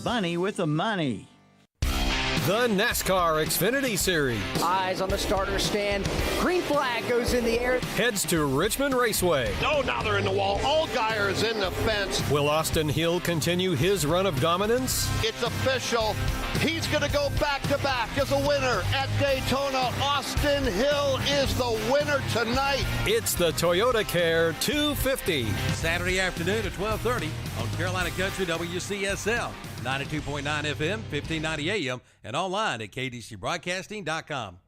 Bunny with the money. The NASCAR Xfinity Series Eyes on the starter stand. Green flag goes in the air. heads to Richmond Raceway. Oh, now they're in the wall. Allgaier is in the fence. Will Austin Hill continue his run of dominance? It's official. He's going to go back-to-back as a winner at Daytona. Austin Hill is the winner tonight. It's the Toyota Care 250. Saturday afternoon at 12:30 on Carolina Country WCSL, 92.9 FM, 1590 AM, and online at kdcbroadcasting.com.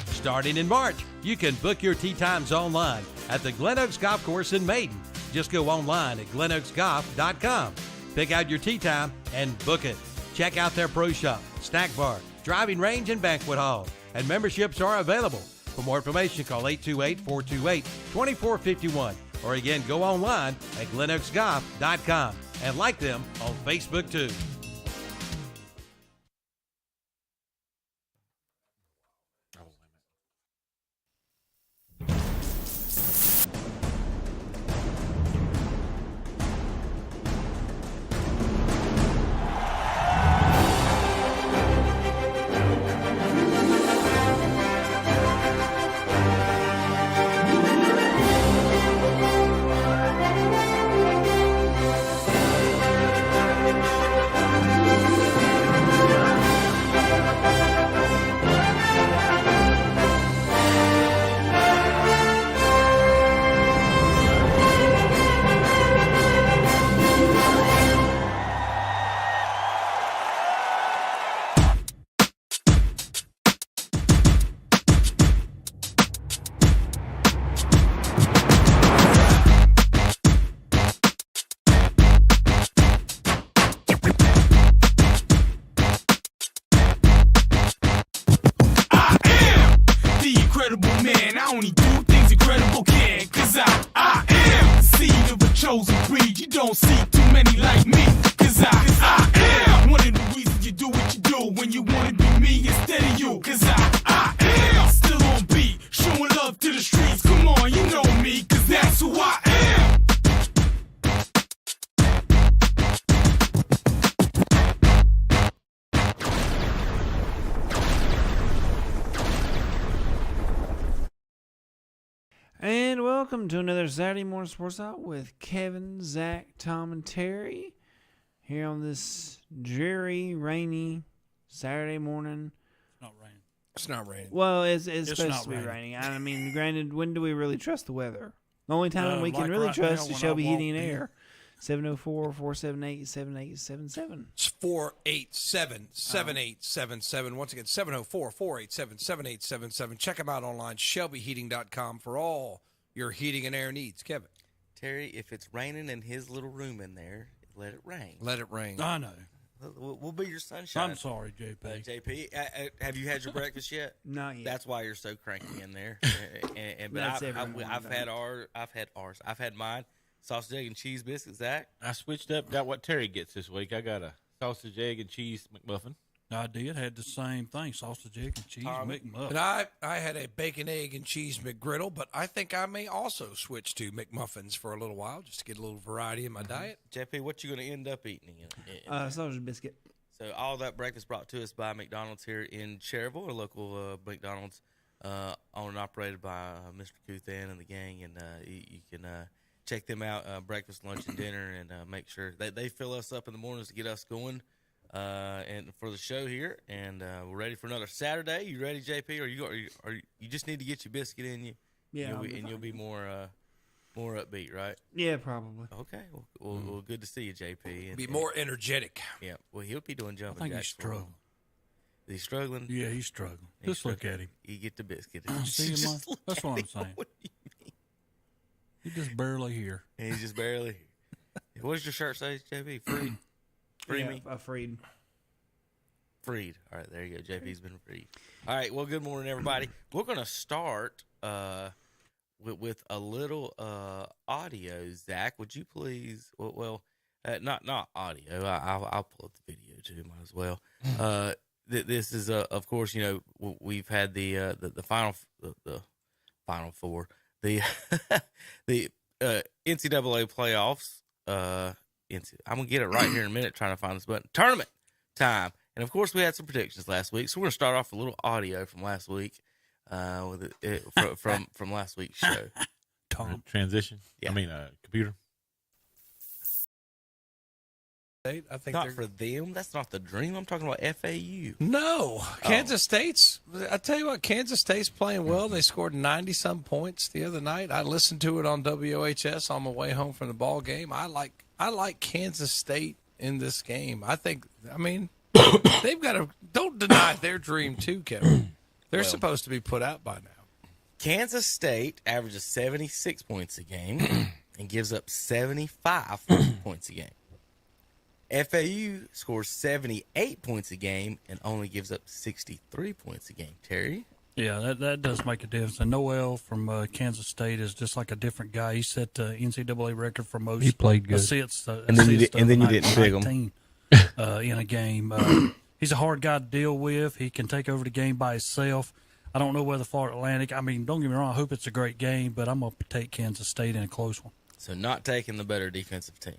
Starting in March, you can book your tee times online at the Glen Oaks Golf Course in Maiden. Just go online at glenoaksgolf.com. Pick out your tee time and book it. Check out their pro shop, snack bar, driving range, and banquet hall. And memberships are available. For more information, call 828-428-2451. Or again, go online at glenoaksgolf.com and like them on Facebook too. And welcome to another Saturday Morning Sports Talk with Kevin, Zach, Tom, and Terry here on this dreary, rainy Saturday morning. It's not raining. Well, it's supposed to be raining. I mean, granted, when do we really trust the weather? The only time we can really right trust now is when I Shelby Heating and walked in. Air. 704-478-7877. It's 487-7877. Once again, 704-487-7877. Check them out online, shelbyheating.com, for all your heating and air needs. Kevin. Terry, if it's raining in his little room in there, let it rain. Let it rain. I know. We'll be your sunshine. I'm sorry, JP. JP, have you had your breakfast yet? Not yet. That's why you're so cranky in there. But That's I've had ours. I've had mine. Sausage, egg, and cheese biscuits. Zach? I switched up, got what Terry gets this week. I got a sausage, egg, and cheese McMuffin. I did. Had the same thing, sausage, egg, and cheese McMuffin. And I had a bacon, egg, and cheese McGriddle, but I think I may also switch to McMuffins for a little while just to get a little variety in my diet. JP, what you going to end up eating? Sausage biscuit. So all that breakfast brought to us by McDonald's here in Cherryville, a local McDonald's owned and operated by Mr. Kuthan and the gang, and you can check them out, breakfast, lunch, and dinner, and make sure they fill us up in the mornings to get us going and for the show here. And we're ready for another Saturday. You ready, JP? Or you just need to get your biscuit in you? Yeah, you'll be more upbeat, right? Yeah, probably. Okay. Well, good to see you, JP. Be more energetic. Yeah. Well, he'll be doing jumping I think jacks. he's struggling. Is he struggling? Yeah, he's struggling. Just look at him. You get the biscuit. See him, Mike? That's what I'm saying. What do you mean? He's just barely here. And he's just barely here. What does your shirt say, JP? Freed? Free me? Freed. Freed. All right, there you go. JP's been freed. All right, well, good morning, everybody. We're going to start with a little audio. Zach, would you please? Not audio. I'll pull up the video too. Might as well. This is of course, we've had the final four, the the NCAA playoffs I'm going to get it right here in a minute trying to find this button. Tournament time. And, of course, we had some predictions last week. So we're going to start off with a little audio from last week with from last week's show. Transition? Yeah. I mean, computer. I think Not for them. That's not the dream. I'm talking about FAU. No, Kansas State's. I tell you what, Kansas State's playing well. They scored 90-some points the other night. I listened to it on WHS on my way home from the ball game. I like Kansas State in this game. I mean, they've got to. Don't deny their dream too, Kevin. They're supposed to be put out by now. Kansas State averages 76 points a game and gives up 75 points a game. FAU scores 78 points a game and only gives up 63 points a game. Terry? Yeah, that does make a difference. And Noel from Kansas State is just like a different guy. He set the NCAA record for most. He played good. Assists, and then you didn't pick him. In a game. He's a hard guy to deal with. He can take over the game by himself. I don't know whether Florida Atlantic. I mean, don't get me wrong. I hope it's a great game, but I'm going to take Kansas State in a close one. So not taking the better defensive team.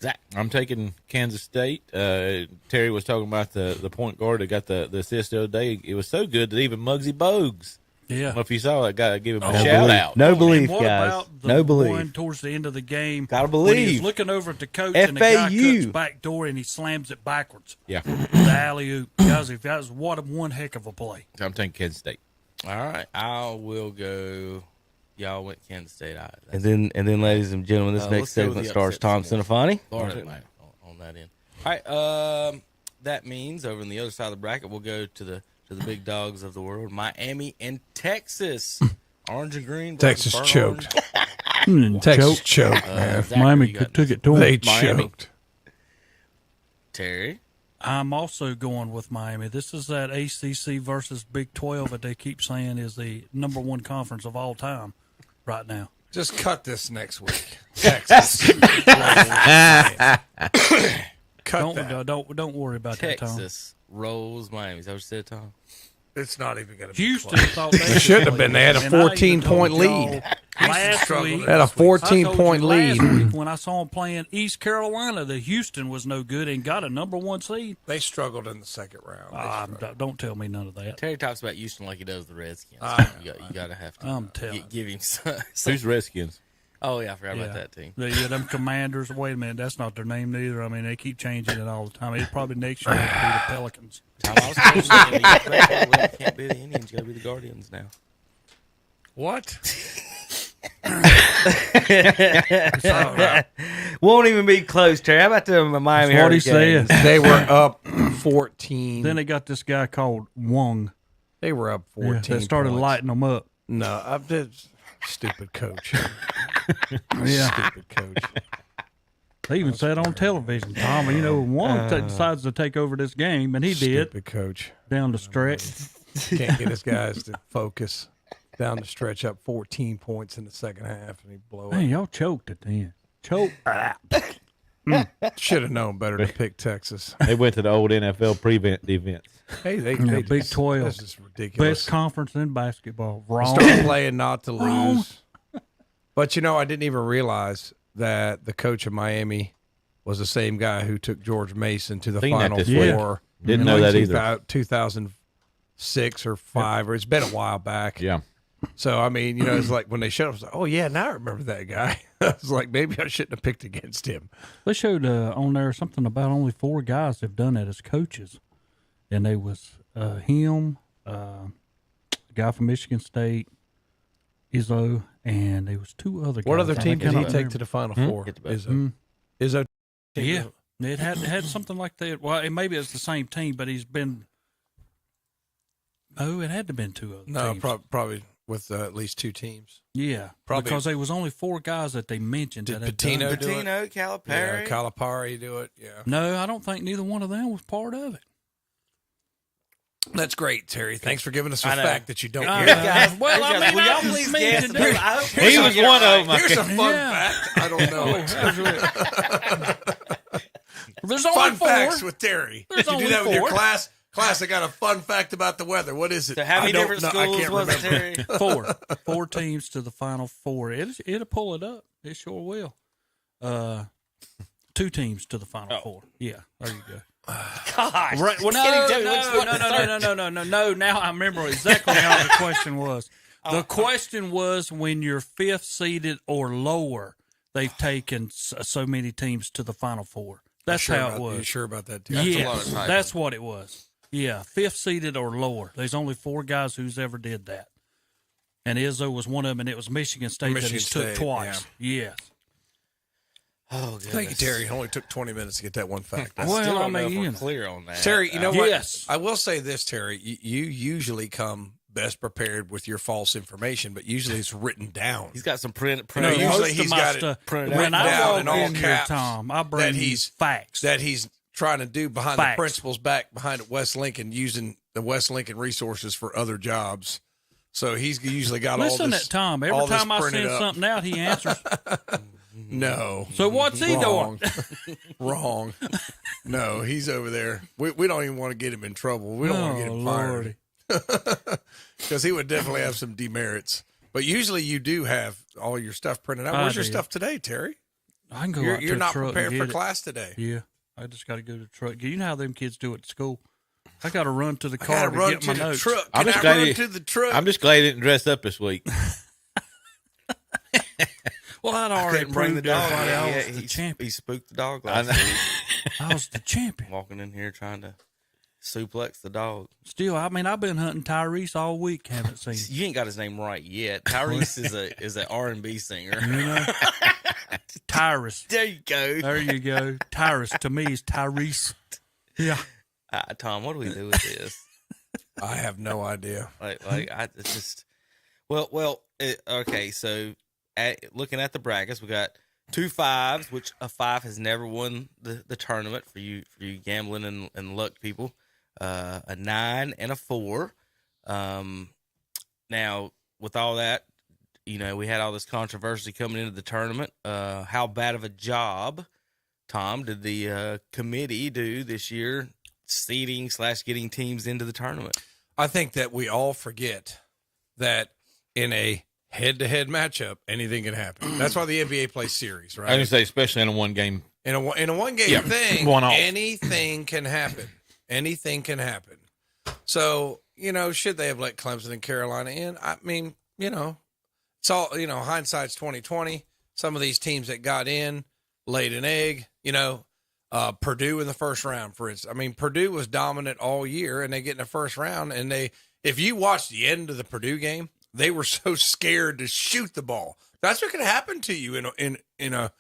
Zach? I'm taking Kansas State. Terry was talking about the point guard that got the assist the other day. It was so good that even Muggsy Bogues. Yeah. I don't know if you saw that guy, give him a shout out. No belief, what guys. About the no belief. one towards the end of the game. Gotta When he's believe. looking over at the coach and the guy cuts back door and he slams it backwards. Yeah. The alley-oop. Guys, that was one heck of a play. I'm taking Kansas State. All right. I will go. Y'all went Kansas State. And then, ladies and gentlemen, this next let's go with segment the stars upset Tom scenario. Cinefani. Florida Atlantic on that end. All right. That means over on the other side of the bracket, we'll go to the big dogs of the world, Miami and Texas. Orange and green. Texas burnt choked. orange. Texas choked, man. Zach, Miami who you got? took it to him. They Miami. choked. Terry. I'm also going with Miami. This is that ACC versus Big 12 that they keep saying is the number one conference of all time right now. Just cut this next week. Texas. Don't worry about that, Tom. Texas rolls Miami. Is that what you said, Tom? It's not even going to be Houston close. thought they Shouldn't have been. They had a And I even 14-point told y'all lead. Last struggled. week, They had a I told 14-point you last lead. week when I saw them playing East Carolina, that Houston was no good and got a number one seed. They struggled in the second round. Don't tell me none of that. Terry talks about Houston like he does the Redskins. You got to have to I'm telling give him some. Who's Redskins? Oh, yeah, I forgot about that team. Yeah, them Commanders. Wait a minute, that's not their name neither. I mean, they keep changing it all the time. It's probably next year it'll be the Pelicans. Tom, I was saying, you can't be the Indians. You got to be the Guardians now. What? Won't even be close, Terry. How about the Miami That's what he Hurricanes? said. They were up 14. Then they got this guy called Wong. They were up 14. That started points. lighting them up. No, I'm just stupid coach. Yeah. Stupid coach. They even said on television, Tom, you know, Wong decides to take over this game, and he did Stupid coach. down the stretch. Can't get his guys to focus. Down the stretch, up 14 points in the second half, and he blow Man, it. y'all choked at the end. Choked. Should have known better to pick Texas. They went to the old NFL prevent defense. Hey, they Big just, 12. This is ridiculous. Best conference in basketball. Wrong. Start playing not to Wrong. lose. But, you know, I didn't even realize that the coach of Miami was the same guy who took George Mason to the Seen that Final this Four. week. Didn't in know like that either. 2006 or 5, or it's been a while back. Yeah. So, I mean, you know, it's like when they showed up, I was like, oh, yeah, now I remember that guy. I was like, maybe I shouldn't have picked against him. They showed on there something about only 4 guys have done it as coaches. And they was him, a guy from Michigan State, Izzo, and there was 2 other guys. What other team did he cannot take to the Final Four? Izzo. Izzo. Yeah, it had something like that. Well, maybe it's the same team, but he's been. No, it had to have been 2 other No, teams. probably with at least 2 teams. Yeah, Probably. because there was only 4 guys that they mentioned. Did that had Pitino done it. do it? Patino, Calipari. Yeah, Calipari do it. Yeah. No, I don't think neither one of them was part of it. That's great, Terry. Thanks for giving us a I know. fact that you don't I hear. know. Guys, Well, I mean, will y'all I just please mentioned guess? it. I hope He y'all was get it one right. of them. Here's a fun Yeah. fact. I don't know it. There's only Fun 4. facts with Terry. There's you do only that with your 4. class. Class, I got a fun fact about the weather. What is it? So how many I don't different know. I schools can't was it, remember. Terry? 4 teams to the Final Four. It'll pull it up. It sure will. 2 teams to the Final Four. Yeah, there you go. Gosh. Right. Well, no. Now I remember exactly how the question was. The question was when you're 5th seeded or lower, they've taken so many teams to the Final Four. That's how it was. You sure about that? Yes, that's what it was. Yeah, 5th seeded or lower. There's only 4 guys who's ever did that. And Izzo was one of them, and it was Michigan State that he took twice. Yeah. Yes. Oh, goodness. Thank you, Terry. It only took 20 minutes to get that one fact. I still don't know if we're clear on that. Terry, you know what? Yes. I will say this, Terry. You usually come best prepared with your false information, but usually it's written down. He's got some print. No, usually he's got it printed written out. down in all Here, caps. Tom, I bring facts that he's trying to do behind facts. the principal's back behind at West Lincoln, using the West Lincoln resources for other jobs. So he's usually got all this. Listen to Tom. Every time I send something out, he answers. No. So what's he doing? Wrong. No, he's over there. We don't even want to get him in trouble. We don't want to get him fired. Because he would definitely have some demerits. But usually you do have all your stuff printed out. Where's your stuff today, Terry? I can go out to You're the not truck prepared and for get class today. Yeah. I just got to go to the truck. You know how them kids do it at school? I got to run to the I car gotta to run get to my the notes. truck. I'm Can just I glad run he- to the truck? I'm just glad he didn't dress up this week. Well, I'd already Bring the proved dog. everybody I was He the champion. He spooked the dog last week. I was the champion. Walking in here trying to suplex the dog. Still, I mean, I've been hunting Tyrese all week. Haven't seen him. You ain't got his name right yet. Tyrese is an R&B singer. You know? Tyrese. There you go. There you go. Tyrese. To me, is Tyrese. Yeah. Tom, what do we do with this? I have no idea. It's just okay. So, looking at the brackets, we got 2 5s, which a 5 has never won the tournament for you gambling and luck people. A 9 and a 4. Now, with all that, we had all this controversy coming into the tournament. How bad of a job, Tom, did the committee do this year, seeding / getting teams into the tournament? I think that we all forget that in a head-to-head matchup, anything can happen. That's why the NBA plays series, right? I was going to say, especially in a one-game. In a one-game thing, one-off. anything can happen. Anything can happen. So, should they have let Clemson and Carolina in? I mean, it's all, hindsight's 20/20. Some of these teams that got in laid an egg, Purdue in the first round, for instance. I mean, Purdue was dominant all year, and they get in the first round, and if you watch the end of the Purdue game, they were so scared to shoot the ball. That's what can happen to you in a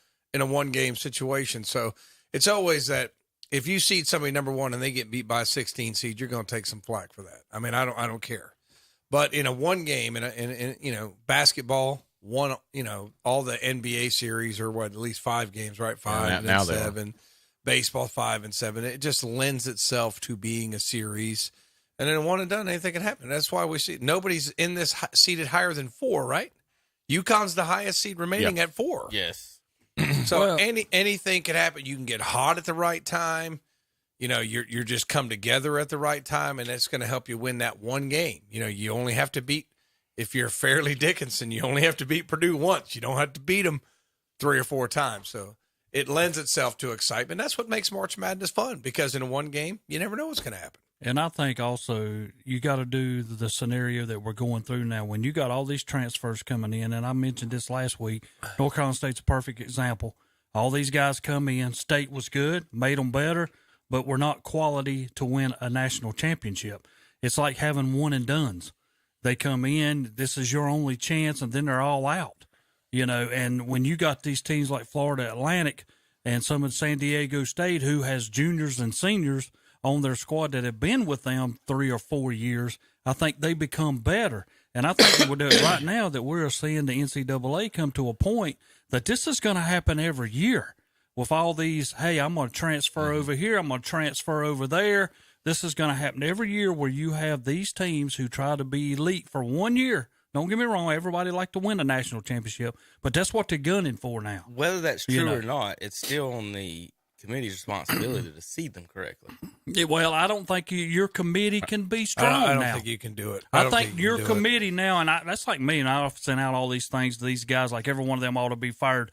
one-game situation. So it's always that if you seed somebody number 1 and they get beat by a 16 seed, you're going to take some flack for that. I mean, I don't care. But in a one game, in basketball, all the NBA series are at least 5 games, right? 5 and 7. Baseball 5 and 7. It just lends itself to being a series. And then one and done, anything can happen. That's why we see nobody's in this seated higher than 4, right? UConn's the highest seed remaining at 4. Yes. So anything can happen. You can get hot at the right time. You're just come together at the right time, and it's going to help you win that one game. You only have to beat, if you're Fairleigh Dickinson, you only have to beat Purdue once. You don't have to beat them 3 or 4 times. So it lends itself to excitement. That's what makes March Madness fun, because in a one game, you never know what's going to happen. And I think also you got to do the scenario that we're going through now. When you got all these transfers coming in, and I mentioned this last week, North Carolina State's a perfect example. All these guys come in, State was good, made them better, but we're not quality to win a national championship. It's like having one and dones. They come in, this is your only chance, and then they're all out. And when you got these teams like Florida Atlantic and some of San Diego State, who has juniors and seniors on their squad that have been with them 3 or 4 years, I think they become better. And I think we're doing it right now that we're seeing the NCAA come to a point that this is going to happen every year with all these, hey, I'm going to transfer over here, I'm going to transfer over there. This is going to happen every year where you have these teams who try to be elite for 1 year. Don't get me wrong, everybody like to win a national championship, but that's what they're gunning for now. Whether that's true or not, it's still on the committee's responsibility to seed them correctly. Yeah, well, I don't think your committee can be strong now. I don't think you can do it. I think your committee now, and that's like me, and I've sent out all these things to these guys, like every one of them ought to be fired.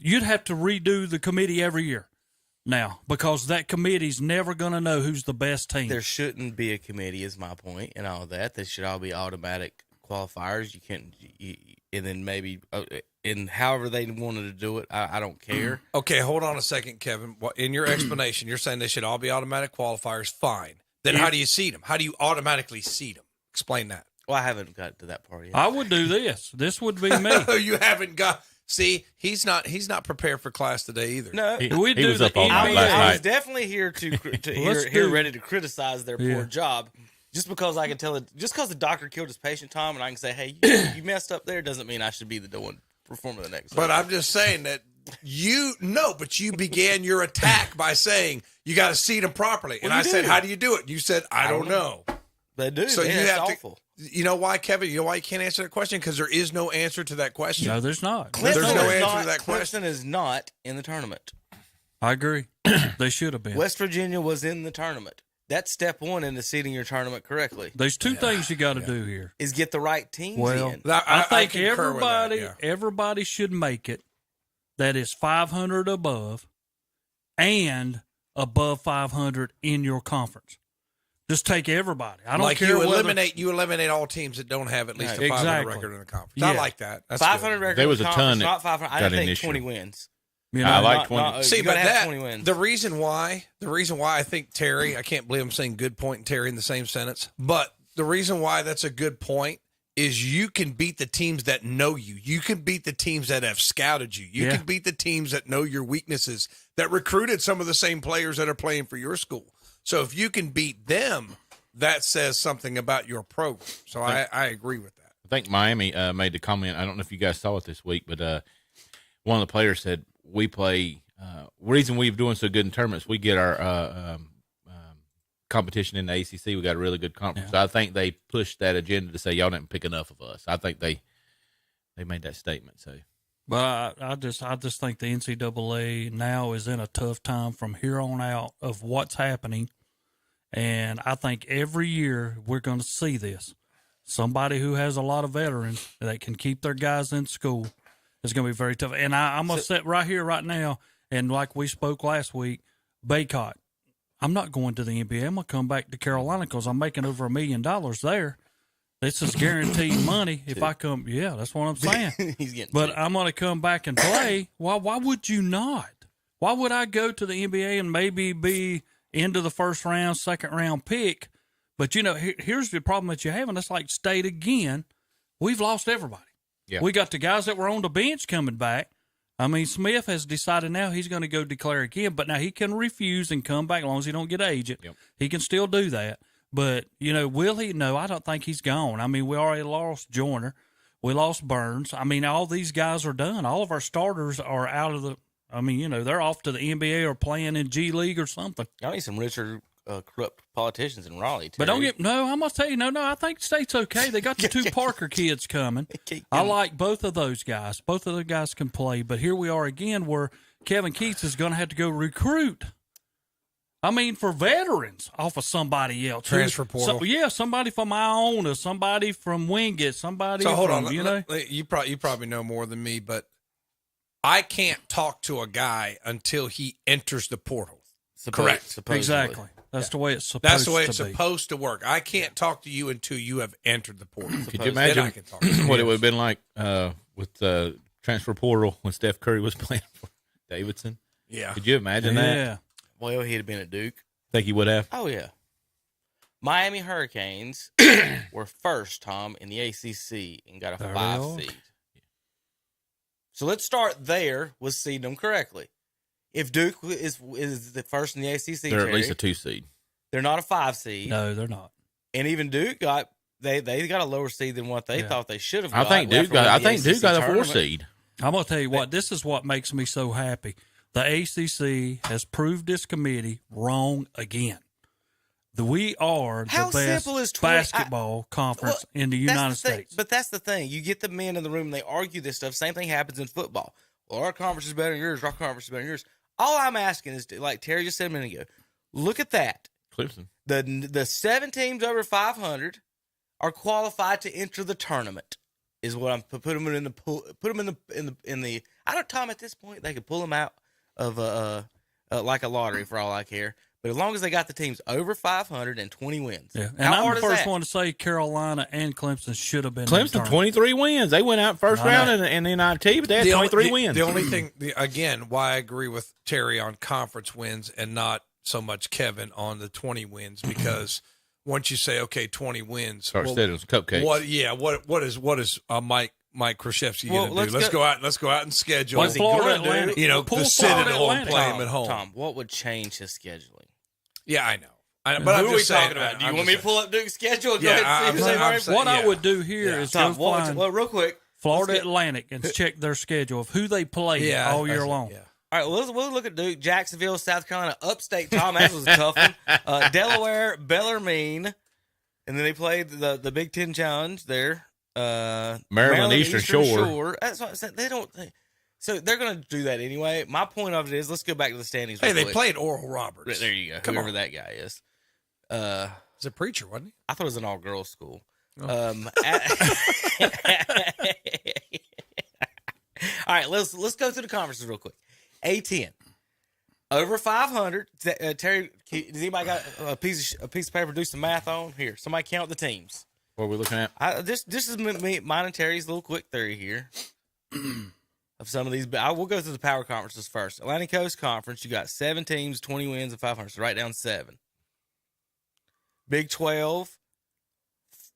you'd have to redo the committee every year now because that committee's never going to know who's the best team. There shouldn't be a committee, is my point, and all that. They should all be automatic qualifiers. You can't, and then maybe, and however they wanted to do it, I don't care. Okay, hold on a second, Kevin. In your explanation, you're saying they should all be automatic qualifiers. Fine. Then how do you seed them? How do you automatically seed them? Explain that. Well, I haven't got to that part yet. I would do this. This would be me. You haven't got. See, he's not prepared for class today either. No, He was up all night last I night. was definitely here here ready to criticize their poor job. Just because I can tell it, just because the doctor killed his patient, Tom, and I can say, hey, you messed up there, doesn't mean I should be the one performing the next. But I'm just saying that you began your attack by saying you got to seed them properly, and I said, how do you do it? You said, I don't know. They do. So man, you have awful. You know why, Kevin? You know why you can't answer that question? Because there is no answer to that question. No, there's not. There's no answer to that question. Clemson is not in the tournament. I agree. They should have been. West Virginia was in the tournament. That's step one into seeding your tournament correctly. There's two things you got to do here. Is get the right teams Well, in. I think concur with that, everybody should make it that is 500 above and above 500 in your conference. Just take everybody. I don't care. You eliminate all teams that don't have at least a 500 record in the conference. Yeah. I like that. That's 500 record. There was a ton not 500. I didn't think 20 wins. You know, I like 20. See, but have 20 wins. the reason why I think Terry, I can't believe I'm saying good point and Terry in the same sentence, but the reason why that's a good point is you can beat the teams that know you. You can beat the teams that have scouted you. You can beat the teams that know your weaknesses, that recruited some of the same players that are playing for your school. So if you can beat them, that says something about your program. So I agree with that. I think Miami made the comment. I don't know if you guys saw it this week, but one of the players said, we play reason we're doing so good in tournaments, we get our competition in the ACC. We got a really good conference. So I think they pushed that agenda to say y'all didn't pick enough of us. I think they made that statement. So, but I just think the NCAA now is in a tough time from here on out of what's happening, and I think every year we're going to see this. Somebody who has a lot of veterans that can keep their guys in school. It's going to be very tough. And I'm going to sit right here, right now, and like we spoke last week, Baycott, I'm not going to the NBA. I'm going to come back to Carolina because I'm making over $1 million there. This is guaranteed money if I come. Yeah, that's what I'm saying. He's getting but I'm going to come back and play. Why would you not? Why would I go to the NBA and maybe be into the first round, second round pick? But, you know, here's the problem that you have, and that's like state again. We've lost everybody. Yeah. We got the guys that were on the bench coming back. I mean, Smith has decided now he's going to go declare again, but now he can refuse and come back as long as he don't get agent. Yep. He can still do that. But, you know, will he? No, I don't think he's gone. I mean, we already lost Joyner. We lost Burns. I mean, all these guys are done. All of our starters are out of the – I mean, you know, they're off to the NBA or playing in G League or something. I need some richer corrupt politicians in Raleigh, Terry. But don't get – no, I'm going to tell you, no, I think the state's okay. They got the two Parker kids coming. I like both of those guys. Both of the guys can play. But here we are again where Kevin Keats is going to have to go recruit. I mean, for veterans off of somebody else. Transfer portal. Somebody from Iona, somebody from Wingate, somebody So hold from, on. you know. You probably know more than me, but I can't talk to a guy until he enters the portal. Correct. Supposedly. Exactly. That's the way it's supposed to be. That's the way it's supposed to work. I can't talk to you until you have entered the portal. could you imagine Then I can talk to you. what it would have been like with the transfer portal when Steph Curry was playing for Davidson? Yeah. Could you imagine that? Well, he'd have been at Duke. Think he would have? Oh, yeah. Miami Hurricanes were first, Tom, in the ACC and got a 5 seed. So let's start there with seeding them correctly. If Duke is the first in the ACC, They're at least a 2 seed. They're not a 5 seed. No, they're not. And even Duke got they got a lower seed than what they thought they should have. I think Duke got a 4 seed. I'm going to tell you what. This is what makes me so happy. The ACC has proved this committee wrong again. We are the best basketball conference in the United States. But that's the thing. You get the men in the room and they argue this stuff. Same thing happens in football. Well, our conference is better than yours. Our conference is better than yours. All I'm asking is, like Terry just said a minute ago, look at that. Clemson. The 7 teams over 500 are qualified to enter the tournament. is what I'm put them in the pool. Put them in the. I don't. Tom, at this point, they could pull them out of like a lottery for all I care. But as long as they got the teams over 500 and 20 wins. Yeah, and How I'm hard the is first that? one to say Carolina and Clemson should have been. Clemson 23 wins. They went out first round in the NIT, but they had 23 wins. The only thing, again, why I agree with Terry on conference wins and not so much Kevin on the 20 wins, because once you say, okay, 20 wins. Start setting some cupcakes. What is Mike Krzyzewski going to do? Let's go out and schedule. What's Florida Atlantic? You know, to sit at home and play him at home. Tom, what would change his scheduling? Yeah, I know. But Who I'm are we just saying, talking about? Do you I'm want just me to pull up Duke's schedule and Yeah, go ahead and see I'm who's saying- What I Yeah. would do here is Tom, go find real quick. Florida Atlantic and check their schedule of who they play all year long. Yeah. All right, we'll look at Duke, Jacksonville, South Carolina, upstate. Tom, that was a tough one. Delaware, Bellarmine, and then they played the Big Ten Challenge there. Maryland Eastern Shore. That's what I said. So they're going to do that anyway. My point of it is, let's go back to the standings. Hey, real they quick. played Oral Roberts. There you go. Whoever that guy is. He's a preacher, wasn't he? I thought it was an all-girls school. Oh. All right, let's go through the conferences real quick. A10 over 500. Terry, does anybody got a piece of paper to do some math on? Here, somebody count the teams. What are we looking at? This is mine and Terry's little quick theory here of some of these. But I will go through the power conferences first. Atlantic Coast Conference, you got 7 teams, 20 wins, and 500. So write down 7. Big 12,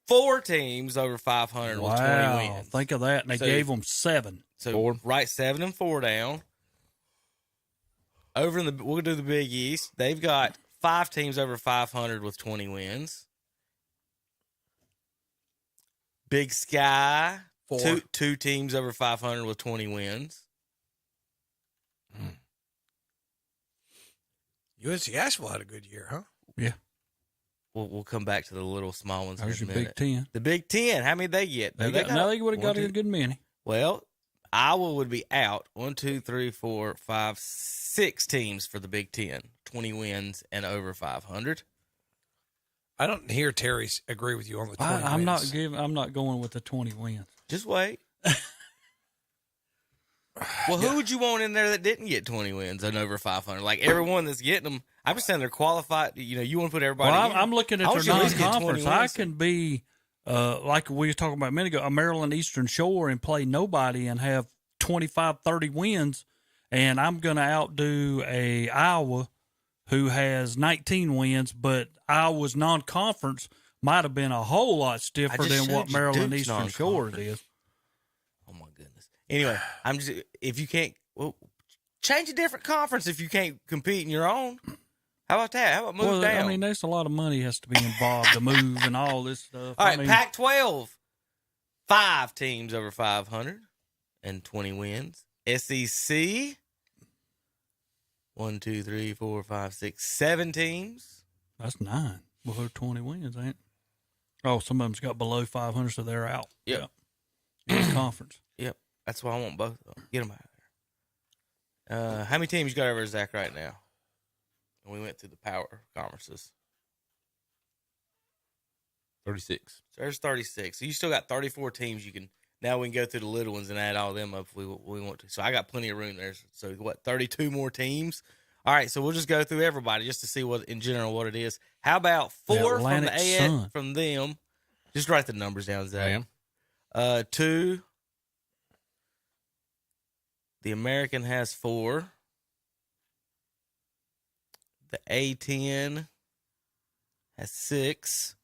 4 teams over 500 with 20 wins. Think of that. And they gave them 7. So write 7 and 4 down. Over in we'll do the Big East. They've got 5 teams over 500 with 20 wins. Big Sky, 4. Two teams over 500 with 20 wins. UNC Asheville had a good year, huh? Yeah. We'll come back to the little small ones There's in a your minute. Big Ten. The Big Ten, how many they get? They would have got a good many. Well, Iowa would be out. 1, 2, 3, 4, 5, 6 teams for the Big Ten. 20 wins and over 500. I don't hear Terry agree with you on the 20 I'm wins. I'm not going with the 20 wins. Just wait. Well, who would you want in there that didn't get 20 wins and over 500? Like everyone that's getting them, I'm just saying they're qualified. You want to put everybody. Well, in. I'm looking at I their want you at least get 20 non-conference. I wins. can be like we were talking about a minute ago, a Maryland Eastern Shore and play nobody and have 25, 30 wins, and I'm going to outdo a Iowa who has 19 wins, but Iowa's non-conference might have been a whole lot stiffer just than what showed you Maryland Duke's Eastern Shore non-conference. is. Oh my goodness. Anyway, if you can't, change a different conference if you can't compete in your own. How about that? How about move down? I mean, there's a lot of money has to be involved to move and all this stuff. All right, I mean, Pac-12, 5 teams over 500 and 20 wins. SEC, 1, 2, 3, 4, 5, 6, 7 teams. That's 9 below 20 wins, ain't it? Oh, some of them's got below 500, so they're out. Yep. Yeah. In conference. Yep. That's why I want both of them. Get them out of there. How many teams you got over Zach right now? And we went through the power conferences. 36. So there's 36. So you still got 34 teams. Now we can go through the little ones and add all them up if we want to. So I got plenty of room there. So 32 more teams? All right, so we'll just go through everybody just to see what in general what it is. How about 4 from the AS from them? Just write the numbers down, Zach. 2. The American has 4. The A10 has 6.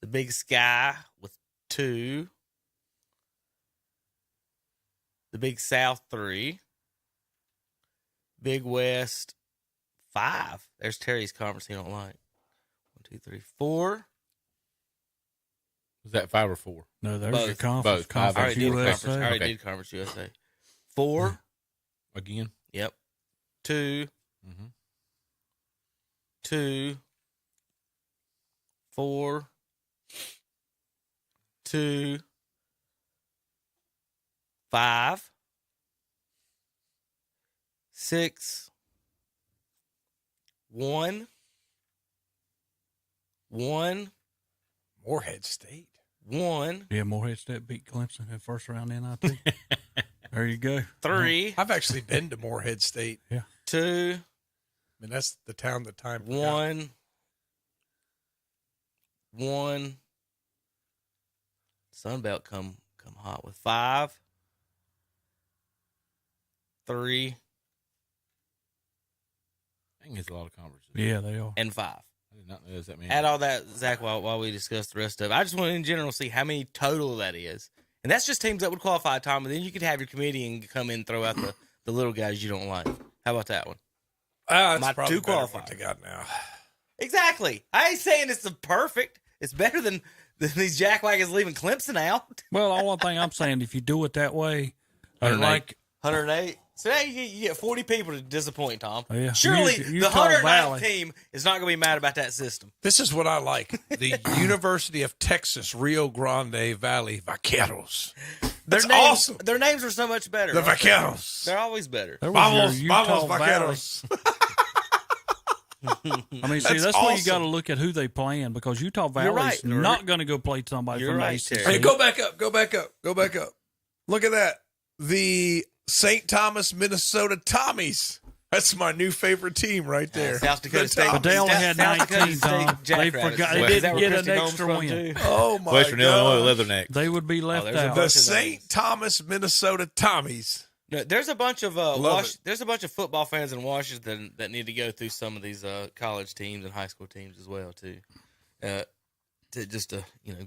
The Big Sky with 2. The Big South 3. Big West 5. There's Terry's conference he don't like. 1, 2, 3, 4. Was that 5 or 4? No, there's Both. your conference. Both. Conference I already did USA. conference. I already Okay. did conference USA. 4. Again? Yep. 2. Mm-hmm. 2. 4. 2. 5. 6. 1. 1. Morehead State. 1, Yeah, Morehead State beat Clemson in first round NIT. There you go. 3, I've actually been to Morehead State. Yeah. 2, I mean, that's the town that time. 1. Sunbelt come hot with 5, 3, I think it's a lot of conferences. Yeah, they are. and 5. I did not know that many. Add all that, Zach, while we discuss the rest of it. I just want to, in general, see how many total that is. And that's just teams that would qualify, Tom. And then you could have your committee and come in and throw out the little guys you don't like. How about that one? That's My probably 2 better than qualifiers. what they got now. Exactly. I ain't saying it's the perfect. It's better than these jackwagons leaving Clemson out. Well, all one thing I'm saying, if you do it that way, like 108. So now you get 40 people to disappoint, Tom. Yeah. Surely You- the Utah 109th Valley. team is not going to be mad about that system. This is what I like. The University of Texas, Rio Grande Valley Vaqueros. That's awesome. Their names are so much better. The aren't they? Vaqueros. They're always better. there was your Vamos, Utah vamos, Valley. Vaqueros. I mean, see, that's where you got to look at who they playing, because Utah Valley's right. not going to go play somebody You're from right, the ACC. Terry. Hey, go back up. Go back up. Go back up. Look at that. The St. Thomas, Minnesota Tommies. That's my new favorite team right there. South Dakota The State. But they only had South Dakota 19, State Tom. They Jackrabbits. forgot. Is They that didn't where get an Christy Gomes extra from, win. too? Oh, my Western God. Illinois Leathernecks. They would be left there's a out. bunch The of St. Thomas, Minnesota Tommies. No, there's a bunch of Love it. there's a bunch of football fans in Washington that need to go through some of these college teams and high school teams as well too, to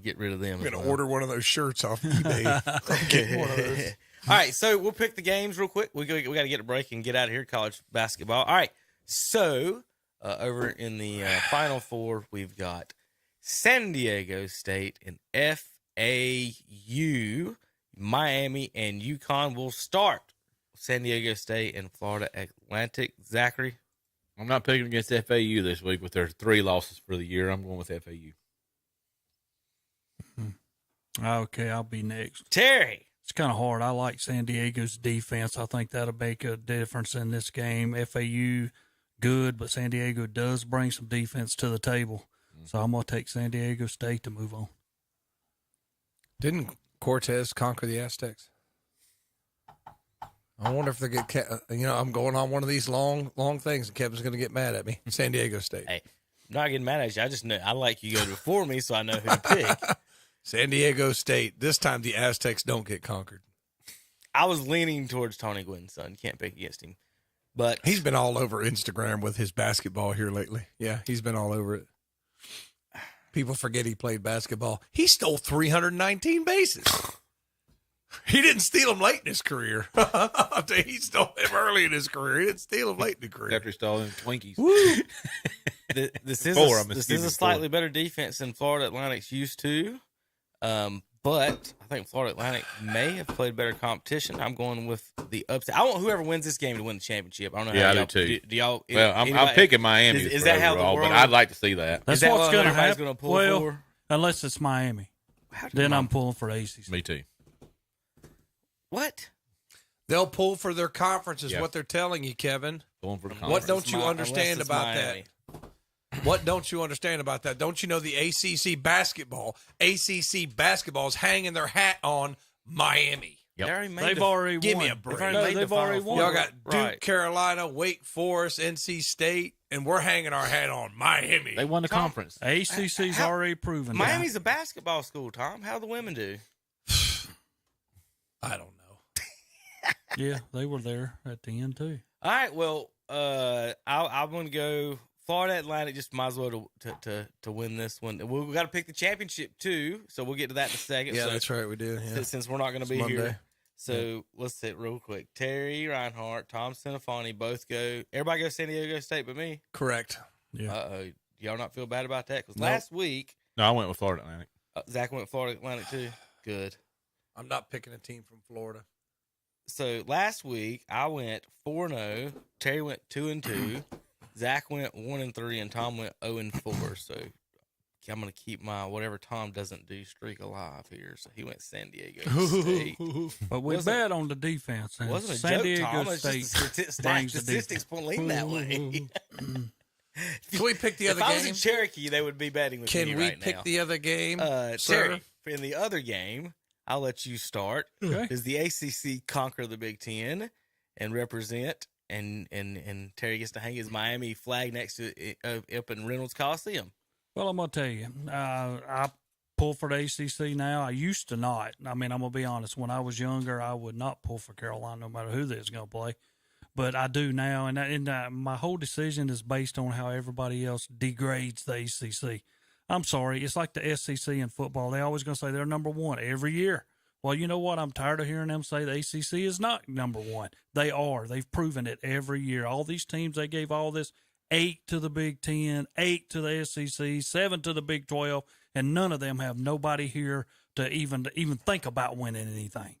get rid of them. I'm going to as well. order one of those shirts off eBay. I'm getting one of those. All right, so we'll pick the games real quick. We got to get a break and get out of here. College basketball. All right, so over in the Final Four, we've got San Diego State and FAU, Miami, and UConn. Will start San Diego State and Florida Atlantic. Zachary? I'm not picking against FAU this week with their 3 losses for the year. I'm going with FAU. Okay, I'll be next. Terry? It's kind of hard. I like San Diego's defense. I think that'll make a difference in this game. FAU, good, but San Diego does bring some defense to the table. So I'm going to take San Diego State to move on. Didn't Cortez conquer the Aztecs? I wonder if they get, I'm going on one of these long things, and Kevin's going to get mad at me. San Diego State. Hey, I'm not getting mad at you. I just know I like you go before me, so I know who to pick. San Diego State. This time the Aztecs don't get conquered. I was leaning towards Tony Gwynn's son. You can't pick against him. But He's been all over Instagram with his basketball here lately. Yeah, he's been all over it. People forget he played basketball. He stole 319 bases. He didn't steal them late in his career. I'll tell you, he stole them early in his career. He didn't steal them late in the career. After stalling Twinkies. this is This a slightly better defense than Florida Atlantic's used to. But I think Florida Atlantic may have played better competition. I'm going with the upset. I want whoever wins this game to win the championship. I don't know Yeah, how I y'all do too. Do y'all? Well, I'm anybody- picking Miami. Is for that how the overall, world? But I'd like to see that. That's that what's what going to everybody's happen. gonna pull Well, for? unless it's Miami. Then I'm pulling for ACC. Me too. What? They'll pull for their conference is Yeah. what they're telling you, Kevin. Going for the What conference. don't you understand Unless it's about Miami. that? What don't you understand about that? Don't you know the ACC basketball is hanging their hat on Miami. Yep. They already made They've the- already Give won. me a break. already No, made the they've already Final won. Four. Y'all got Duke, Right. Carolina, Wake Forest, NC State, and we're hanging our hat on Miami. They won the Tom, conference. ACC's already proven that. Miami's a basketball school, Tom. How the women do? I don't know. Yeah, they were there at the end, too. All right. Well, I'm going to go Florida Atlantic. Just might as well to win this one. We got to pick the championship too, so we'll get to that in a second. Yeah, so, that's right. We do. Yeah. Since we're not going to be Monday. here, so let's sit real quick. Terry Reinhardt, Tom Sinafani, both go. Everybody go San Diego State, but me. Correct. Yeah. Uh-oh. Y'all not feel bad about that? Because Nope. last week No, I went with Florida Atlantic. Zach went Florida Atlantic too. Good. I'm not picking a team from Florida. So last week I went 4-0. Terry went 2-2. Zach went 1-3, and Tom went 0-4. So I'm gonna keep my whatever Tom doesn't do streak alive here. So he went San Diego State. But we Wasn't- bet on the defense. And Wasn't a San joke, Diego Tom. It's State just brings the statistics defense. lean that way. Can we pick the other if I game? was in Cherokee, they would be betting with me Can we right pick now. the other game, Terry, sir? in the other game, I'll let you start. Okay. Does the ACC conquer the Big Ten and represent? And Terry gets to hang his Miami flag next to it, up in Reynolds Coliseum. Well, I'm going to tell you, I pull for the ACC now. I used to not. I mean, I'm going to be honest. When I was younger, I would not pull for Carolina no matter who they was going to play. But I do now, and my whole decision is based on how everybody else degrades the ACC. I'm sorry. It's like the SEC in football. They always going to say they're number one every year. Well, you know what? I'm tired of hearing them say the ACC is not number one. They are. They've proven it every year. All these teams, they gave all this 8 to the Big 10, 8 to the SEC, 7 to the Big 12, and none of them have nobody here to even think about winning anything.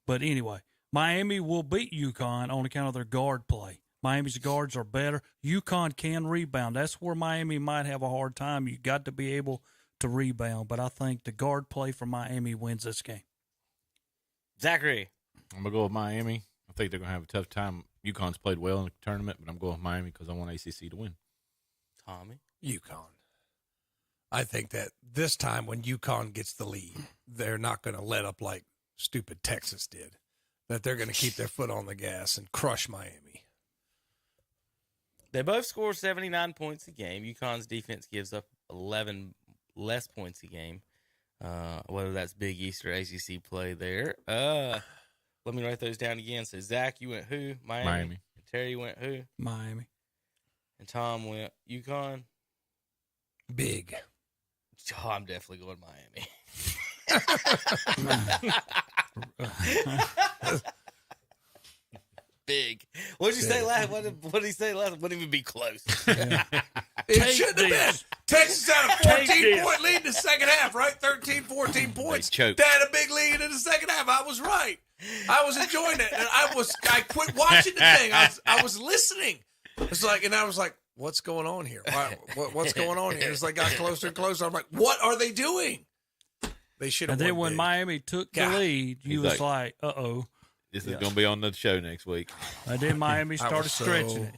But anyway, Miami will beat UConn on account of their guard play. Miami's guards are better. UConn can rebound. That's where Miami might have a hard time. You got to be able to rebound. But I think the guard play for Miami wins this game. Zachary. I'm going to go with Miami. I think they're going to have a tough time. UConn's played well in the tournament, but I'm going with Miami because I want ACC to win. Tommy. UConn. I think that this time when UConn gets the lead, they're not going to let up like stupid Texas did. That they're going to keep their foot on the gas and crush Miami. They both score 79 points a game. UConn's defense gives up 11 less points a game. Whether that's Big East or ACC play there. Let me write those down again. So, Zach, you went who? Miami. And Terry went who? Miami. And Tom went UConn? Big. Oh, I'm definitely going Miami. Big. What did you say last? What did he say last? Wouldn't even be close. It shouldn't have been. Texas had a 14-point lead in the second half, right? 13, 14 points. They had a big lead in the second half. I was right. I was enjoying it, and I quit watching the thing. I was listening. It's like, and I was like, what's going on here? What's going on here? It's like got closer and closer. I'm like, what are they doing? They should have. And then won when big. Miami took the lead, you was like, uh-oh. This is going to be on the show next week. And then Miami started stretching it.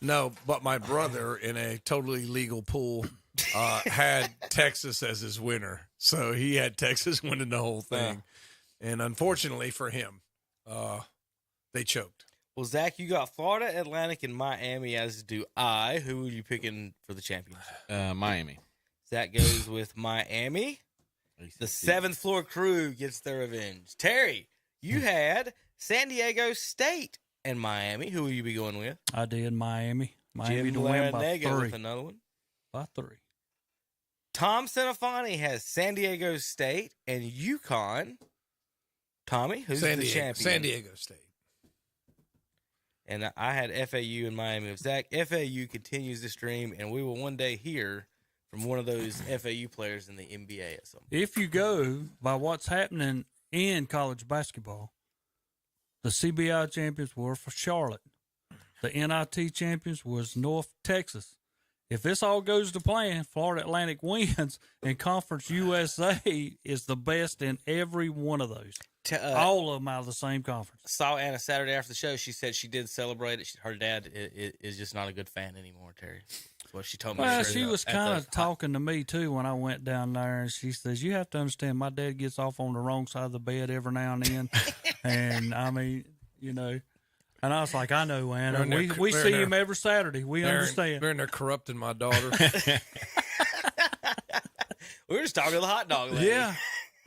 No, but my brother in a totally legal pool had Texas as his winner. So he had Texas winning the whole thing. And unfortunately for him, they choked. Well, Zach, you got Florida Atlantic and Miami, as do I. Who are you picking for the championship? Miami. Zach goes with Miami. The 7th floor crew gets their revenge. Terry, you had San Diego State and Miami. Who will you be going with? I did Miami. Miami Jim to win by Larinaga 3. with another one. By 3. Tom Senafani has San Diego State and UConn. Tommy, who's the champion? San Diego State. And I had FAU and Miami of Zach. FAU continues to stream, and we will one day hear from one of those FAU players in the NBA at some point. If you go by what's happening in college basketball, the CBI champions were for Charlotte. The NIT champions was North Texas. If this all goes to plan, Florida Atlantic wins, and Conference USA is the best in every one of those. All of them out of the same conference. Saw Anna Saturday after the show. She said she did celebrate it. Her dad is just not a good fan anymore, Terry. That's what she told me. Well, she was kind of talking to me, too, when I went down there. And she says, you have to understand, my dad gets off on the wrong side of the bed every now and then. And, I mean, you know. And I was like, I know, Anna. We see him every Saturday. We understand. They're in there corrupting my daughter. We were just talking to the hot dog lady. Yeah.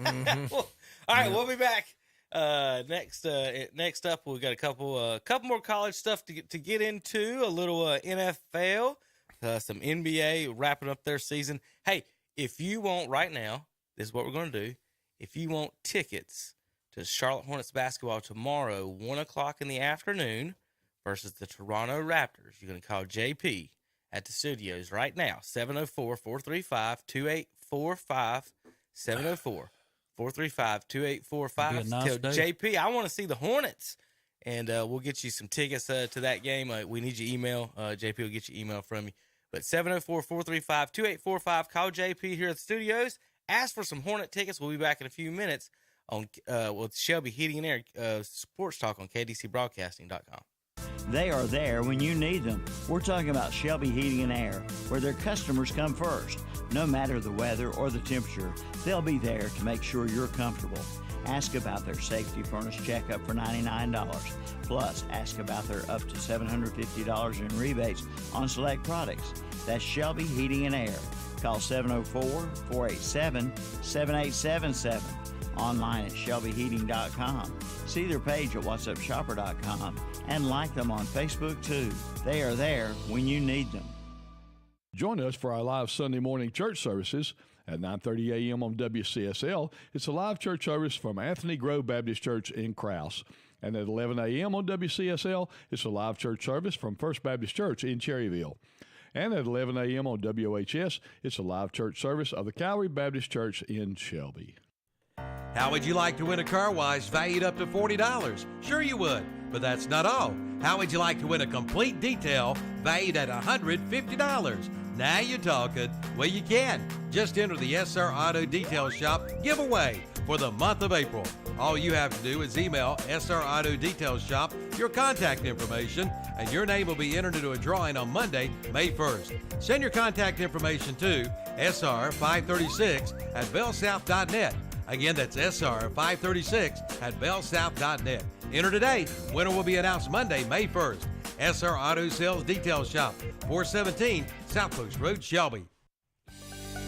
Mm-hmm. Well, all right, we'll be back. Next up, we've got a couple more college stuff to get into. A little NFL, some NBA wrapping up their season. Hey, if you want right now, this is what we're going to do. If you want tickets to Charlotte Hornets basketball tomorrow, 1 o'clock in the afternoon versus the Toronto Raptors, you're going to call JP at the studios right now, 704-435-2845, 704-435-2845. Tell JP, I want to see the Hornets, and we'll get you some tickets to that game. We need your email. JP will get your email from you. But 704-435-2845, call JP here at the studios. Ask for some Hornet tickets. We'll be back in a few minutes on with Shelby Heating and Air Sports Talk on KDCBroadcasting.com. They are there when you need them. We're talking about Shelby Heating and Air, where their customers come first. No matter the weather or the temperature, they'll be there to make sure you're comfortable. Ask about their safety furnace checkup for $99. Plus, ask about their up to $750 in rebates on select products. That's Shelby Heating and Air. Call 704-487-7877. Online at shelbyheating.com. See their page at whatsupshopper.com and like them on Facebook too. They are there when you need them. Join us for our live Sunday morning church services at 9:30 a.m. on WCSL. It's a live church service from Anthony Grove Baptist Church in Krause. And at 11 a.m. on WCSL, it's a live church service from First Baptist Church in Cherryville. And at 11 a.m. on WHS, it's a live church service of the Calvary Baptist Church in Shelby. How would you like to win a car wash valued up to $40? Sure you would, but that's not all. How would you like to win a complete detail valued at $150? Now you're talking. Well, you can. Just enter the SR Auto Detail Shop giveaway for the month of April. All you have to do is email SR Auto Detail Shop your contact information, and your name will be entered into a drawing on Monday, May 1st. Send your contact information to sr536@bellsouth.net. Again, that's sr536@bellsouth.net. Enter today. Winner will be announced Monday, May 1st. SR Auto Sales Detail Shop, 417 South Post Road, Shelby.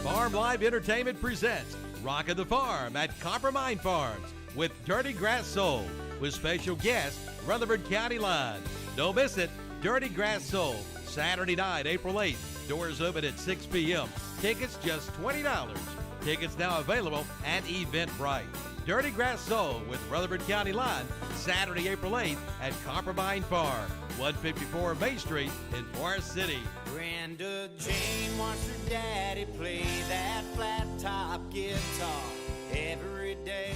Farm Live Entertainment presents Rock of the Farm at Copper Mine Farms with Dirty Grass Soul with special guest Rutherford County Line. Don't miss it. Dirty Grass Soul, Saturday night, April 8th. Doors open at 6 p.m. Tickets just $20. Tickets now available at Eventbrite. Dirty Grass Soul with Rutherford County Line, Saturday, April 8th at Coppermine Farm, 154 Main Street in Forest City. Brenda Jane watched her daddy play that flat top guitar every day.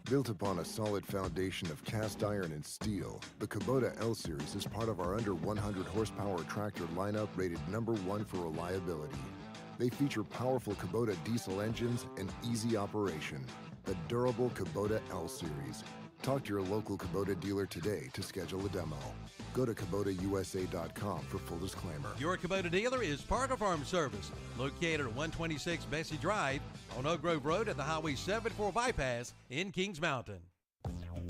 Built upon a solid foundation of cast iron and steel, the Kubota L-Series is part of our under 100 horsepower tractor lineup rated #1 for reliability. They feature powerful Kubota diesel engines and easy operation. The durable Kubota L-Series. Talk to your local Kubota dealer today to schedule a demo. Go to KubotaUSA.com for full disclaimer. Your Kubota dealer is Parker Farm Service, located at 126 Bessie Drive on Oak Grove Road at the Highway 74 bypass in Kings Mountain.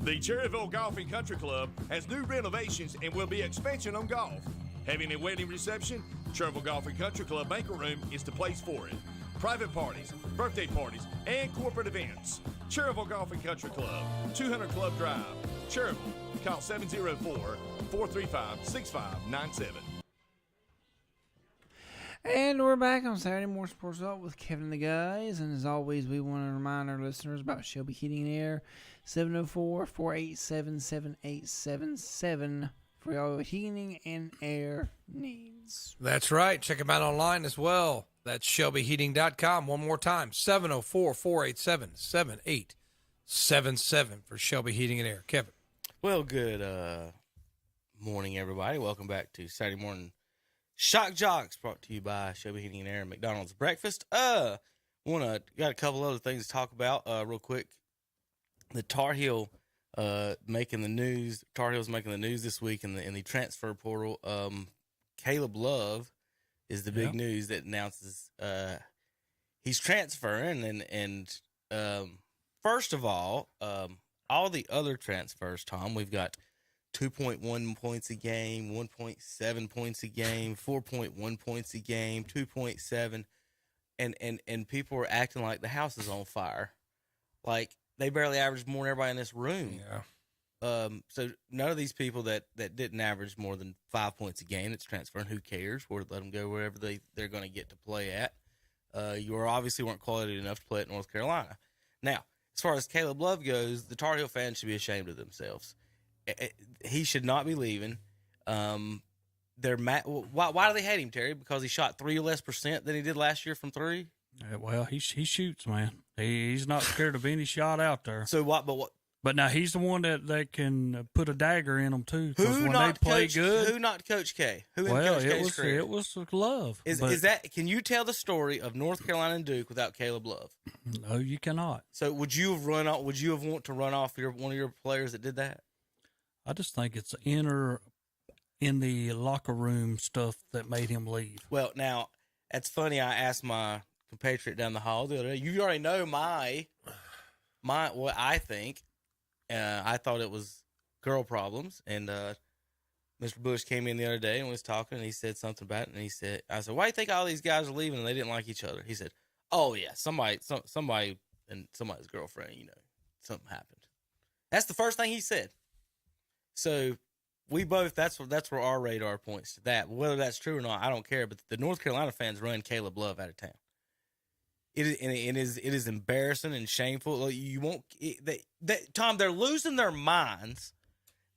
The Cherryville Golf and Country Club has new renovations and will be expansion on golf. Having a wedding reception? Cherryville Golf and Country Club banquet room is the place for it. Private parties, birthday parties, and corporate events. Cherryville Golf and Country Club, 200 Club Drive, Cherryville. Call 704-435-6597. And we're back on Saturday Morning Sports Talk with Kevin and the guys. And as always, we want to remind our listeners about Shelby Heating and Air, 704-487-7877 for all your heating and air needs. That's right. Check them out online as well. That's ShelbyHeating.com. One more time, 704-487-7877 for Shelby Heating and Air. Kevin. Well, good morning, everybody. Welcome back to Saturday Morning Shock Joxx, brought to you by Shelby Heating and Air and McDonald's Breakfast. Got a couple other things to talk about real quick. The Tar Heel making the news. Tar Heel's making the news this week in the transfer portal. Caleb Love is the big news that announces he's transferring. And first of all the other transfers, Tom, we've got 2.1 points a game, 1.7 points a game, 4.1 points a game, 2.7, and people are acting like the house is on fire. Like they barely average more than everybody in this room. Yeah. So none of these people that didn't average more than 5 points a game, it's transferring. Who cares? We'll let them go wherever they're going to get to play at. You obviously weren't quality enough to play at North Carolina. Now, as far as Caleb Love goes, the Tar Heel fans should be ashamed of themselves. He should not be leaving. Why do they hate him, Terry? Because he shot 3% less than he did last year from three? Well, he shoots, man. He's not scared of any shot out there. So what? But now he's the one that can put a dagger in them too. Because when they play good, who knocked Coach K? Who in well, Coach K's career? It was Love. Is that? Can you tell the story of North Carolina and Duke without Caleb Love? No, you cannot. So would you have want to run off one of your players that did that? I just think it's inner in the locker room stuff that made him leave? Well, now, it's funny. I asked my compatriot down the hall the other day. You already know my what I think. I thought it was girl problems. And Mr. Bush came in the other day and was talking, and he said something about it. And I said, why do you think all these guys are leaving and they didn't like each other? He said, oh, yeah, somebody and somebody's girlfriend, something happened. That's the first thing he said. So we both, that's where our radar points to that. Whether that's true or not, I don't care. But the North Carolina fans run Caleb Love out of town. It is embarrassing and shameful. You won't, Tom, they're losing their minds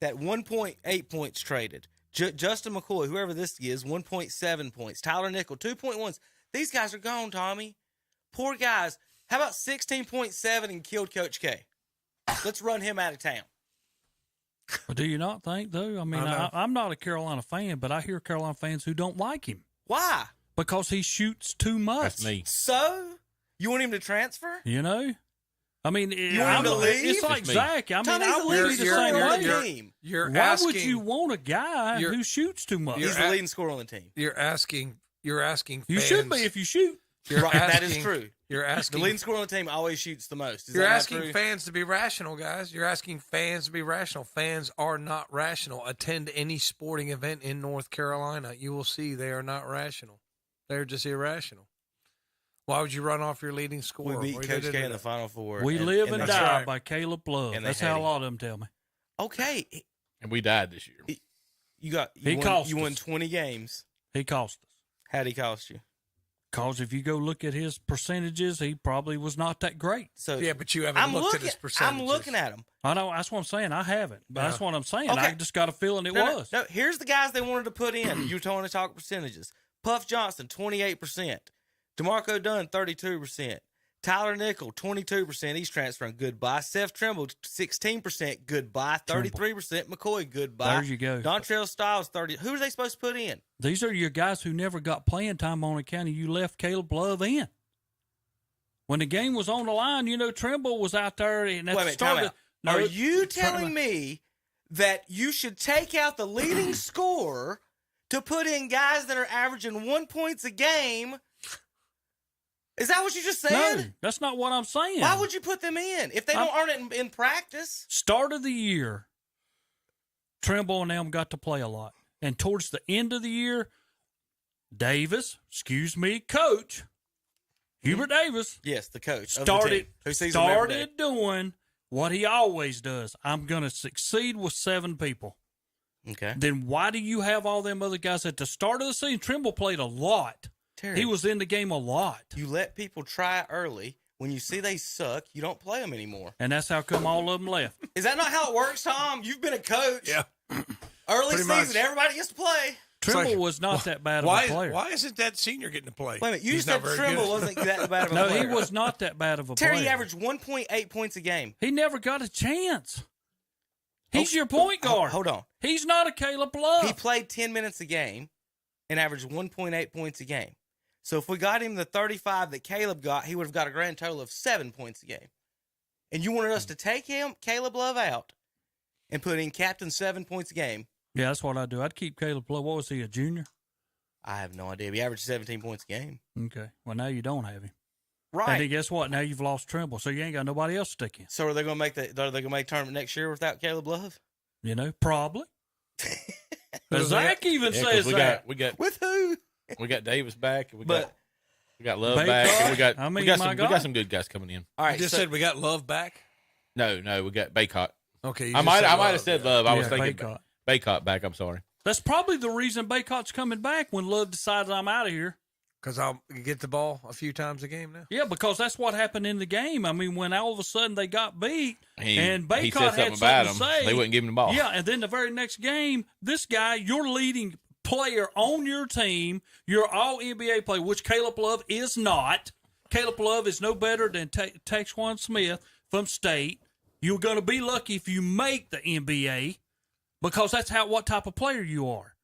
that 1.8 points traded. Justin McCoy, whoever this is, 1.7 points. Tyler Nickel, 2.1s. These guys are gone, Tommy. Poor guys. How about 16.7 and killed Coach K? Let's run him out of town. Well, do you not think, though? I mean, I'm not a Carolina fan, but I hear Carolina fans who don't like him. Why? Because he shoots too much. That's me. So? You want him to transfer? I mean, you want him to leave? It's like Zach. I mean, I would be the same way. Why would you want a guy who shoots too much? He's the leading scorer on the team. You're asking. You should be if you shoot. That is true. You're asking the leading scorer on the team always shoots the most. You're asking fans to be rational, guys. You're asking fans to be rational. Fans are not rational. Attend any sporting event in North Carolina. You will see they are not rational. They're just irrational. Why would you run off your leading scorer? We beat Coach K in the Final Four. We live and die by Caleb Love. That's how a lot of them tell me. Okay. And we died this year. You won 20 games. He cost us. How'd he cost you? Because if you go look at his percentages, he probably was not that great. So yeah, but you haven't looked at his percentages. I'm looking at him. I know. That's what I'm saying. I haven't. But that's what I'm saying. Okay. I just got a feeling it was. No, here's the guys they wanted to put in. You were telling to talk percentages. Puff Johnson, 28%. DeMarco Dunn, 32%. Tyler Nickel, 22%. He's transferring. Goodbye. Seth Trimble, 16%. Goodbye. 33%. McCoy, goodbye. There you go. Dontrell Styles, 30. Who are they supposed to put in? These are your guys who never got playing time on account of you left Caleb Love in. When the game was on the line, Trimble was out there. And at Wait a minute, time out. Are you telling me that you should take out the leading scorer to put in guys that are averaging 1 point a game? Is that what you just said? No, that's not what I'm saying. Why would you put them in if they don't earn it in practice? Start of the year, Trimble and them got to play a lot. And towards the end of the year, Coach Hubert Davis. Yes, the coach. Started doing what he always does. I'm going to succeed with 7 people. Okay. Then why do you have all them other guys at the start of the season? Trimble played a lot. Terry, he was in the game a lot. You let people try early. When you see they suck, you don't play them anymore. And that's how come all of them left. Is that not how it works, Tom? You've been a coach. Yeah. Early season, everybody gets to play. Trimble was not that bad of a player. Why isn't that senior getting to play? Wait a minute. You said Trimble wasn't that bad of a player. No, he was not that bad of a player. Terry averaged 1.8 points a game. He never got a chance. He's your point guard. Hold on. He's not a Caleb Love. He played 10 minutes a game and averaged 1.8 points a game. So if we got him the 35 that Caleb got, he would have got a grand total of 7 points a game. And you wanted us to take Caleb Love out, and put in captain 7 points a game. Yeah, that's what I'd do. I'd keep Caleb Love. What was he, a junior? I have no idea. He averaged 17 points a game. Okay. Well, now you don't have him. Right. And then guess what? Now you've lost Trimble, so you ain't got nobody else to stick in. So are they going to make tournament next year without Caleb Love? Probably. Zach even says that. We got with who? We got Davis back. We got Love back. And we got some good guys coming in. All right. You just said we got Love back? No, we got Baycott. Okay. I might have said Love. I was thinking Baycott back. I'm sorry. That's probably the reason Baycott's coming back when Love decides I'm out of here. Because I'll get the ball a few times a game now? Yeah, because that's what happened in the game. I mean, when all of a sudden they got beat and Baycott he said had about something to say. They wouldn't give him the ball. Yeah, and then the very next game, this guy, your leading player on your team, your all-NBA player, which Caleb Love is not. Caleb Love is no better than Taquan Smith from State. You're going to be lucky if you make the NBA because that's what type of player you are.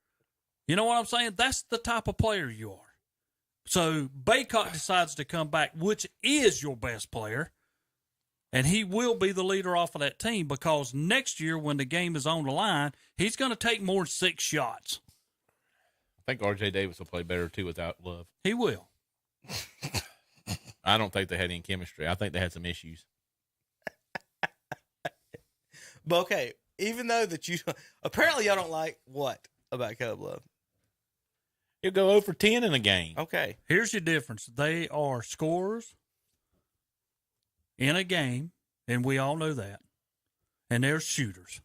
You know what I'm saying? That's the type of player you are. So Baycott decides to come back, which is your best player. And he will be the leader off of that team because next year when the game is on the line, he's going to take more than 6 shots. I think R.J. Davis will play better, too, without Love. He will. I don't think they had any chemistry. I think they had some issues. But, okay, even though that apparently y'all don't like what about Caleb Love? He'll go 0 for 10 in a game. Okay. Here's your difference. They are scorers in a game, and we all know that. And they're shooters.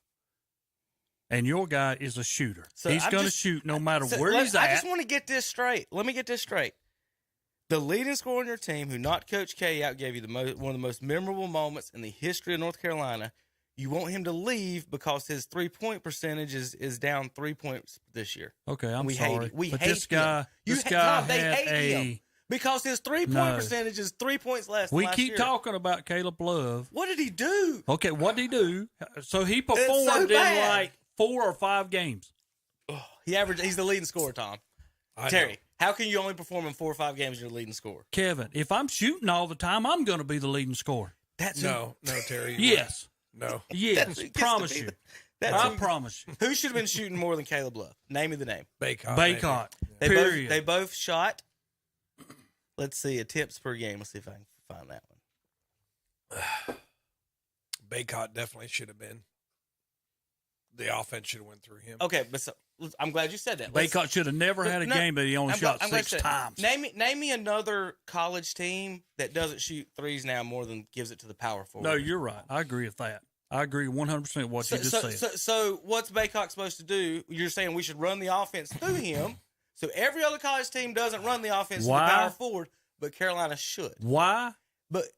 And your guy is a shooter. So he's going to shoot no matter where he's at. I just want to get this straight. Let me get this straight. The leading scorer on your team, who knocked Coach K out, gave you one of the most memorable moments in the history of North Carolina. You want him to leave because his 3-point percentage is down 3 points this year. Okay, I'm we sorry. We but hate this guy, they hate him because his 3-point percentage is 3 points less than we last keep year. talking about Caleb Love. What did he do? Okay, what did he do? So he performed in like 4 or 5 games. Oh, he's the leading scorer, Tom. Terry, how can you only perform in 4 or 5 games and you're the leading scorer? Kevin, if I'm shooting all the time, I'm going to be the leading scorer. No, Terry. Yes. No. Yes, promise you. I promise you. Who should have been shooting more than Caleb Love? Name me the name. Baycott. Period. They both shot. Let's see, attempts per game. Let's see if I can find that one. Baycott definitely should have been. The offense should have went through him. Okay, but I'm glad you said that. Baycott should have never had a game that he only shot 6 times. Name me another college team that doesn't shoot threes now more than gives it to the power forward. No, you're right. I agree with that. I agree 100% with what you just said. So what's Baycott supposed to do? You're saying we should run the offense through him, so every other college team doesn't run the offense to the power forward, but Carolina should. Why?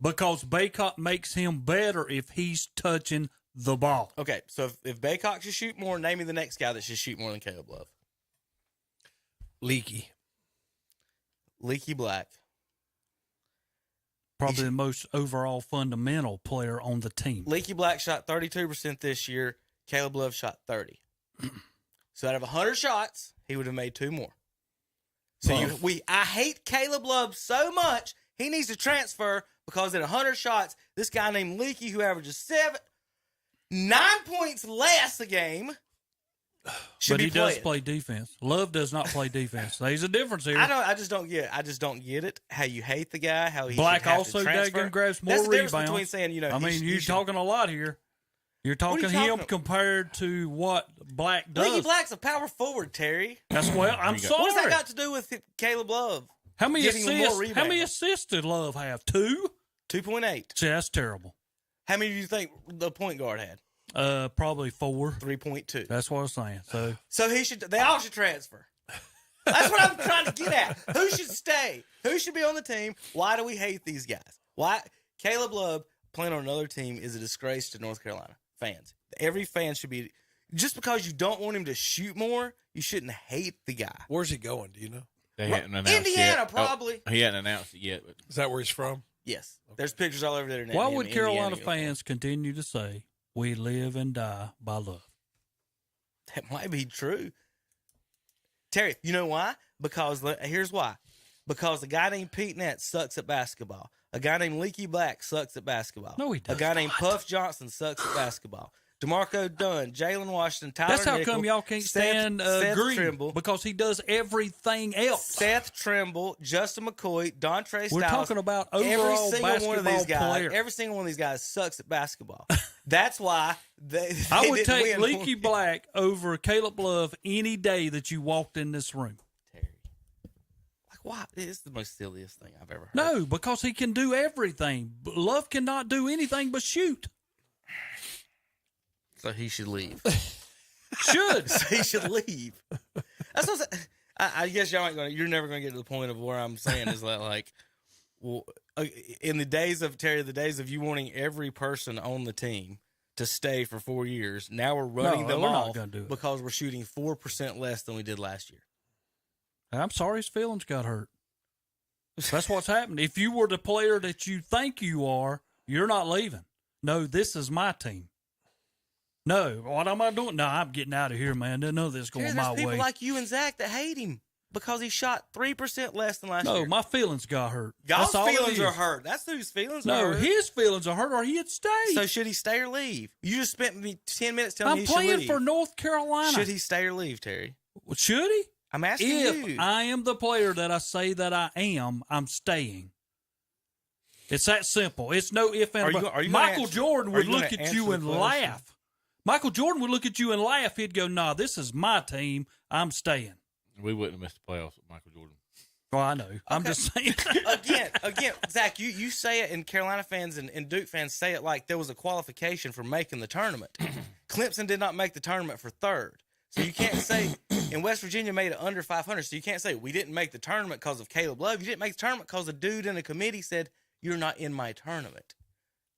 Because Baycott makes him better if he's touching the ball. Okay, so if Baycott should shoot more, name me the next guy that should shoot more than Caleb Love. Leaky Black. Probably the most overall fundamental player on the team. Leaky Black shot 32% this year. Caleb Love shot 30. So out of 100 shots, he would have made 2 more. So I hate Caleb Love so much, he needs to transfer because at 100 shots, this guy named Leaky, who averages 9 points less a game, but he does play defense. Love does not play defense. There's a difference here. I just don't get it. How you hate the guy. How he Black have also to transfer. grabs more That's the difference rebounds. between saying, you're talking a lot here. You're talking him compared to what Black does. Leaky Black's a power forward, Terry. I'm sorry. What does that got to do with Caleb Love? How many assists did Love have? 2? 2.8. See, that's terrible. How many do you think the point guard had? Probably 4. 3.2. That's what I was saying. So they all should transfer. That's what I'm trying to get at. Who should stay? Who should be on the team? Why do we hate these guys? Why Caleb Love playing on another team is a disgrace to North Carolina fans. Every fan should be. Just because you don't want him to shoot more, you shouldn't hate the guy. Where's he going? Do you know? They hadn't announced Indiana, yet. probably. He hadn't announced it yet. But. Is that where he's from? Yes. Okay. There's pictures all over there. Why would Carolina fans continue to say, we live and die by love? That might be true. Terry, you know why? Because here's why. Because a guy named Pete Nett sucks at basketball. A guy named Leaky Black sucks at basketball. No, he does A guy named Puff Johnson sucks at basketball. DeMarco Dunn, Jalen Washington, Tyler That's how Nickel, come y'all can't stand Seth Green, Trimble, because he does everything else. Seth Trimble, Justin McCoy, Dontre Styles. We're talking about overall basketball player. Every single one of these guys sucks at basketball. That's why I would didn't take win. Leaky Black over Caleb Love any day that you walked in this room. Terry, like why? It's the most silliest thing I've ever heard. No, because he can do everything. Love cannot do anything but shoot. So he should leave. So he should leave. That's what I guess y'all ain't gonna. You're never gonna get to the point of where I'm saying is that like, well, in the days of Terry, the days of you wanting every person on the team to stay for 4 years, now we're running them off because we're shooting 4% less than we did last year. I'm sorry his feelings got hurt. That's what's happened. If you were the player that you think you are, you're not leaving. No, this is my team. No, what am I doing? No, I'm getting out of here, man. None of this going my way. There's people like you and Zach that hate him. Because he shot 3% less than last No, year. my feelings got hurt. Y'all's That's all it feelings is. are hurt. That's whose feelings are No, hurt. his feelings are hurt, or he'd stay. So should he stay or leave? You just spent me 10 minutes telling I'm me he should playing leave. for North Carolina. Should he stay or leave, Terry? Should he? I'm asking if you. I am the player that I say that I am, I'm staying. It's that simple. It's no if and buts. Michael Jordan would look at you and laugh. Michael Jordan would look at you and laugh. He'd go, "Nah, this is my team. I'm staying." We wouldn't have missed the playoffs with Michael Jordan. Well, I know. I'm just saying. again, Zach, you say it, and Carolina fans and Duke fans say it like there was a qualification for making the tournament. Clemson did not make the tournament for third. So you can't say, and West Virginia made it under 500, so you can't say we didn't make the tournament because of Caleb Love. You didn't make the tournament because a dude in a committee said, you're not in my tournament.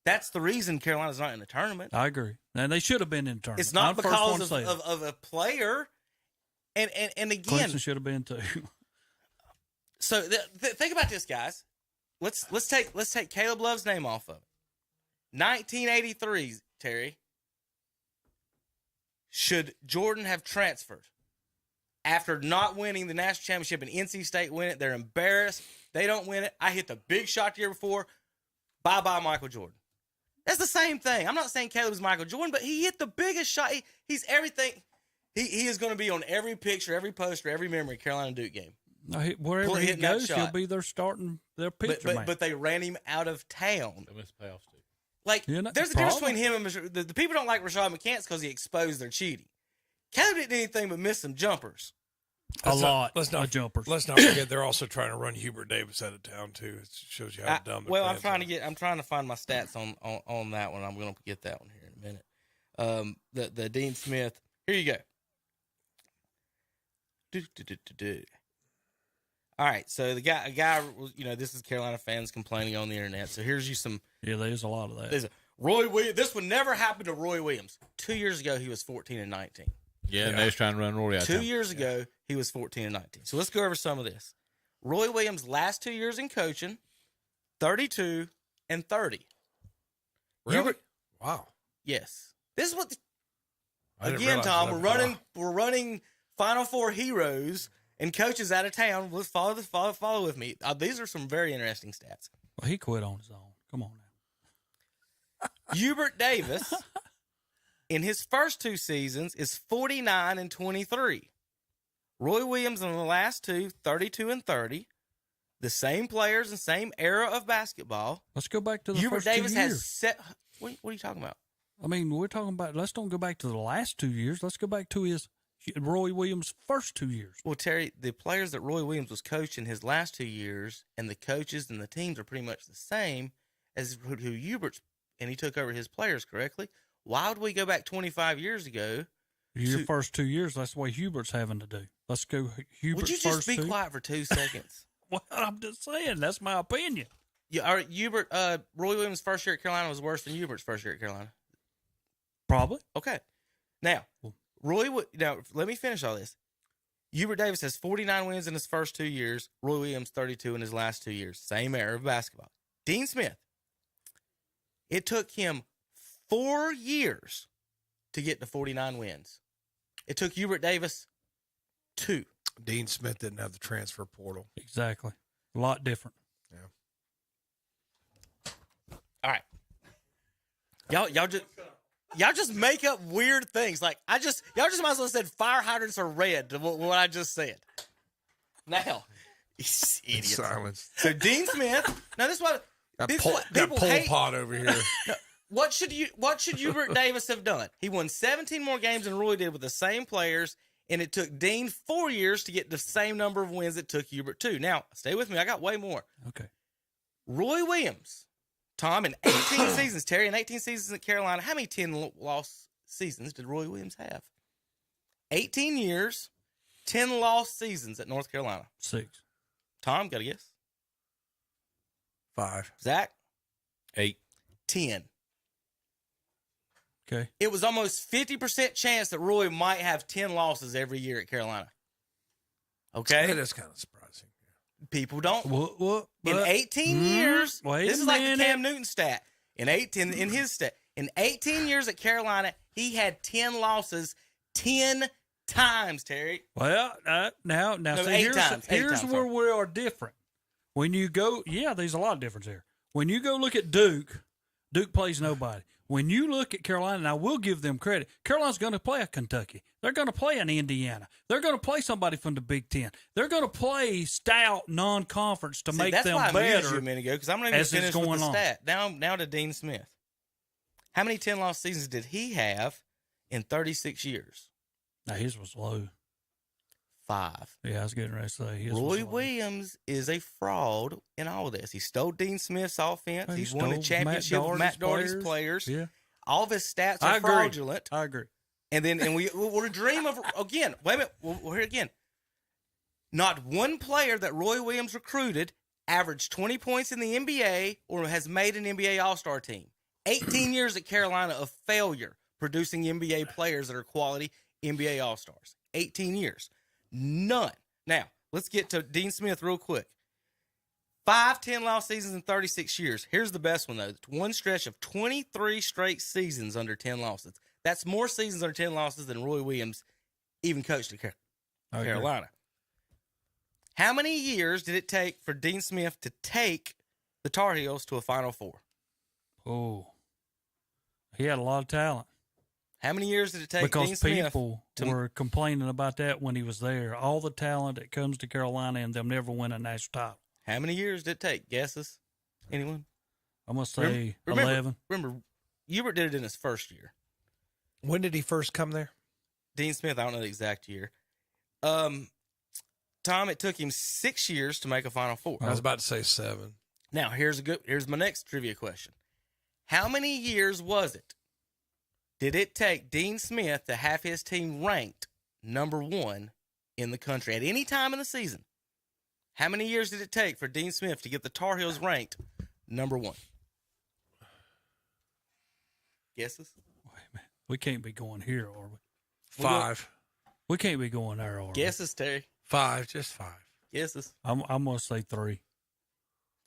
That's the reason Carolina's not in the tournament. I agree. And they should have been in the tournament. It's not I'm the first one because to say it. of a player. And again, Clemson should have been too. So think about this, guys. Let's take Caleb Love's name off of it. 1983, Terry. Should Jordan have transferred after not winning the national championship and NC State win it? They're embarrassed. They don't win it. I hit the big shot the year before. Bye-bye, Michael Jordan. That's the same thing. I'm not saying Caleb's Michael Jordan, but he hit the biggest shot. He's everything. He is going to be on every picture, every poster, every memory Carolina Duke game. Wherever he goes, he'll be their starting, their pitcher man. But they ran him out of town. They missed playoffs too. Like, there's a difference between him and the people don't like Rashad McCants because he exposed their cheating. Caleb didn't do anything but miss some jumpers. Let's not forget they're also trying to run Hubert Davis out of town too. It shows you how dumb. Well, I'm trying to find my stats on that one. I'm going to get that one here in a minute. The Dean Smith. Here you go. All right, so a guy, this is Carolina fans complaining on the internet. So here's you some. Yeah, there's a lot of that. There's Roy Williams. This would never happen to Roy Williams. 2 years ago, he was 14 and 19. Yeah, and they was trying to run Roy out. 2 years ago, he was 14 and 19. So let's go over some of this. Roy Williams' last 2 years in coaching, 32 and 30. Really? Wow. Yes. This is what. Again, Tom, we're running Final Four heroes and coaches out of town. Let's follow with me. These are some very interesting stats. Well, he quit on his own. Come on now. Hubert Davis, in his first 2 seasons, is 49 and 23. Roy Williams in the last 2, 32 and 30. The same players and same era of basketball. Let's go back to the Hubert first Davis 2 years. has set. What are you talking about? I mean, we're talking about. Let's don't go back to the last 2 years. Let's go back to Roy Williams' first 2 years. Well, Terry, the players that Roy Williams was coaching his last 2 years, and the coaches and the teams are pretty much the same as who Hubert's, and he took over his players correctly. Why would we go back 25 years ago? Your first 2 years, that's what Hubert's having to do. Let's go Hubert's Would you just be quiet for 2 seconds? Well, I'm just saying. That's my opinion. Yeah, all right, Roy Williams' first year at Carolina was worse than Hubert's first year at Carolina. Probably. Okay. Now, let me finish all this. Hubert Davis has 49 wins in his first 2 years. Roy Williams, 32 in his last 2 years. Same era of basketball. Dean Smith. It took him 4 years to get to 49 wins. It took Hubert Davis 2. Dean Smith didn't have the transfer portal. Exactly. A lot different. Yeah. All right. Y'all just make up weird things. Like y'all just might as well have said fire hydrants are red to what I just said. Now, idiots. Silence. So Dean Smith. Now this is what got Pol Pot over here. What should Hubert Davis have done? He won 17 more games than Roy did with the same players, and it took Dean 4 years to get the same number of wins it took Hubert 2. Now, stay with me. I got way more. Okay. Roy Williams, Tom, in 18 seasons, Terry, in 18 seasons at Carolina, how many 10-loss seasons did Roy Williams have? 18 years, 10 lost seasons at North Carolina. 6. Tom, got a guess? 5. Zach? 8. 10. Okay. It was almost 50% chance that Roy might have 10 losses every year at Carolina. Okay? That is kind of surprising. People don't. What? In 18 years, wait this is a like the minute. Cam Newton stat. In his stat, in 18 years at Carolina, he had 10 losses 10 times, Terry. Well, now, No, see, 8 here's, times. 8 here's times, where sorry. we are different. When you go, there's a lot of difference here. When you go look at Duke plays nobody. When you look at Carolina, now we'll give them credit. Carolina's going to play a Kentucky. They're going to play an Indiana. They're going to play somebody from the Big Ten. They're going to play stout non-conference to make that's them why I better. muted you a minute ago, because I'm not even as it's finished with going the on. stat. Now to Dean Smith. How many 10-loss seasons did he have in 36 years? Now his was low. 5. Yeah, I was getting ready to say his was Roy low. Williams is a fraud in all of this. He stole Dean Smith's offense. He He's won a stole championship with Matt Doherty's players. Yeah. All of his stats I are agree. fraudulent. I agree. And we're a dream of, again, wait a minute, we're here again. Not one player that Roy Williams recruited averaged 20 points in the NBA or has made an NBA All-Star team. 18 years at Carolina of failure producing NBA players that are quality NBA All-Stars. 18 years. None. Now, let's get to Dean Smith real quick. 5 10-loss seasons in 36 years. Here's the best one, though. One stretch of 23 straight seasons under 10 losses. That's more seasons under 10 losses than Roy Williams even coached at Carolina. How many years did it take for Dean Smith to take the Tar Heels to a Final Four? Oh, he had a lot of talent. How many years did it take because Dean Smith people to were complaining about that when he was there. All the talent that comes to Carolina, and they'll never win a national title. How many years did it take? Guesses? Anyone? I'm going to say Remember, 11. Remember, Hubert did it in his first year. When did he first come there? Dean Smith, I don't know the exact year. Tom, it took him 6 years to make a Final Four. I was about to say 7. Now, here's my next trivia question. How many years was it? Did it take Dean Smith to have his team ranked number 1 in the country at any time in the season? How many years did it take for Dean Smith to get the Tar Heels ranked number 1? Guesses? Wait a minute. We can't be going here, are we? 5. We can't be going there, are we? Guesses, Terry? 5, just 5. Guesses? I'm going to say 3.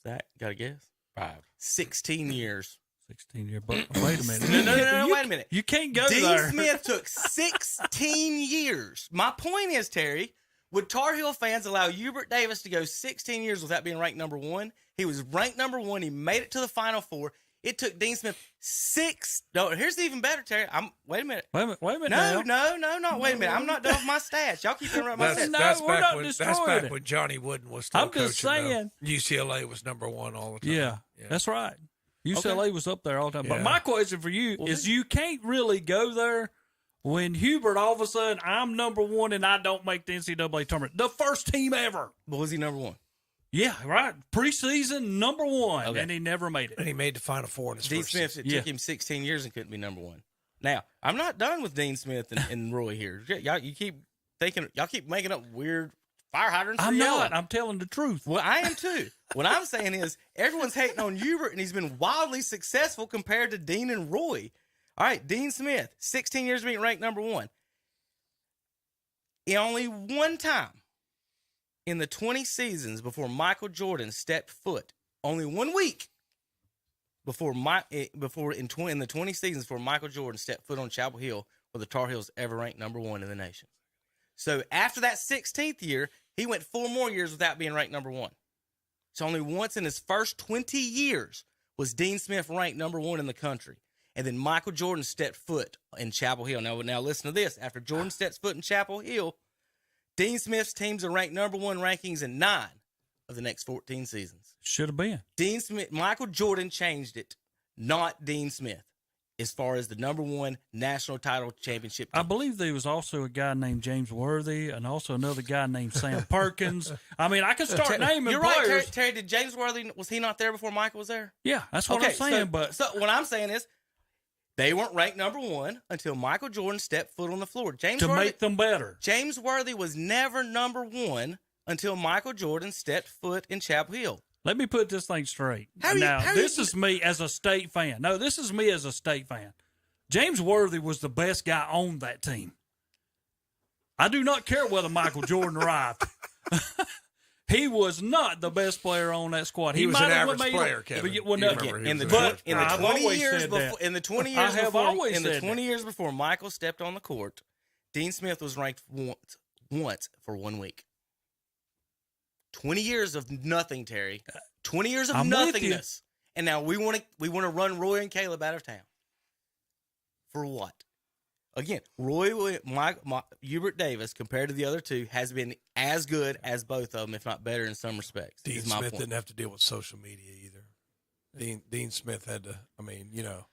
Zach, got a guess? 5. 16 years. 16 years. But wait a minute. No, wait a minute. You can't go Dean there. Smith took 16 years. My point is, Terry, would Tar Heel fans allow Hubert Davis to go 16 years without being ranked number 1? He was ranked number 1. He made it to the Final Four. It took Dean Smith 6. No, here's the even better, Terry. Wait a minute. Wait a minute. No. Wait a minute. I'm not done with my stats. Y'all keep interrupting my stats. That's back when Johnny Wooden was still coaching. I'm just saying. UCLA was number 1 all the time. Yeah, that's right. UCLA was up there all the time. Yeah. But my question for you is you can't really go there when Hubert, all of a sudden, I'm number 1 and I don't make the NCAA tournament. The first team ever. But was he number 1? Yeah, right. Preseason number 1, and he never made it. And he made the Final Four in his Dean first Smith, season. it took him 16 years and couldn't be number 1. Now, I'm not done with Dean Smith and Roy here. Y'all keep making up weird fire hydrants. I'm not. I'm telling the truth. Well, I am too. What I'm saying is everyone's hating on Hubert, and he's been wildly successful compared to Dean and Roy. All right, Dean Smith, 16 years being ranked number 1. Only one time in the 20 seasons before Michael Jordan stepped foot, only 1 week in the 20 seasons before Michael Jordan stepped foot on Chapel Hill, were the Tar Heels ever ranked number 1 in the nation. So after that 16th year, he went 4 more years without being ranked number 1. So only once in his first 20 years was Dean Smith ranked number 1 in the country. And then Michael Jordan stepped foot in Chapel Hill. Now listen to this. After Jordan steps foot in Chapel Hill, Dean Smith's teams are ranked number 1 rankings in 9 of the next 14 seasons. Should have been. Michael Jordan changed it, not Dean Smith, as far as the number 1 national title championship team. I believe there was also a guy named James Worthy and also another guy named Sam Perkins. I mean, I can start naming You're players. right, Terry. Did James Worthy, was he not there before Michael was there? Yeah, that's what I'm saying. So what I'm saying is they weren't ranked number 1 until Michael Jordan stepped foot on the floor. Make them better. James Worthy was never number 1 until Michael Jordan stepped foot in Chapel Hill. Let me put this thing straight. This is me as a state fan. No, this is me as a state fan. James Worthy was the best guy on that team. I do not care whether Michael Jordan arrived. He was not the best player on that squad. He was an average player, Kevin. In the 20 years before Michael stepped on the court, Dean Smith was ranked once for 1 week. 20 years of nothing, Terry. 20 years of nothingness. And now we want to run Roy and Caleb out of town. For what? Again, Hubert Davis, compared to the other two, has been as good as both of them, if not better in some respects. Dean Smith didn't have to deal with social media either. Dean Smith had to, I mean, you know,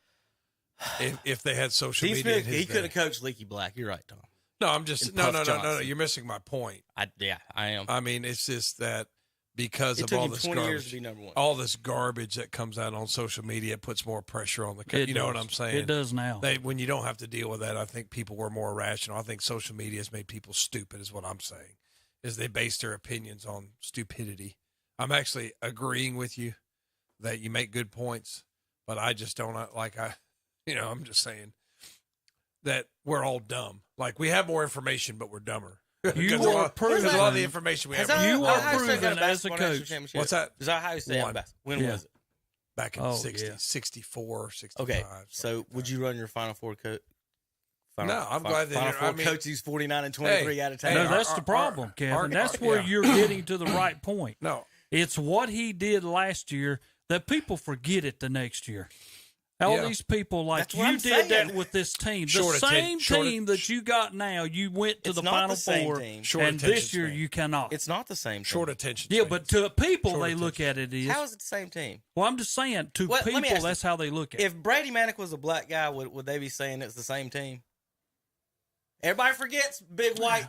if they had social Dean media. Smith, he could have coached Leaky Black. You're right, Tom. No, I'm just, no. You're missing my point. I am. I mean, it's just that because of all this 20 garbage, years to be number one. all this garbage that comes out on social media, it puts more pressure on the you know what I'm saying? It does now. When you don't have to deal with that, I think people were more rational. I think social media has made people stupid is what I'm saying, is they base their opinions on stupidity. I'm actually agreeing with you that you make good points, but I just don't I'm just saying that we're all dumb. Like, we have more information, but we're dumber. You are proven. Because a lot of the information we have. You are proven as a coach. What's that? Does Ohio State have basketball? When was it? Back in 64, 65. Okay, so would you run your Final Four coach? No, I'm glad that Final Four coach who's 49 and 23 out of 10. No, that's the problem, Kevin. That's where you're getting to the right point. No. It's what he did last year that people forget it the next year. All these people, like, you did that with this team. The same team that you got now, you went to the Final Four, and this year you cannot. It's not the same team. Short attention. Yeah, but to people, they look at it as. How is it the same team? Well, I'm just saying, to people, that's how they look at it. If Brady Manick was a black guy, would they be saying it's the same team? Everybody forgets big white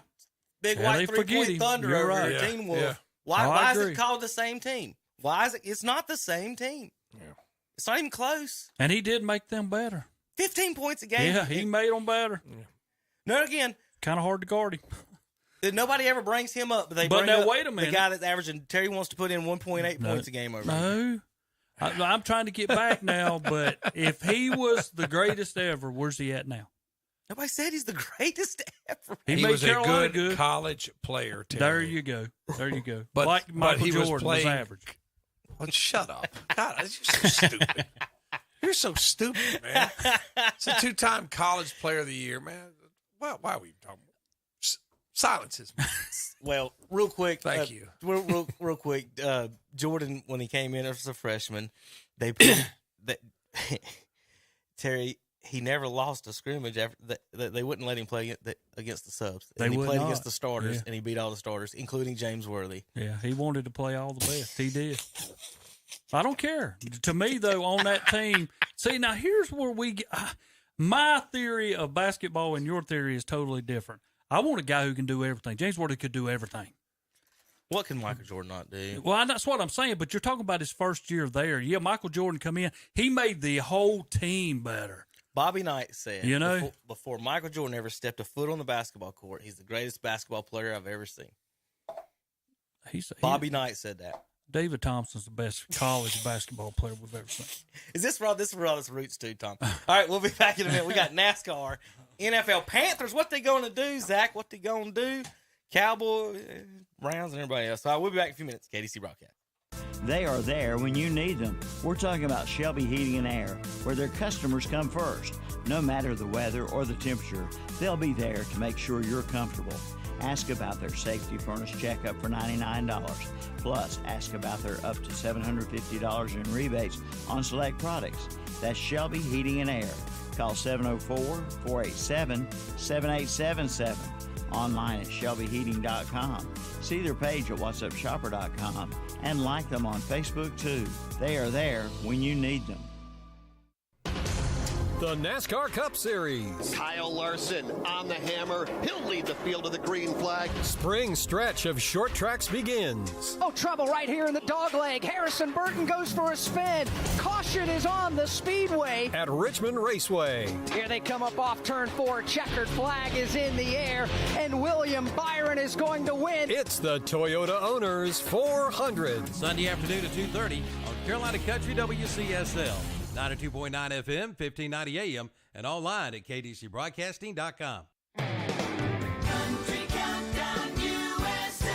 3-point thunder over there, Teen Wolf. Yeah. Why is it called the same team? Why is it? It's not the same team. Yeah. It's not even close. And he did make them better. 15 points a game. Yeah, he made them better. Yeah. No, again, kind of hard to guard him. Nobody ever brings him up, but they bring up wait a minute. the guy that's averaging. Terry wants to put in 1.8 points a game over. No, I'm trying to get back now. But if he was the greatest ever, where's he at now? Nobody said he's the greatest ever. He was a good college player, Terry. There you go. There you go. But like Michael he Jordan was average. Well, shut up. God, you're so stupid. You're so stupid, man. It's a 2-time college player of the year, man. Why are we talking? Silence his mouth. Well, real quick. Thank you. Real quick. Jordan, when he came in as a freshman, they put Terry. He never lost a scrimmage. They wouldn't let him play against the subs. He played against the starters, and he beat all the starters, including James Worthy. Yeah, he wanted to play all the best. He did. I don't care. To me, though, on that team, see, now here's where we get. My theory of basketball and your theory is totally different. I want a guy who can do everything. James Worthy could do everything. What can Michael Jordan not do? Well, that's what I'm saying, but you're talking about his first year there. Yeah, Michael Jordan come in. He made the whole team better. Bobby Knight said, before Michael Jordan ever stepped a foot on the basketball court, he's the greatest basketball player I've ever seen. Bobby Knight said that. David Thompson's the best college basketball player we've ever seen. Is this where all this roots to, Tom? All right, we'll be back in a minute. We got NASCAR, NFL, Panthers. What they going to do, Zach? What they going to do? Cowboys, Browns, and everybody else. All right, we'll be back in a few minutes. KDC Broadcast. They are there when you need them. We're talking about Shelby Heating and Air, where their customers come first. No matter the weather or the temperature, they'll be there to make sure you're comfortable. Ask about their safety furnace checkup for $99. Plus, ask about their up to $750 in rebates on select products. That's Shelby Heating and Air. Call 704-487-7877. Online at shelbyheating.com. See their page at whatsupshopper.com and like them on Facebook too. They are there when you need them. The NASCAR Cup Series. Kyle Larson on the hammer. He'll lead the field to the green flag. Spring stretch of short tracks begins. Oh, trouble right here in the dog leg. Harrison Burton goes for a spin. Caution is on the speedway. At Richmond Raceway. Here they come up off turn 4. Checkered flag is in the air, and William Byron is going to win. It's the Toyota Owners 400. Sunday afternoon at 2:30 on Carolina Country WCSL. 92.9 FM, 1590 AM, and online at kdcbroadcasting.com. Country Countdown USA.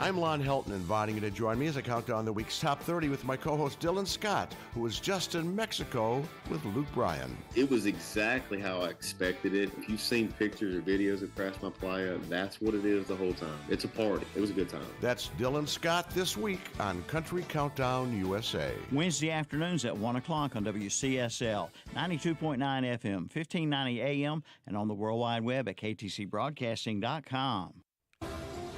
I'm Lon Helton, inviting you to join me as I count down the week's top 30 with my co-host Dylan Scott, who was just in Mexico with Luke Bryan. It was exactly how I expected it. If you've seen pictures or videos of Crash My Playa, that's what it is the whole time. It's a party. It was a good time. That's Dylan Scott this week on Country Countdown USA. Wednesday afternoons at 1 o'clock on WCSL, 92.9 FM, 1590 AM, and on the World Wide Web at ktcbroadcasting.com.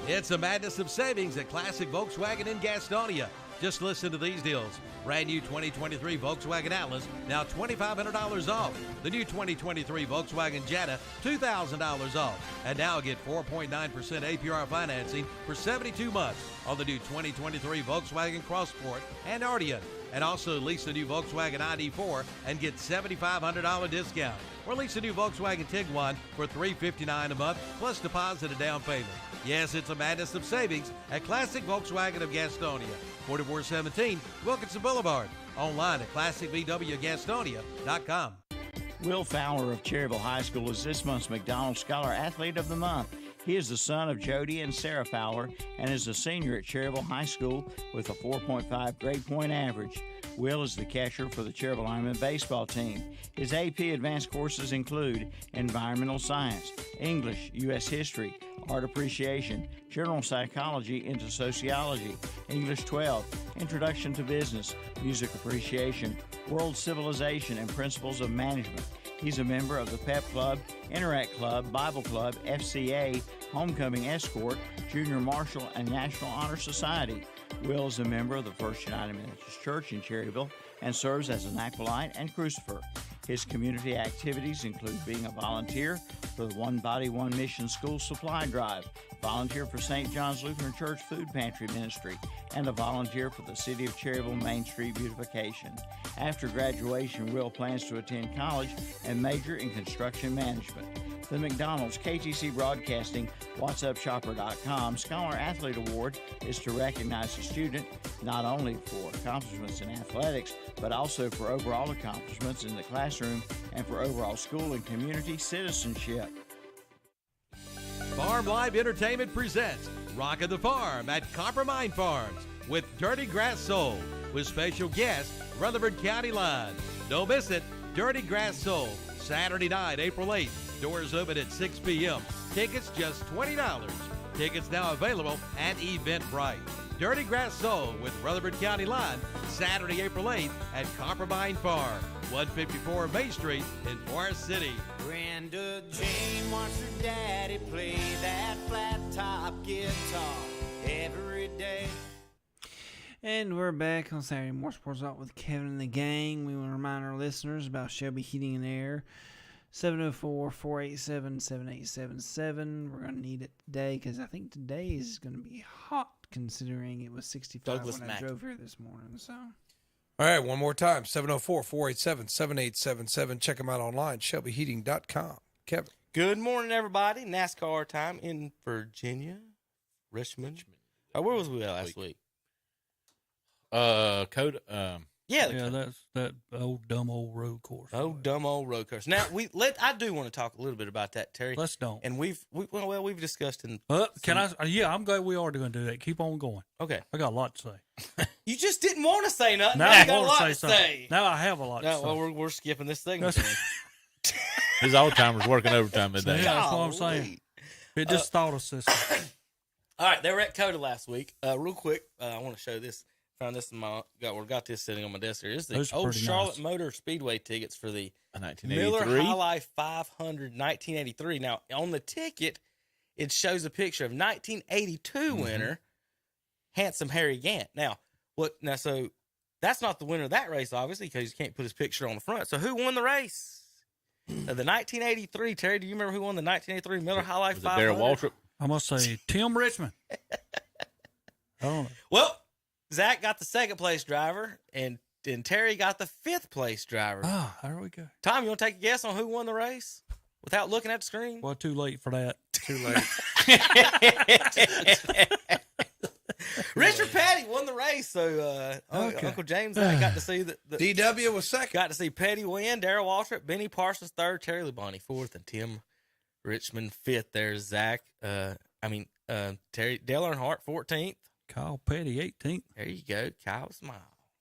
It's a madness of savings at Classic Volkswagen in Gastonia. Just listen to these deals. Brand new 2023 Volkswagen Atlas, now $2,500 off. The new 2023 Volkswagen Jetta, $2,000 off. And now get 4.9% APR financing for 72 months on the new 2023 Volkswagen Crossport and Arteon. And also lease the new Volkswagen ID4 and get $7,500 discount. Or lease a new Volkswagen Tiguan for $359 a month plus deposit and down payment. Yes, it's a madness of savings at Classic Volkswagen of Gastonia, 4417 Wilkinson Boulevard. Online at classicvwgastonia.com. Will Fowler of Cherryville High School is this month's McDonald's Scholar Athlete of the Month. He is the son of Jody and Sarah Fowler and is a senior at Cherryville High School with a 4.5 grade point average. Will is the catcher for the Cherryville Lineman baseball team. His AP advanced courses include environmental science, English, U.S. history, art appreciation, general psychology into sociology, English 12, introduction to business, music appreciation, world civilization, and principles of management. He's a member of the PEP Club, Interact Club, Bible Club, FCA, Homecoming Escort, Junior Marshal, and National Honor Society. Will is a member of the First United Methodist Church in Cherryville and serves as an acolyte and crucifer. His community activities include being a volunteer for the One Body, One Mission School Supply Drive, volunteer for St. John's Lutheran Church Food Pantry Ministry, and a volunteer for the City of Cherryville Main Street Beautification. After graduation, Will plans to attend college and major in construction management. The McDonald's KTC Broadcasting WhatsAppShopper.com Scholar Athlete Award is to recognize a student not only for accomplishments in athletics, but also for overall accomplishments in the classroom and for overall school and community citizenship. Farm Live Entertainment presents Rock of the Farm at Copper Mine Farms with Dirty Grass Soul with special guest Rutherford County Line. Don't miss it, Dirty Grass Soul, Saturday night, April 8th. Doors open at 6 p.m. Tickets just $20. Tickets now available at Eventbrite. Dirty Grass Soul with Rutherford County Line, Saturday, April 8th at Copper Mine Farm, 154 Main Street in Forest City. Brenda Jane watched her daddy play that flat top guitar every day. And we're back on Saturday More Sports Talk with Kevin and the gang. We want to remind our listeners about Shelby Heating and Air. 704-487-7877. We're going to need it today because I think today is going to be hot considering it was 65 Douglas when I drove here this morning. So, All right, one more time, 704-487-7877. Check them out online, shelbyheating.com. Kevin. Good morning, everybody. NASCAR time in Virginia, Richmond. Oh, where was we at last week? Coda. Yeah, that's that old dumb old road course. Dumb old road course. Now I do want to talk a little bit about that, Terry. Let's don't. And we've discussed in. Can I? Yeah, I'm glad we are going to do that. Keep on going. Okay, I got a lot to say. You just didn't want to say nothing. Now Now I you got a want lot to say. Now I have a lot to say. Well, we're skipping this segment. His old timers working overtime today. Yeah, that's what I'm saying. It just thought of system. All right, they were at Coda last week. Real quick, I want to show this. Found this in my got this sitting on my desk here. This is the old Charlotte Motor Speedway tickets for the Miller High Life 500 1983. Now on the ticket, it shows a picture of 1982 winner, Handsome Harry Gant. So that's not the winner of that race, obviously, because you can't put his picture on the front. So who won the race? The 1983. Terry, do you remember who won the 1983 Miller High Life 500? Darryl Waltrip. I must say Tim Richmond. I don't know. Well, Zach got the second place driver, and Terry got the fifth place driver. Ah, there we go. Tom, you want to take a guess on who won the race without looking at the screen? Well, too late for that. Too late. Richard Petty won the race, so Uncle James got to see the DW was second. Got to see Petty win, Darryl Waltrip, Benny Parsons third, Terry Labonte fourth, and Tim Richmond fifth. There's Zach. mean, Terry Dale Earnhardt 14th. Kyle Petty 18th. There you go, Kyle Smile.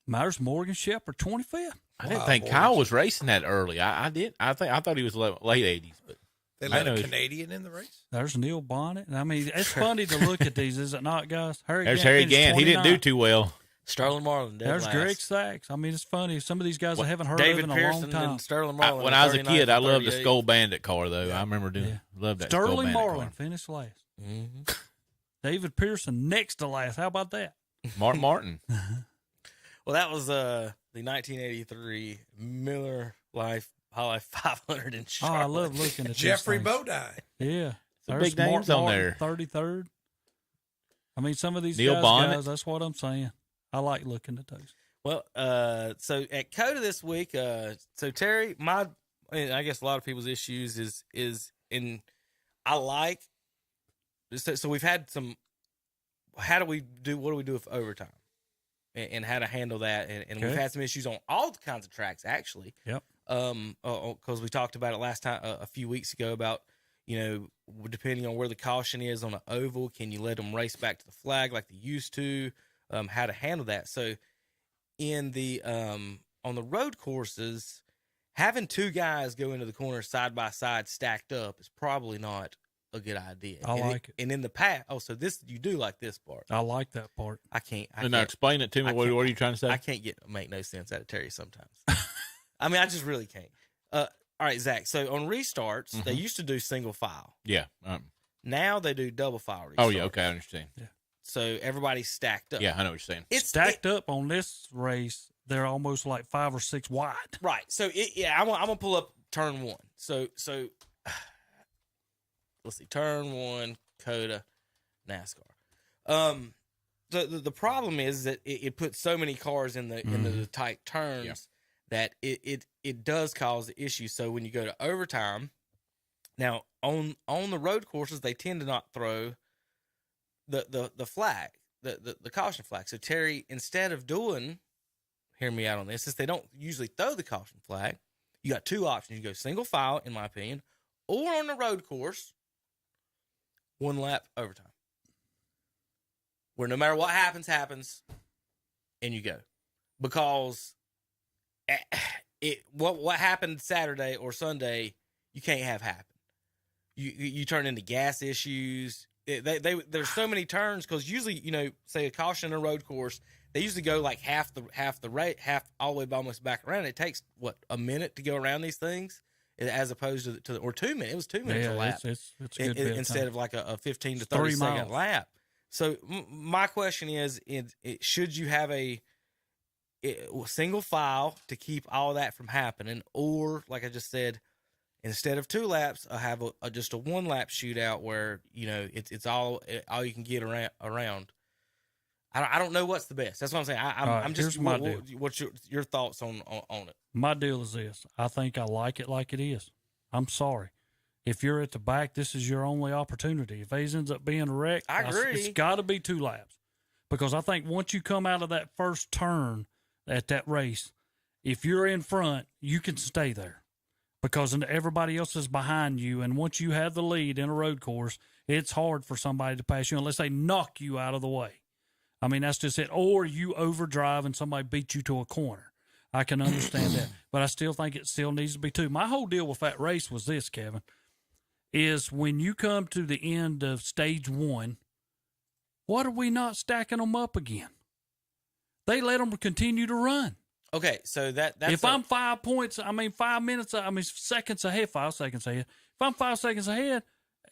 Myers Morgan Shepherd 25th. I didn't think Kyle was racing that early. I did. I thought he was late 80s, but They let a Canadian in the race. There's Neil Bonnet. I mean, it's funny to look at these, is it not, guys? There's Harry Gant. He didn't do too well. Sterling Marlin. There's last. Greg Sachs. I mean, it's funny. Some of these guys I haven't heard David of in Pearson a long time. And Sterling Marlin. When I was a kid, I loved the 38. Skull Bandit car, though. I remember loved that Skull Sterling Bandit Marlin car. finished last. Mm-hmm. David Pearson next to last. How about that? Mark Martin. Well, that was the 1983 Miller Life High Life 500 in Charlotte. Oh, I love looking at Jeffrey these things. Bodine. Yeah. Some There's big names Mark on Martin, there. 33rd. I mean, some of these Neil guys, Bonnet. that's what I'm saying. I like looking at those. Well, so at COTA this week, so Terry, I guess a lot of people's issues is in, I like, so we've had some, what do we do with overtime and how to handle that. And we've had some issues on all kinds of tracks, actually. Yep. Because we talked about it last time, a few weeks ago about, depending on where the caution is on an oval, can you let them race back to the flag like they used to? How to handle that. So in the on the road courses, having two guys go into the corner side by side stacked up is probably not a good idea. I like it. And in the past, so this, you do like this part. I like that part. I can't. Now explain it to me. What are you trying to say? I can't make no sense out of Terry sometimes. I mean, I just really can't. All right, Zach. So on restarts, they used to do single file. Yeah. Now they do double file restarts. Oh, yeah. Okay, I understand. Yeah. So everybody's stacked up. Yeah, I know what you're saying. It's stacked up on this race. They're almost like 5 or 6 wide. Right. So I'm gonna pull up turn one. So let's see, turn one, COTA, NASCAR. The problem is that it puts so many cars in into the tight turns that it does cause issues. So when you go to overtime, now on the road courses, they tend to not throw the flag, the caution flag. So Terry, instead of doing, hear me out on this, since they don't usually throw the caution flag, you got two options. You go single file, in my opinion, or on the road course, one lap overtime, where no matter what happens, and you go, because what happened Saturday or Sunday, you can't have happen. You turn into gas issues. There's so many turns, because usually, say a caution on a road course, they usually go like half the rate, half all the way almost back around. It takes a minute to go around these things, as opposed to or 2 minutes. It was 2 minutes a lap. It's a good bit instead of of like a 15 to 30 second lap. So my question is, should you have a single file to keep all that from happening, or like I just said, instead of 2 laps, I have just a 1 lap shootout where it's all you can get around. I don't know what's the best. That's what I'm saying. I'm just what's your thoughts on it? My deal is this. I think I like it like it is. I'm sorry. If you're at the back, this is your only opportunity. If A's ends up being a wreck, I agree. It's got to be 2 laps. Because I think once you come out of that first turn at that race, if you're in front, you can stay there. Because everybody else is behind you, and once you have the lead in a road course, it's hard for somebody to pass you unless they knock you out of the way. I mean, that's just it. Or you overdrive and somebody beats you to a corner. I can understand that. But I still think it still needs to be 2. My whole deal with that race was this, Kevin, is when you come to the end of stage 1, what are we not stacking them up again? They let them continue to run. Okay, so that's if I'm 5 seconds ahead, 5 seconds ahead. If I'm 5 seconds ahead,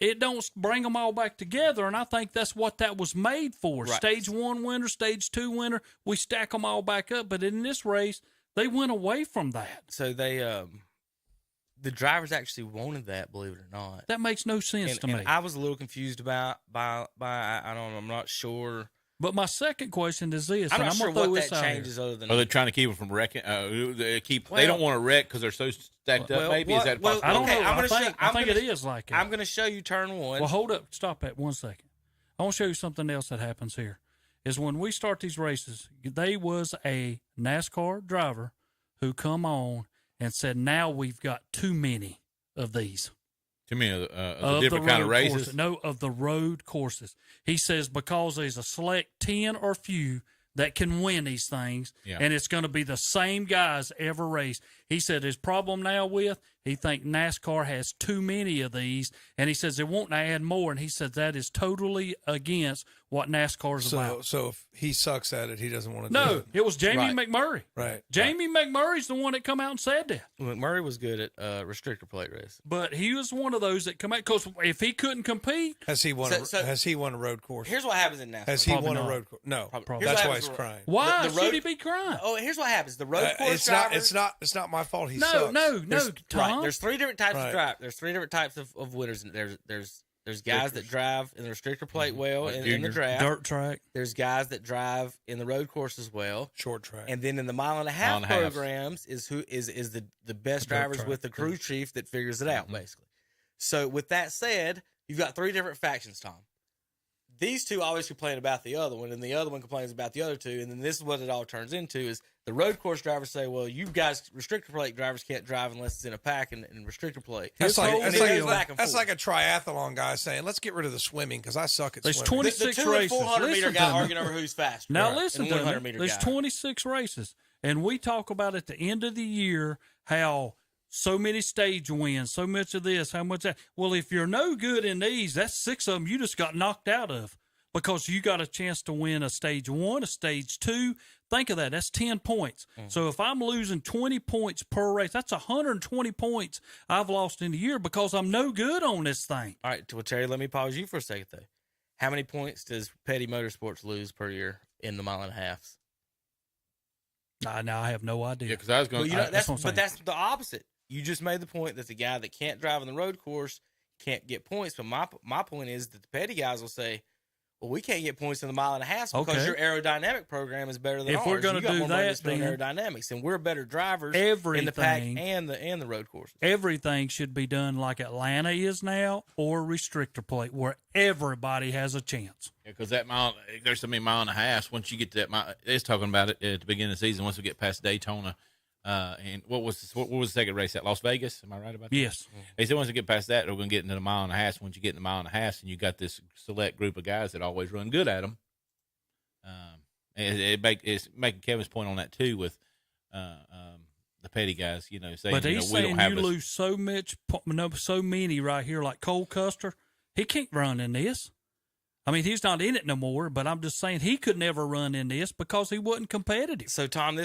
it don't bring them all back together, and I think that's what that was made for. Right. Stage 1 winner, stage 2 winner, we stack them all back up. But in this race, they went away from that. So they, the drivers actually wanted that, believe it or not. That makes no sense to me. I was a little confused by I'm not sure. But my second question is this. I'm not and sure I'm gonna what throw that this out changes here. other than. Are they trying to keep them from wrecking? They don't want to wreck because they're so stacked up. Maybe is that possible? I don't know. Okay, I think it is like that. I'm going to show you turn 1. Well, hold up. Stop at 1 second. I want to show you something else that happens here. Is when we start these races, they was a NASCAR driver who come on and said, now we've got too many of these. Too many of the different kind of races? Courses. No, of the road courses. He says because there's a select 10 or few that can win these things, and it's going to be the same guys every race. He said his problem now he think NASCAR has too many of these, and he says they want to add more, and he said that is totally against what NASCAR is about. So if he sucks at it, he doesn't want to do it. No, it was Jamie McMurray. Right. Jamie McMurray's the one that come out and said that. McMurray was good at restrictor plate race. But he was one of those that come out, because if he couldn't compete. Has he won a road course? Here's what happens in NASCAR. Has he won a road course? No. That's why he's crying. Why should he be crying? Oh, here's what happens. The road course drivers. It's not my fault. He sucks. No, Tom. Right. There's three different types of drive. There's three different types of winners. There's guys that drive in the restrictor plate well in the draft. Dirt track. There's guys that drive in the road course as well. Short track. And then in the mile and a half programs is the best drivers with the crew chief that figures it out, basically. So with that said, you've got three different factions, Tom. These two always complain about the other one, and the other one complains about the other two, and then this is what it all turns into is the road course drivers say, well, you guys, restrictor plate drivers can't drive unless it's in a pack and restrictor plate. That's like a triathlon guy saying, let's get rid of the swimming because I suck at There's swimming. 26 the 2 races. and 400 meter guy arguing over who's faster. Now listen to me. There's guy. 26 races, and we talk about at the end of the year how so many stage wins, so much of this, how much that. Well, if you're no good in these, that's 6 of them you just got knocked out of. Because you got a chance to win a stage 1, a stage 2. Think of that. That's 10 points. So if I'm losing 20 points per race, that's 120 points I've lost in a year because I'm no good on this thing. All right. Well, Terry, let me pause you for a second, though. How many points does Petty Motorsports lose per year in the mile and a halves? Now I have no idea. Yeah, because I was going to. That's the opposite. You just made the point that the guy that can't drive on the road course can't get points. But my point is that the Petty guys will say, well, we can't get points in the mile and a half because your aerodynamic program is better than ours. If we're going to do that, then aerodynamics, and we're better drivers in the pack and the road courses. Everything should be done like Atlanta is now, or restrictor plate, where everybody has a chance. Yeah, because that there's so many mile and a half. Once you get to that mile, it's talking about it at the beginning of the season. Once we get past Daytona. And what was the second race at Las Vegas? Am I right about that? Yes. They said once we get past that, we're going to get into the mile and a half. Once you get in the mile and a half, and you got this select group of guys that always run good at them. It's making Kevin's point on that too with the Petty guys. Saying, but he's saying you lose so many right here, like Cole Custer. He can't run in this. I mean, he's not in it no more. But I'm just saying he could never run in this because he wasn't competitive. So Tom,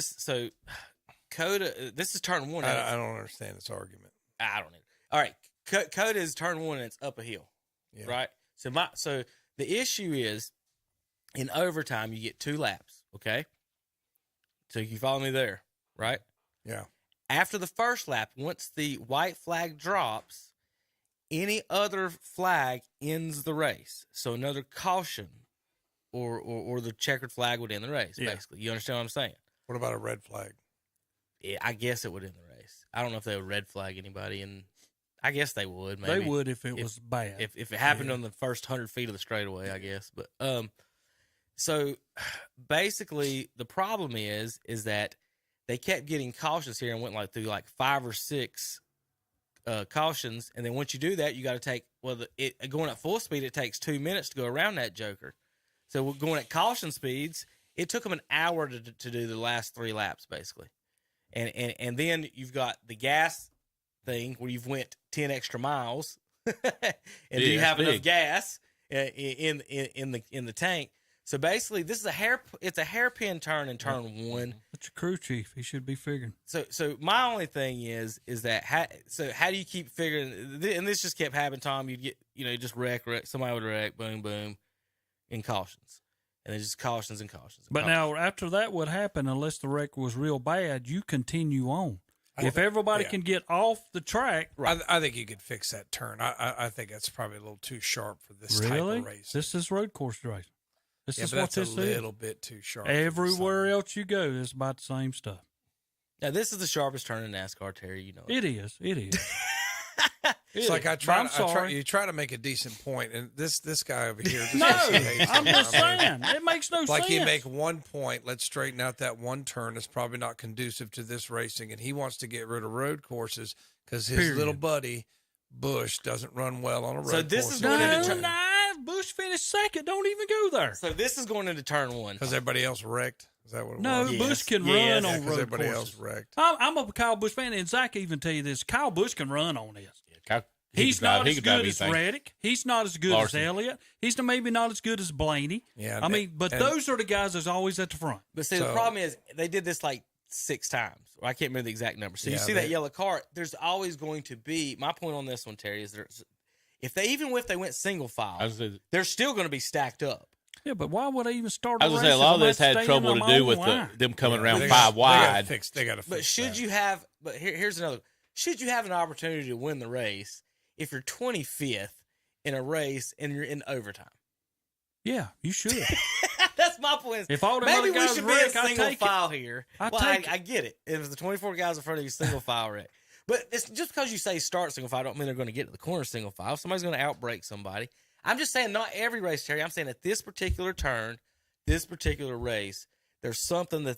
Coda, this is turn 1. I don't understand this argument. I don't either. All right, Coda is turn 1 and it's up a hill, right? So the issue is in overtime you get 2 laps, okay? So you follow me there, right? Yeah. After the first lap, once the white flag drops, any other flag ends the race. So another caution or the checkered flag would end the race, basically. You understand what I'm saying? What about a red flag? Yeah, I guess it would end the race. I don't know if they would red flag anybody, and I guess they would. Maybe they would if it was bad. If it happened on the first 100 feet of the straightaway, I guess. But so basically, the problem is that they kept getting cautions here and went through 5 or 6 cautions, and then once you do that, you got to take going at full speed. It takes 2 minutes to go around that joker. So we're going at caution speeds. It took them an hour to do the last 3 laps, basically. And then you've got the gas thing where you've went 10 extra miles, and do you have enough gas in the tank? So basically, this is it's a hairpin turn in turn 1. That's your crew chief. He should be figuring. So my only thing is that how do you keep figuring? And this just kept happening, Tom. You'd get just wreck. Somebody would wreck, boom, boom, in cautions. And it's just cautions and cautions. But now, after that would happen, unless the wreck was real bad, you continue on. If everybody can get off the track. Right. I think you could fix that turn. I think that's probably a little too sharp for this type of race. This is road course racing. This is what this is. A little bit too sharp. Everywhere else you go, it's about the same stuff. Now, this is the sharpest turn in NASCAR, Terry. You know it is. It is. It's like you try to make a decent point, and this guy over here. I'm just saying it makes no sense. Like you make one point, let's straighten out that one turn. It's probably not conducive to this racing, and he wants to get rid of road courses because his little buddy Bush doesn't run well on a road So this course. is going into turn. Bush finished second. Don't even go there. So this is going into turn one. Because everybody else wrecked. Is that what it No, was? Bush can run on road everybody courses. else wrecked. I'm a Kyle Busch fan, and Zach even tell you this. Kyle Busch can run on this. He's could drive- not he as could drive good as anything. Reddick. He's not as good Larson. as Elliott. He's maybe not as good as Blaney. Yeah, I mean, but those are the guys that's always at the front. But see, the problem is they did this like 6 times. Or I can't remember the exact number. So you see that yellow car, there's always going to be, my point on this one, Terry, is if they went single file, they're still going to be stacked up. Yeah, but why would they even start? I was going to say, a lot of this had trouble to do with them coming around 5 wide. They got to fix But should you have, but here's another, should you have an opportunity to win the race if you're 25th in a race and you're in overtime? Yeah, you should. That's my point. If all them maybe other we guys should wreck, be a I single take it. file here. I get it. It was the 24 guys in front of you, single file wreck. But it's just because you say start single file, don't mean they're going to get to the corner single file. Somebody's going to outbrake somebody. I'm just saying not every race, Terry. I'm saying at this particular turn, this particular race, there's something that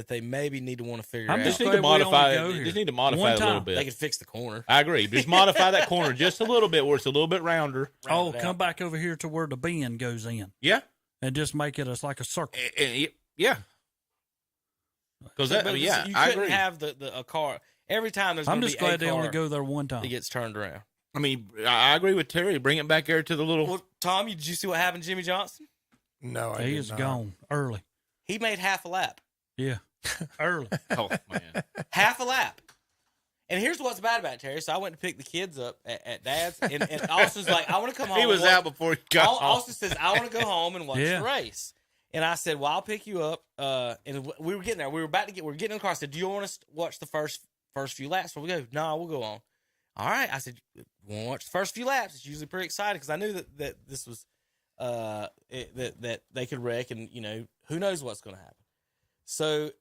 they maybe need to want to figure out. Just need to modify it. Just need to modify it a little bit. They could fix the corner. I agree. Just modify that corner just a little bit where it's a little bit rounder. Come back over here to where the bend goes in. Yeah. And just make it like a circle. Yeah. Because you I couldn't agree. have a car every time. There's. I'm gonna just be a glad they only car go there one time. that gets turned around. I mean, I agree with Terry. Bring it back there to the little. Well, Tom, did you see what happened to Jimmy Johnson? No, he is gone early. He made half a lap. Yeah, early. Oh man, half a lap. And here's what's bad about it, Terry. So I went to pick the kids up at Dad's, and Austin's like, "I want to come home." He was out before he got home. Austin says, "I want to go home and watch the race." And I said, "Well, I'll pick you up." And we were getting there. We were getting in the car. I said, "Do you want us to watch the first few laps?" So we go, "No, we'll go on." All right. I said, "We want to watch the first few laps." It's usually pretty exciting because I knew that this was that they could wreck, and who knows what's going to happen. So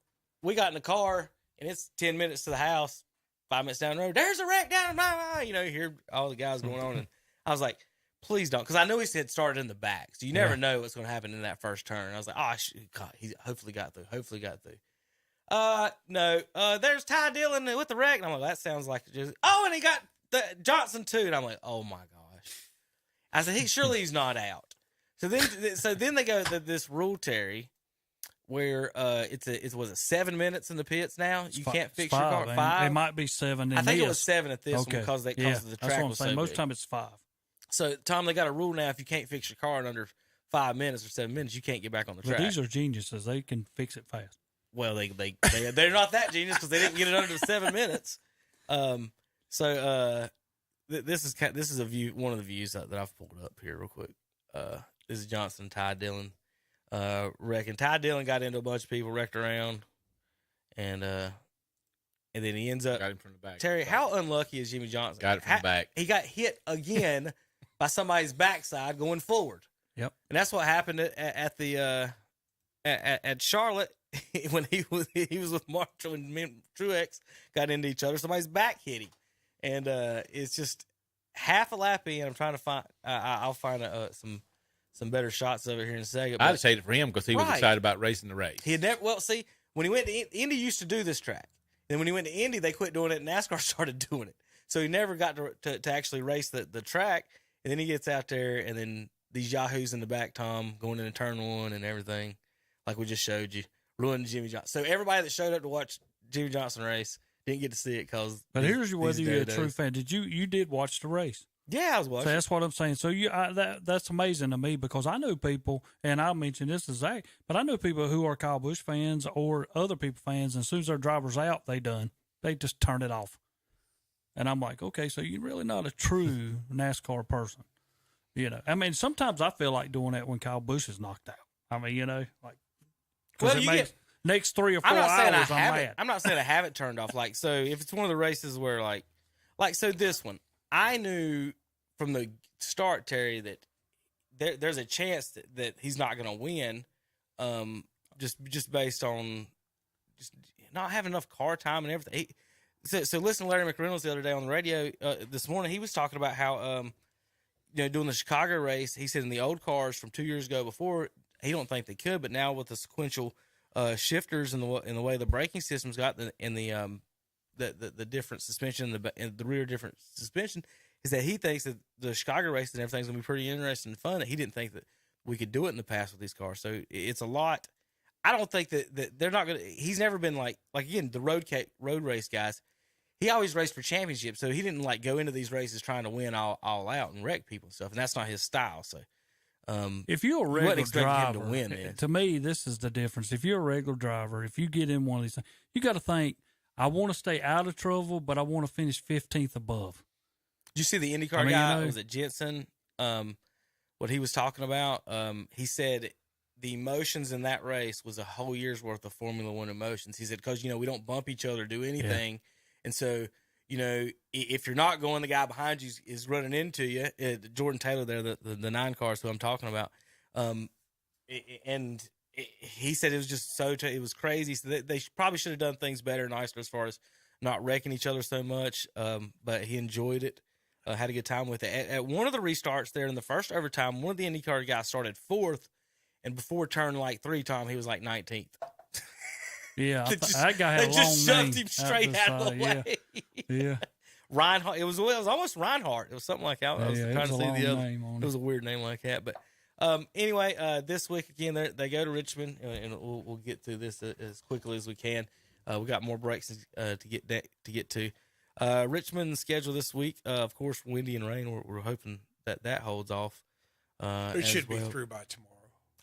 we got in the car, and it's 10 minutes to the house. 5 minutes down the road, there's a wreck down my, you hear all the guys going on, and I was like, please don't, because I know he said started in the back, so you never know what's going to happen in that first turn. I was like, God, he hopefully got through. No, there's Ty Dillon with the wreck, and I'm like, that sounds like just. Oh, and he got the Johnson too, and I'm like, oh my gosh. I said, surely he's not out. So then they go to this rule, Terry, where it was 7 minutes in the pits now. You can't fix your car. 5. It might be 7. I think it was 7 at this one because the track was so most big. time it's 5. So Tom, they got a rule now: if you can't fix your car in under 5 minutes or 7 minutes, you can't get back on the track. But these are geniuses; they can fix it fast. Well, they're not that genius because they didn't get it under 7 minutes. This is a view, one of the views that I've pulled up here real quick. This is Johnson, Ty Dillon. Wrecking. Ty Dillon got into a bunch of people, wrecked around, and then he ends up. Got him from the back. Terry, how unlucky is Jimmy Johnson? Got it from the back. He got hit again by somebody's backside going forward. Yep. And that's what happened at Charlotte when he was with Marshall and Truex got into each other. Somebody's back hit him, and it's just half a lap in. I'm trying to find. I'll find some better shots of it here in a second. I'd say it for him because he was excited about racing the race. He had never. Well, see, when he went to Indy, used to do this track. Then when he went to Indy, they quit doing it, and NASCAR started doing it. So he never got to actually race the track. And then he gets out there, and then these yahoos in the back, Tom, going into turn 1 and everything, like we just showed you, ruined Jimmy Johnson. So everybody that showed up to watch Jimmy Johnson race didn't get to see it because. But here's whether you're a true fan. You did watch the race? Yeah, I was watching. So that's what I'm saying. So that's amazing to me because I know people, and I mentioned this to Zach, but I know people who are Kyle Busch fans or other people fans, and as soon as their driver's out, they just turn it off. And I'm like, okay, so you're really not a true NASCAR person. I mean, sometimes I feel like doing that when Kyle Busch is knocked out. I mean, because next 3 or 4 hours, I'm mad. I'm not saying I haven't turned off. Like, so if it's one of the races where like so this one, I knew from the start, Terry, that there's a chance that he's not going to win, just based on just not having enough car time and everything. So listen to Larry McReynolds the other day on the radio this morning. He was talking about how doing the Chicago race. He said in the old cars from 2 years ago before, he don't think they could, but now with the sequential shifters and the way the braking system's got and the different suspension and the rear different suspension, is that he thinks that the Chicago race and everything's going to be pretty interesting and fun. That he didn't think that we could do it in the past with these cars. So it's a lot. I don't think that they're not going to. He's never been like again, the road race guys. He always raced for championships, so he didn't like go into these races trying to win all out and wreck people and stuff. And that's not his style. So if you're a regular driver, him to win, man. To me, this is the difference. If you're a regular driver, if you get in one of these things, you got to think, I want to stay out of trouble, but I want to finish 15th above. Did you see the IndyCar guy? Was it Jensen? What he was talking about? He said the emotions in that race was a whole year's worth of Formula One emotions. He said, because, we don't bump each other, do anything. Yeah. And so, if you're not going, the guy behind you is running into you. Jordan Taylor there, the 9 cars who I'm talking about. He said it was just it was crazy. So they probably should have done things better, nicer as far as not wrecking each other so much. But he enjoyed it, had a good time with it. At one of the restarts there in the first overtime, one of the IndyCar guys started 4th, and before turn 3, Tom, he was 19th. Yeah, that guy had a long name. They just shoved him straight out of the way. Yeah. Reinhardt. It was almost Reinhardt. It was something like that. I was trying to see the other. It was a weird name like that. But anyway, this week again, they go to Richmond, and we'll get through this as quickly as we can. We got more breaks to get to. Richmond's schedule this week, of course, windy and rain. We're hoping that holds off. It should be through by tomorrow.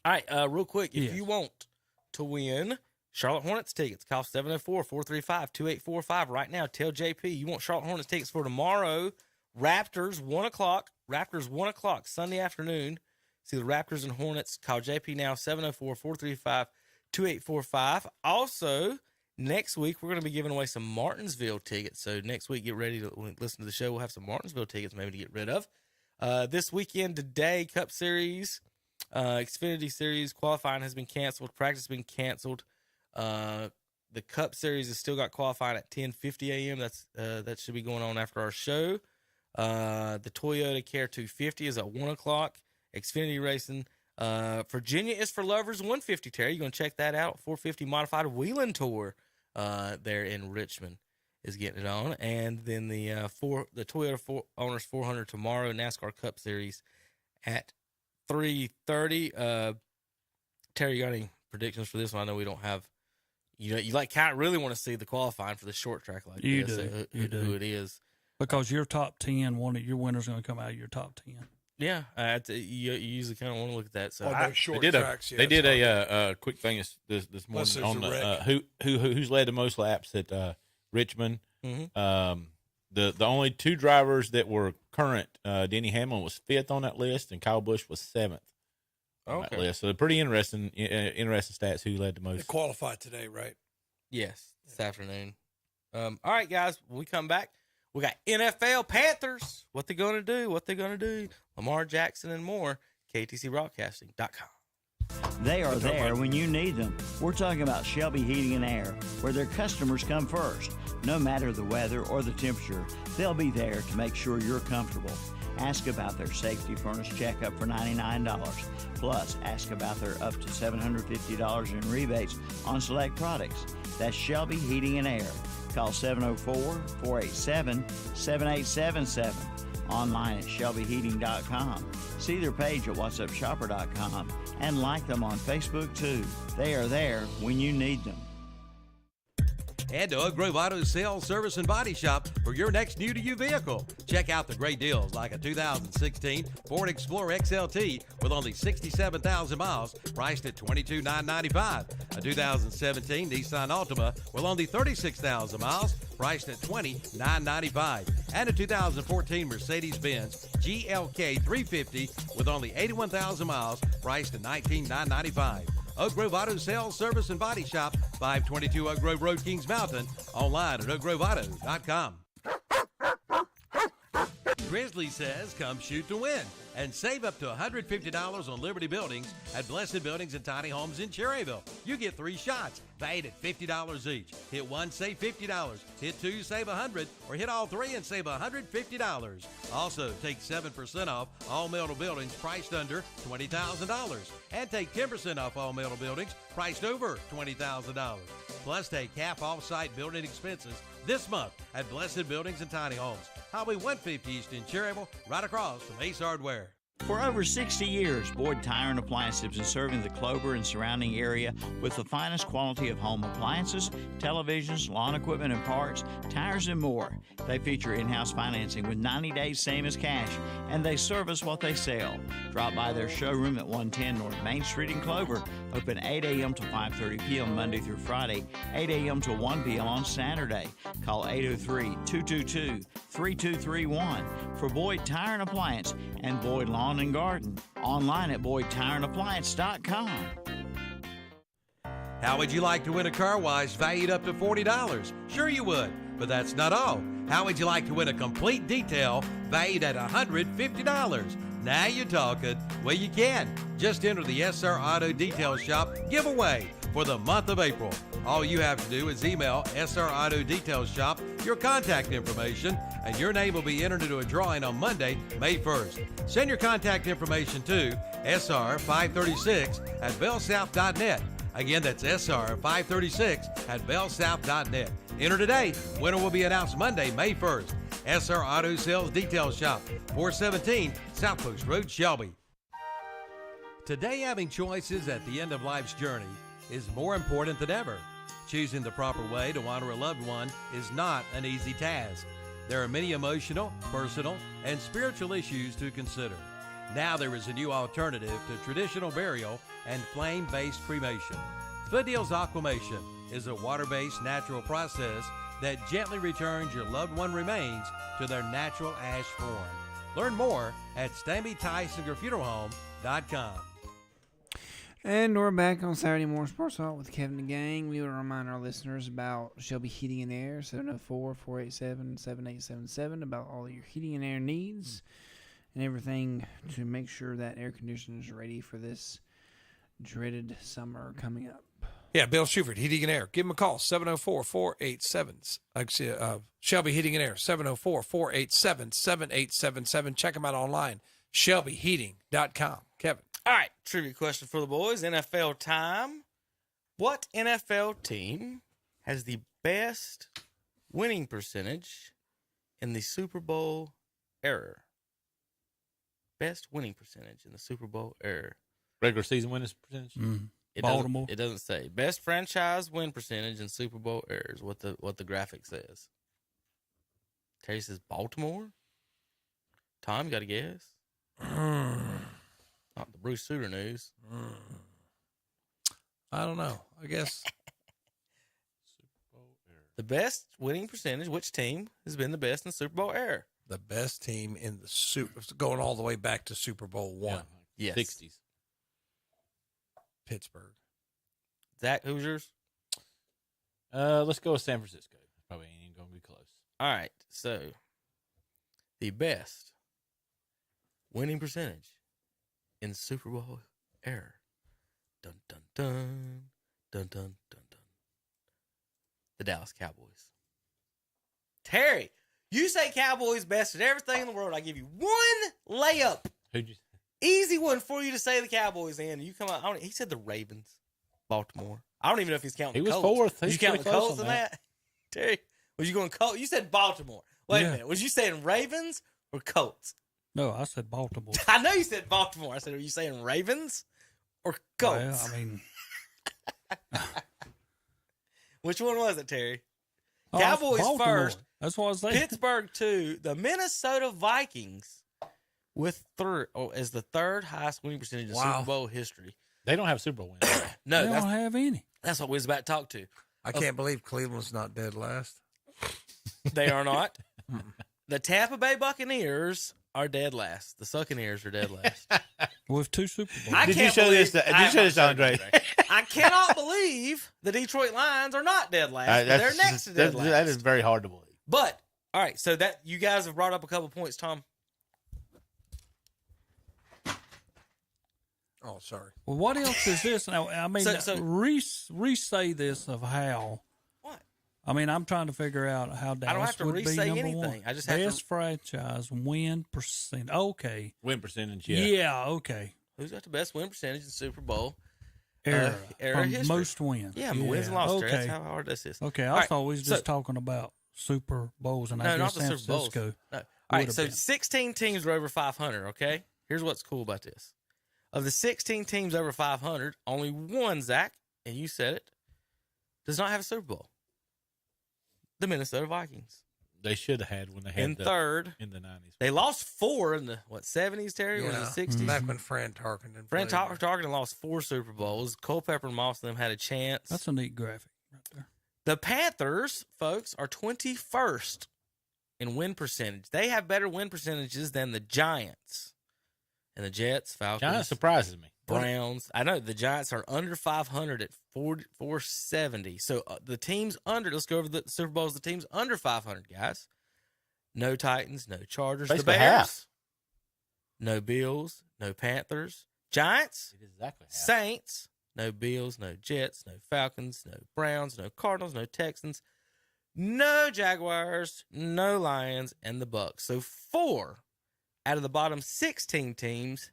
All right, real quick, if you want to win Charlotte Hornets tickets, call 704-435-2845 right now. Tell JP you want Charlotte Hornets tickets for tomorrow. Raptors, 1 o'clock. Raptors, 1 o'clock, Sunday afternoon. See the Raptors and Hornets. Call JP now, 704-435-2845. Also, next week, we're going to be giving away some Martinsville tickets. So next week, get ready to listen to the show. We'll have some Martinsville tickets maybe to get rid of. This weekend, today, Cup Series, Xfinity Series qualifying has been canceled. Practice has been canceled. The Cup Series has still got qualifying at 10:50 a.m. That should be going on after our show. The Toyota Care 250 is at 1 o'clock. Xfinity Racing. Virginia is for Lovers 150, Terry. You're going to check that out. 450 Modified Wheeling Tour there in Richmond is getting it on. And then the Toyota Owners 400 tomorrow, NASCAR Cup Series at 3:30. Terry, you got any predictions for this one? I know we don't have. You kind of really want to see the qualifying for the short track like you this. Do. Who it is. Because your top 10, your winner's going to come out of your top 10. Yeah, you usually kind of want to look at that. So they did a quick thing this morning on who's led the most laps at Richmond. Mm-hmm. The only 2 drivers that were current, Denny Hamlin was 5th on that list, and Kyle Busch was 7th. Okay. List. So pretty interesting stats. Who led the most? They qualified today, right? Yes, this afternoon. All right, guys. When we come back, we got NFL Panthers. What they going to do? Lamar Jackson and more. KTCBroadcasting.com. They are there when you need them. We're talking about Shelby Heating and Air, where their customers come first. No matter the weather or the temperature, they'll be there to make sure you're comfortable. Ask about their safety furnace checkup for $99. Plus, ask about their up to $750 in rebates on select products. That's Shelby Heating and Air. Call 704-487-7877. Online at shelbyheating.com. See their page at whatsupshopper.com and like them on Facebook too. They are there when you need them. Head to Oak Grove Auto Sales, Service, and Body Shop for your next new-to-you vehicle. Check out the great deals like a 2016 Ford Explorer XLT with only 67,000 miles, priced at $22,995. A 2017 Nissan Altima with only 36,000 miles, priced at $20,995. And a 2014 Mercedes-Benz GLK 350 with only 81,000 miles, priced at $19,995. Oak Grove Auto Sales, Service, and Body Shop, 522 Oak Grove Road, Kings Mountain. Online at oakgroveauto.com. Grizzly says, come shoot to win and save up to $150 on Liberty Buildings at Blessed Buildings and Tiny Homes in Cherryville. You get 3 shots, valued at $50 each. Hit 1, save $50. Hit 2, save $100. Or hit all 3 and save $150. Also, take 7% off all metal buildings priced under $20,000. And take 10% off all metal buildings priced over $20,000. Plus, take half off-site building expenses this month at Blessed Buildings and Tiny Homes. Highway 150 East in Cherryville, right across from Ace Hardware. For over 60 years, Boyd Tire and Appliance has been serving the Clover and surrounding area with the finest quality of home appliances, televisions, lawn equipment and parts, tires, and more. They feature in-house financing with 90 days same as cash, and they service what they sell. Drop by their showroom at 110 North Main Street in Clover, open 8 a.m. to 5:30 p.m. Monday through Friday, 8 a.m. to 1 p.m. on Saturday. Call 803-222-3231 for Boyd Tire and Appliance and Boyd Lawn and Garden. Online at BoydTireandAppliance.com. How would you like to win a car wash valued up to $40? Sure you would, but that's not all. How would you like to win a complete detail valued at $150? Now you're talking. Well, you can. Just enter the SR Auto Detail Shop giveaway for the month of April. All you have to do is email SR Auto Detail Shop your contact information, and your name will be entered into a drawing on Monday, May 1st. Send your contact information to sr536@bellsouth.net. Again, that's sr536@bellsouth.net. Enter today. Winner will be announced Monday, May 1st. SR Auto Sales Detail Shop, 417 South Post Road, Shelby. Today, having choices at the end of life's journey is more important than ever. Choosing the proper way to honor a loved one is not an easy task. There are many emotional, personal, and spiritual issues to consider. Now there is a new alternative to traditional burial and flame-based cremation. Foothills Aquamation is a water-based natural process that gently returns your loved one remains to their natural ash form. Learn more at StanleyTysingerFuneralHome.com. And we're back on Saturday Morning Sports Talk with Kevin and Gang. We will remind our listeners about Shelby Heating and Air, 704-487-7877, about all your heating and air needs and everything to make sure that air conditioning is ready for this dreaded summer coming up. Yeah, Bill Schubert, Heating and Air. Give him a call, 704-487. Shelby Heating and Air, 704-487-7877. Check them out online, shelbyheating.com. Kevin. All right, trivia question for the boys. NFL time. What NFL team has the best winning percentage in the Super Bowl era? Best winning percentage in the Super Bowl era. Regular season winning percentage? Baltimore. It doesn't say. Best franchise win percentage in Super Bowl era is what the graphic says. Terry says Baltimore. Tom, you got a guess? Not the Bruce Sutter news. I don't know. I guess. The best winning percentage, which team has been the best in the Super Bowl era? The best team in the Super, going all the way back to Super Bowl I. Yes. 60s. Pittsburgh. Zach, who's yours? Let's go with San Francisco. Probably ain't going to be close. All right. So, the best winning percentage in Super Bowl era. Dun, dun, dun. Dun, dun, dun, dun. The Dallas Cowboys. Terry, you say Cowboys best at everything in the world. I give you one layup. Who'd you say? Easy one for you to say the Cowboys in. You come out. He said the Ravens, Baltimore. I don't even know if he's counting. He was Colts. fourth. Was you counting the Colts in that? Terry, was you going Colts? You said Baltimore. Wait a minute. Was you saying Ravens or Colts? No, I said Baltimore. I know you said Baltimore. I said, are you saying Ravens or Colts? Well, I mean, which one was it, Terry? Oh, Cowboys Baltimore. first. That's what I was saying. Pittsburgh 2. The Minnesota Vikings with as the third highest winning percentage in Super Bowl history. They don't have Super Bowl wins. No, they don't have any. That's what we was about to talk to. I can't believe Cleveland's not dead last. They are not. The Tampa Bay Buccaneers are dead last. The Succaneers are dead last. With 2 Super Bowls. Did you show this, Andre? I cannot believe the Detroit Lions are not dead last. They're next to dead last. That is very hard to believe. But, all right, so that you guys have brought up a couple points, Tom. Oh, sorry. Well, what else is this? Now, I mean, So- re-say this of how. What? I mean, I'm trying to figure out how Dallas don't have to would be re-say number anything. one. I just have Best to- franchise win percent. Okay. Win percentage, Yeah, okay. Who's got the best win percentage in Super Bowl? Era Era from history. most wins. Yeah, wins and losses. Okay. That's how hard this is. Okay, All I right, thought we was just talking about Super Bowls, and No, I not guess the San Super Bowls. Francisco. No. All right, would so have been. 16 teams are over 500, okay? Here's what's cool about this. Of the 16 teams over 500, only one, Zach, and you said it, does not have a Super Bowl. The Minnesota Vikings. They should have had when they had in third in the 90s. They lost 4 in the 70s, Terry, or the 60s. Back when Fran Tarkenton. Fran Tarkenton lost 4 Super Bowls. Culpepper and Moss and them had a chance. That's a neat graphic right there. The Panthers, folks, are 21st in win percentage. They have better win percentages than the Giants and the Jets, Falcons. Giants surprises me. Browns. I know the Giants are under 500 at 470. So the teams under, let's go over the Super Bowls, the teams under 500, guys. No Titans, no Chargers. Basically the Bears. Half. No Bills, no Panthers. Giants. It is exactly half. Saints. No Bills, no Jets, no Falcons, no Browns, no Cardinals, no Texans, no Jaguars, no Lions, and the Bucks. So 4 out of the bottom 16 teams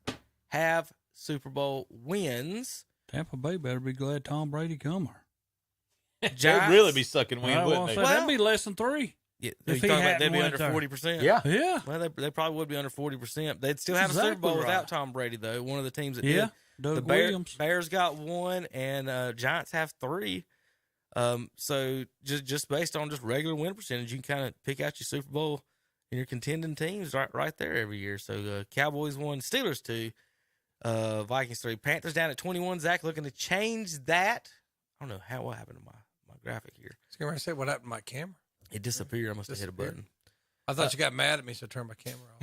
have Super Bowl wins. Tampa Bay better be glad Tom Brady come here. They'd really be sucking wind, wouldn't they? That'd be less than 3. Yeah, If they'd he be hadn't under went there. 40%. Yeah. Yeah. Well, they probably would be under 40%. They'd still have a Super Exactly Bowl right. without Tom Brady, though. One of the teams that Yeah. did. Doug The Williams. Bears got 1, and Giants have 3. So just based on just regular win percentage, you can kind of pick out your Super Bowl and your contending teams right there every year. So Cowboys 1, Steelers 2, Vikings 3, Panthers down at 21. Zach looking to change that. I don't know what happened to my graphic here. I was going to say, what happened to my camera? It disappeared. I must have hit a button. I thought you got mad at me, so I turned my camera off.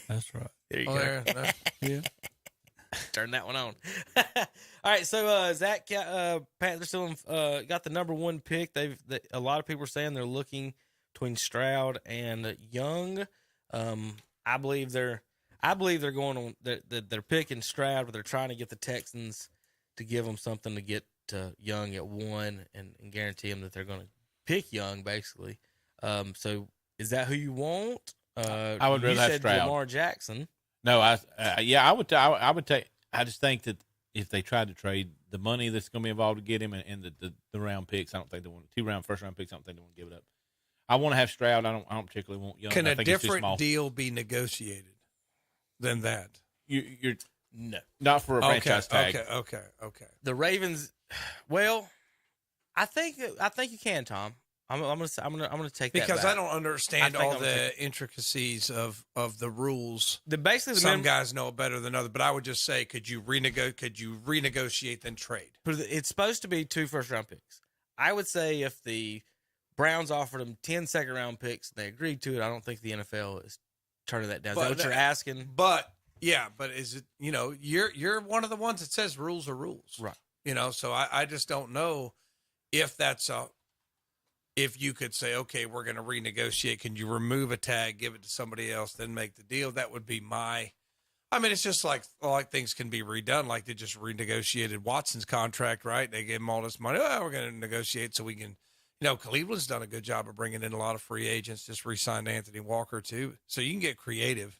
That's right. There you Oh, go. there, there. Yeah. Turn that one on. All right, so Zach, Panthers still got the number 1 pick. A lot of people are saying they're looking between Stroud and Young. I believe they're going on. They're picking Stroud, but they're trying to get the Texans to give them something to get to Young at 1 and guarantee them that they're going to pick Young, basically. So is that who you want? I would rather have Stroud. Lamar Jackson. No, I would take. I just think that if they tried to trade the money that's going to be involved to get him and the round picks, I don't think they want 2 first round picks. I don't think they want to give it up. I want to have Stroud. I don't particularly want Young. Can I a think it's too different small. deal be negotiated than that? You're no, not for a franchise tag. Okay. The Ravens. Well, I think you can, Tom. I'm gonna take that because back. I don't understand I think all I'm the intricacies of the rules. Basically, some guys know it better than others, but I would just say, could you renegotiate then trade? But it's supposed to be 2 first-round picks. I would say if the Browns offered them 10 second-round picks and they agreed to it, I don't think the NFL is turning that down. Is that what you're asking? But yeah, but is it, you're one of the ones that says rules are rules. Right. So I just don't know if that's if you could say, okay, we're going to renegotiate. Can you remove a tag, give it to somebody else, then make the deal? That would be it's just like things can be redone. Like they just renegotiated Watson's contract, right? They gave him all this money. Oh, we're going to negotiate so we can, Cleveland's done a good job of bringing in a lot of free agents, just re-signed Anthony Walker too. So you can get creative,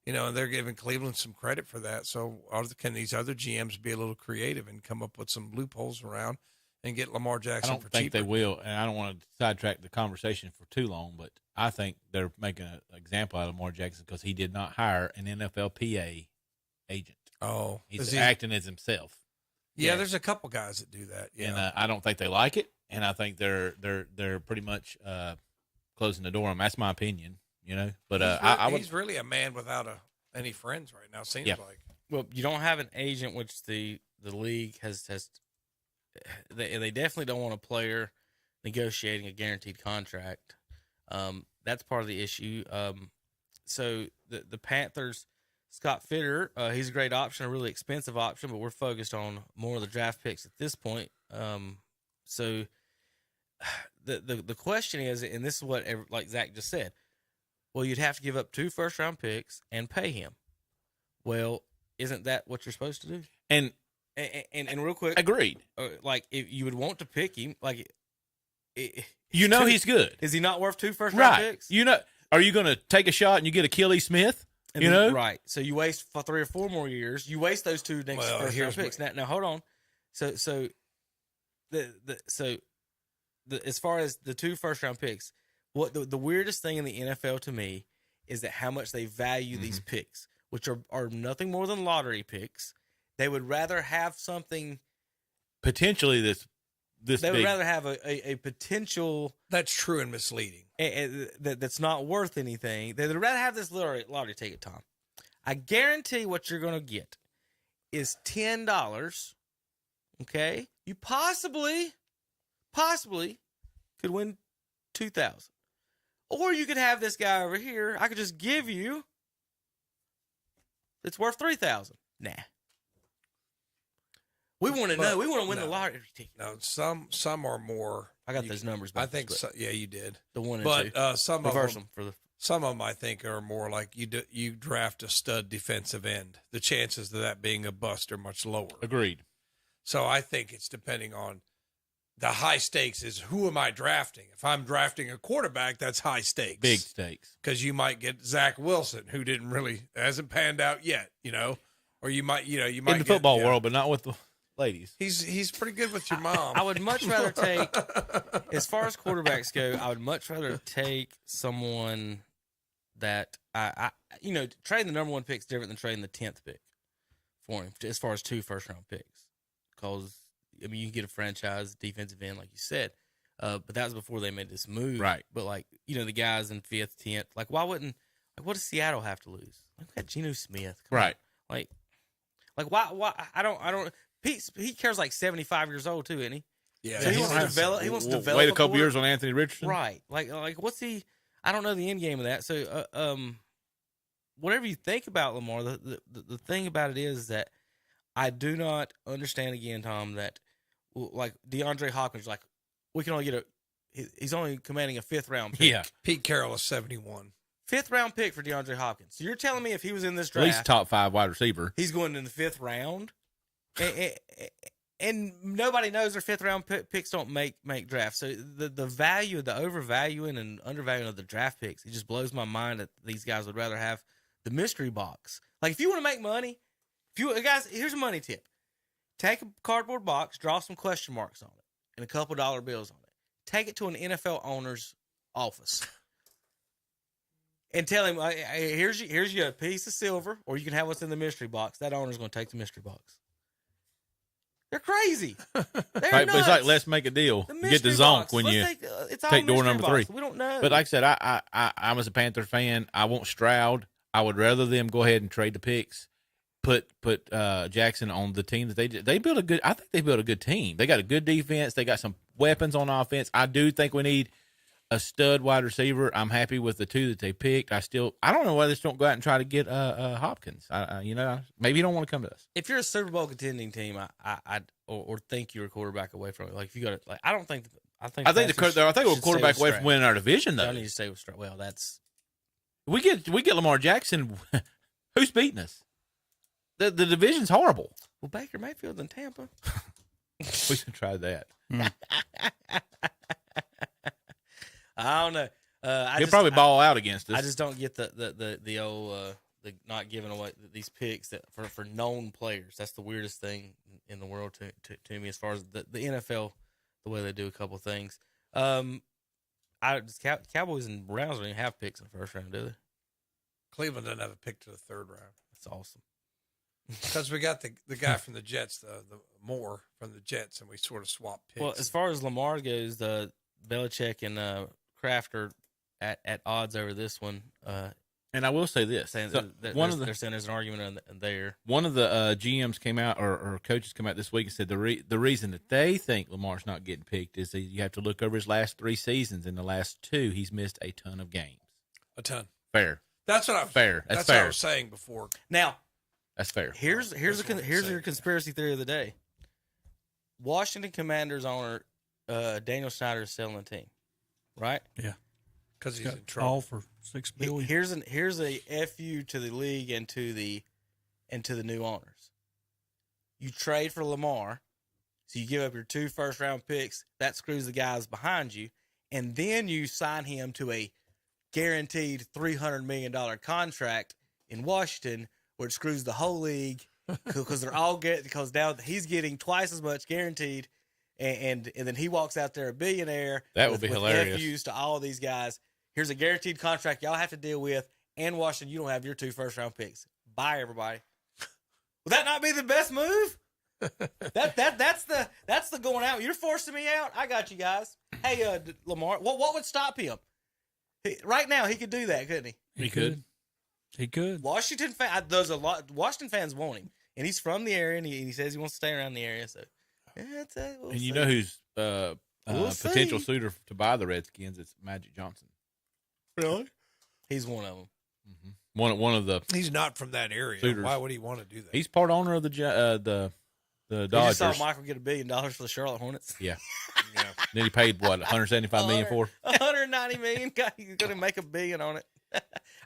and they're giving Cleveland some credit for that. So can these other GMs be a little creative and come up with some loopholes around and get Lamar Jackson for cheaper? I don't think they will, and I don't want to sidetrack the conversation for too long, but I think they're making an example out of Lamar Jackson because he did not hire an NFLPA agent. Oh. He's acting as himself. Yeah, there's a couple guys that do that. Yeah. And I don't think they like it, and I think they're pretty much closing the door on them. That's my opinion, But he's really a man without any friends right now, seems like. Well, you don't have an agent, which the league has they definitely don't want a player negotiating a guaranteed contract. That's part of the issue. So the Panthers, Scott Fitter, he's a great option, a really expensive option, but we're focused on more of the draft picks at this point. So the question is, and this is what like Zach just said, well, you'd have to give up 2 first-round picks and pay him. Well, isn't that what you're supposed to do? And real quick, agreed. Like if you would want to pick him, like he's good. Is he not worth 2 first-round picks? Are you going to take a shot and you get Achilles Smith? Right. So you waste 3 or 4 more years. You waste those 2 next first-round picks. Now hold on. So as far as the 2 first-round picks, What the weirdest thing in the NFL to me is that how much they value these picks, which are nothing more than lottery picks. They would rather have something potentially this they would big. rather have a potential that's true and misleading. That's not worth anything. They would rather have this lottery ticket, Tom. I guarantee what you're going to get is $10. Okay, you possibly could win $2,000, or you could have this guy over here. I could just give you. It's worth $3,000. Nah. We want to know. We want to win the lottery ticket. No, some are more. I got those numbers. I think so, yeah, you did. The 1 and but 2. Some Reverse of them them for the. Some of them I think are more like you draft a stud defensive end. The chances of that being a bust are much lower. Agreed. So I think it's depending on the high stakes is who am I drafting? If I'm drafting a quarterback, that's high stakes. Big stakes. Because you might get Zach Wilson, who hasn't panned out yet, or you might in the football world, but not with the ladies. He's pretty good with your mom. I would much rather take, as far as quarterbacks go, I would much rather take someone that trading the number 1 pick is different than trading the 10th pick for him, as far as 2 first-round picks. Because, I mean, you can get a franchise defensive end, like you said, but that was before they made this move. Right. But, the guys in 5th, 10th, what does Seattle have to lose? We got Geno Smith. Come right. On. Why? I don't. He cares 75 years old, too, isn't he? Yeah. So he wants to develop. He wants to develop. Wait a couple years on Anthony Richardson. Right. What's he? I don't know the end game of that. So, whatever you think about Lamar, the thing about it is that I do not understand again, Tom, that DeAndre Hopkins, we can only get he's only commanding a 5th round pick. Yeah. Pete Carroll is 71. 5th round pick for DeAndre Hopkins. So you're telling me if he was in this At draft, least top 5 wide receiver, he's going in the 5th round, and nobody knows their 5th round picks don't make drafts. So the value, the overvaluing and undervaluing of the draft picks, it just blows my mind that these guys would rather have the mystery box. If you want to make money, guys, here's a money tip: take a cardboard box, draw some question marks on it, and a couple dollar bills on it. Take it to an NFL owner's office. And tell him, hey, here's your piece of silver, or you can have what's in the mystery box. That owner's going to take the mystery box. They're crazy. They're right, nuts. but it's let's make a deal. You get the zonk when you take door number 3. We don't know. But like I said, I'm as a Panther fan. I want Stroud. I would rather them go ahead and trade the picks. Put Jackson on the team that they built a good. I think they built a good team. They got a good defense. They got some weapons on offense. I do think we need a stud wide receiver. I'm happy with the 2 that they picked. I don't know why they just don't go out and try to get Hopkins. Maybe you don't want to come to us. If you're a Super Bowl contending team, or think you're a quarterback away from it. If you got it, I don't think. I think we're a quarterback away from winning our division, though. I need to stay with Stroud. Well, that's we get Lamar Jackson. Who's beating us? The division's horrible. Well, Baker Mayfield in Tampa. We should try that. I don't know. He'll probably ball out against us. I just don't get the old the not giving away these picks that for known players. That's the weirdest thing in the world to me as far as the NFL, the way they do a couple of things. Cowboys and Browns don't even have picks in the first round, do they? Cleveland doesn't have a pick to the 3rd round. That's awesome. Because we got the guy from the Jets, the Moore from the Jets, and we sort of swapped picks. Well, as far as Lamar goes, the Belichick and Kraft are at odds over this one. And I will say this: they're saying there's an argument there. One of the GMs came out, or coaches came out this week and said the reason that they think Lamar's not getting picked is that you have to look over his last 3 seasons. In the last 2, he's missed a ton of games. A ton. Fair. That's what I'm. Fair. That's fair. what I was saying before. Now, that's fair. Here's your conspiracy theory of the day. Washington Commanders owner Daniel Snyder is selling the team, right? Yeah, because he's in trouble. All for $6 billion. Here's a FU to the league and to the new owners. You trade for Lamar, so you give up your 2 first-round picks. That screws the guys behind you, and then you sign him to a guaranteed $300 million contract in Washington, where it screws the whole league because because now he's getting twice as much guaranteed, and then he walks out there a billionaire. That would be hilarious. With FUs to all these guys. Here's a guaranteed contract y'all have to deal with. And Washington, you don't have your 2 first-round picks. Bye, everybody. Would that not be the best move? That's the going out. You're forcing me out. I got you guys. Hey, Lamar, what would stop him? Right now, he could do that, couldn't he? He could. He could. Washington fans want him, and he's from the area, and he says he wants to stay around the area. So, we'll and see. you know who's potential see. suitor to buy the Redskins? It's Magic Johnson. Really? He's one of them. Mm-hmm. One of the. He's not from that area. suitors. Why would he want to do that? He's part owner of the Dodgers. You just saw Michael get $1 billion for the Charlotte Hornets. Yeah. Then he paid what, $175 million for? $190 million. He's going to make $1 billion on it.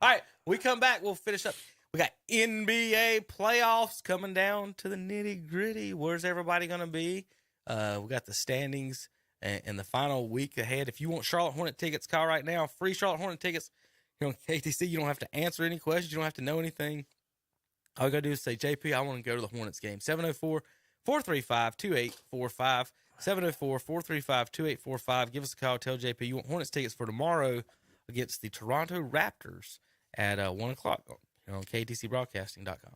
All right, when we come back, we'll finish up. We got NBA playoffs coming down to the nitty gritty. Where's everybody going to be? We got the standings and the final week ahead. If you want Charlotte Hornet tickets, call right now. Free Charlotte Hornet tickets here on KTC. You don't have to answer any questions. You don't have to know anything. All you got to do is say, JP, I want to go to the Hornets game. 704-435-2845. 704-435-2845. Give us a call. Tell JP you want Hornets tickets for tomorrow against the Toronto Raptors at 1 o'clock here on KTCBroadcasting.com.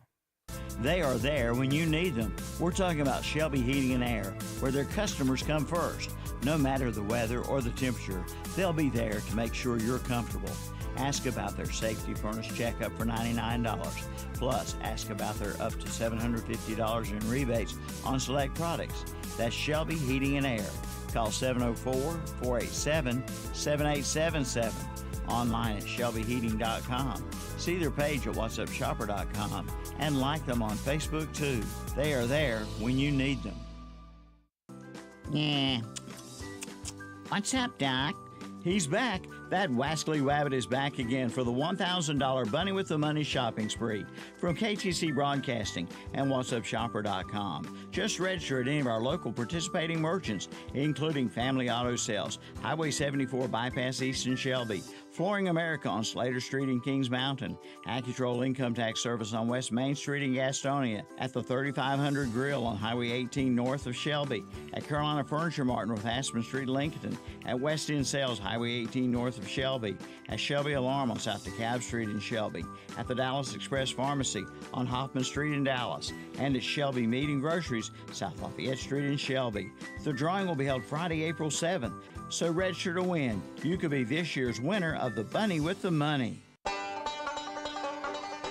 They are there when you need them. We're talking about Shelby Heating and Air, where their customers come first. No matter the weather or the temperature, they'll be there to make sure you're comfortable. Ask about their safety furnace checkup for $99. Plus, ask about their up to $750 in rebates on select products. That's Shelby Heating and Air. Call 704-487-7877. Online at shelbyheating.com. See their page at whatsupshopper.com and like them on Facebook too. They are there when you need them. Yeah. What's up, Doc? He's back. That wascally wabbit is back again for the $1,000 Bunny with the Money shopping spree from KTC Broadcasting and whatsupshopper.com. Just register at any of our local participating merchants, including Family Auto Sales, Highway 74 Bypass East in Shelby, Flooring America on Slater Street in Kings Mountain, AccuTrol Income Tax Service on West Main Street in Gastonia, at the 3500 Grill on Highway 18 north of Shelby, at Carolina Furniture Mart North Aspen Street, Lincoln, at West End Sales Highway 18 north of Shelby, at Shelby Alarm on South DeKalb Street in Shelby, at the Dallas Express Pharmacy on Hoffman Street in Dallas, and at Shelby Meat and Groceries, South Lafayette Street in Shelby. The drawing will be held Friday, April 7th, so register to win. You could be this year's winner of the Bunny with the Money.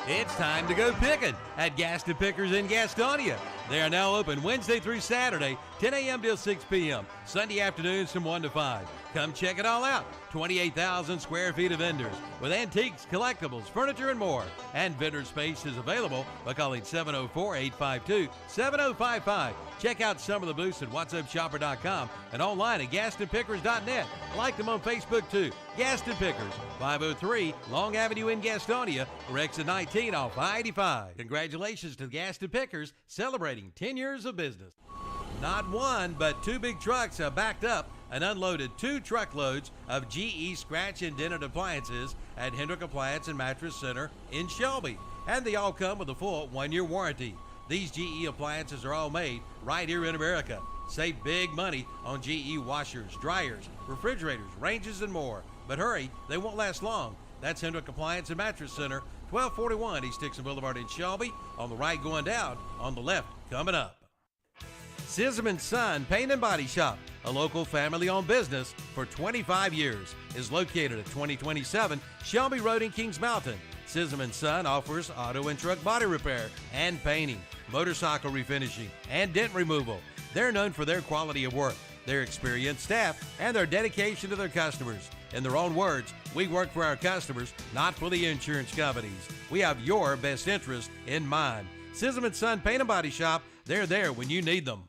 It's time to go picking at Gaston Pickers in Gastonia. They are now open Wednesday through Saturday, 10 a.m. till 6 p.m., Sunday afternoons from 1 to 5. Come check it all out. 28,000 square feet of vendors with antiques, collectibles, furniture, and more. And vendor space is available by calling 704-852-7055. Check out some of the booths at whatsupshopper.com and online at gastonpickers.net. Like them on Facebook too. Gaston Pickers, 503 Long Avenue in Gastonia, or exit 19 off I-85. Congratulations to Gaston Pickers celebrating 10 years of business. Not one, but 2 big trucks have backed up and unloaded 2 truckloads of GE scratch and dented appliances at Hendrick Appliance and Mattress Center in Shelby. And they all come with a full 1-year warranty. These GE appliances are all made right here in America. Save big money on GE washers, dryers, refrigerators, ranges, and more. But hurry, they won't last long. That's Hendrick Appliance and Mattress Center, 1241 East Dixon Boulevard in Shelby. On the right going down, on the left coming up. Sism & Son Paint and Body Shop, a local family-owned business for 25 years, is located at 2027 Shelby Road in Kings Mountain. Sism & Son offers auto and truck body repair and painting, motorcycle refinishing, and dent removal. They're known for their quality of work, their experienced staff, and their dedication to their customers. In their own words, we work for our customers, not for the insurance companies. We have your best interest in mind. Sism & Son Paint and Body Shop, they're there when you need them.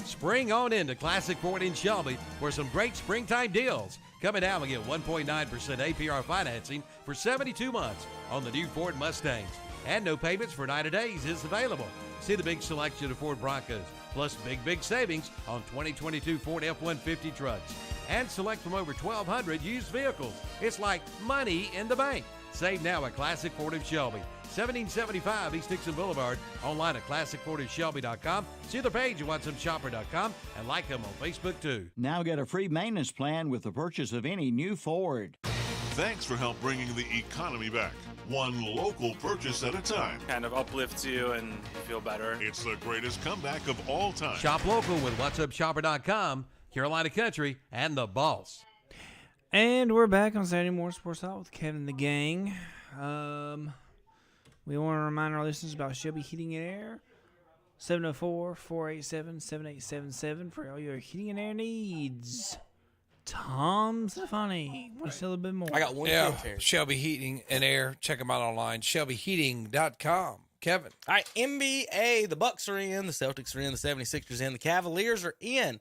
Spring on into Classic Ford in Shelby for some great springtime deals. Come in now and get 1.9% APR financing for 72 months on the new Ford Mustangs. And no payments for 90 days is available. See the big selection of Ford Broncos, plus big savings on 2022 Ford F-150 trucks. And select from over 1,200 used vehicles. It's like money in the bank. Save now at Classic Ford of Shelby. 1775 East Dixon Boulevard. Online at classic40shelby.com. See their page at whatsupshopper.com and like them on Facebook too. Now get a free maintenance plan with the purchase of any new Ford. Thanks for help bringing the economy back. One local purchase at a time. Kind of uplifts you and you feel better. It's the greatest comeback of all time. Shop local with whatsupshopper.com, Carolina Country, and the Boss. And we're back on Saturday Morning Sports Talk with Kevin and the gang. We want to remind our listeners about Shelby Heating and Air. 704-487-7877 for all your heating and air needs. Tom Stefani, want to say a little bit more? I got one. Shelby Heating and Air. Check them out online. ShelbyHeating.com. Kevin. All right, NBA. The Bucks are in. The Celtics are in. The 76ers in. The Cavaliers are in.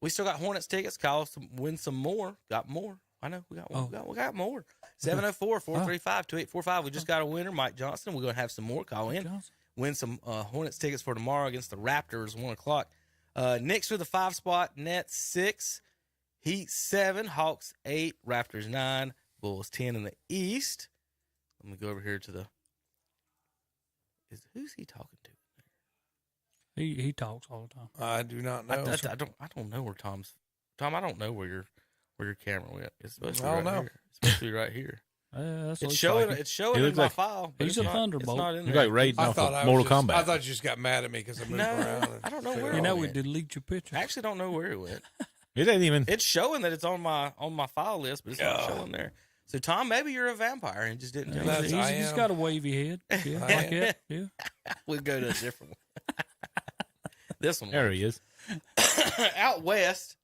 We still got Hornets tickets. Call us to win some more. Got more. I know. We got one. We got more. 704-435-2845. We just got a winner, Mike Johnson. We're going to have some more. Call in. Win some Hornets tickets for tomorrow against the Raptors, 1 o'clock. Knicks for the 5 spot. Nets 6. Heat 7, Hawks 8, Raptors 9, Bulls 10 in the East. Let me go over here to the. Who's he talking to? He talks all the time. I do not know. I don't know where Tom's. Tom, I don't know where your camera went. It's supposed to be I don't know. here. It's supposed to be right here. That's It's showing. It's showing in my file. But He's it's a not, Thunderbolt. It's not in You're there. like raiding off of I Mortal just, Kombat. I thought you just got mad at me because I moved around. I don't know where. You it know we went. delete your picture. I actually don't know where it went. It ain't even. It's showing that it's on my file list, but it's not showing there. So Tom, maybe you're a vampire and just didn't tell us. He's got a wavy head. Yeah, like that. Yeah. We'll go to a different one. This one. There he is. Out west,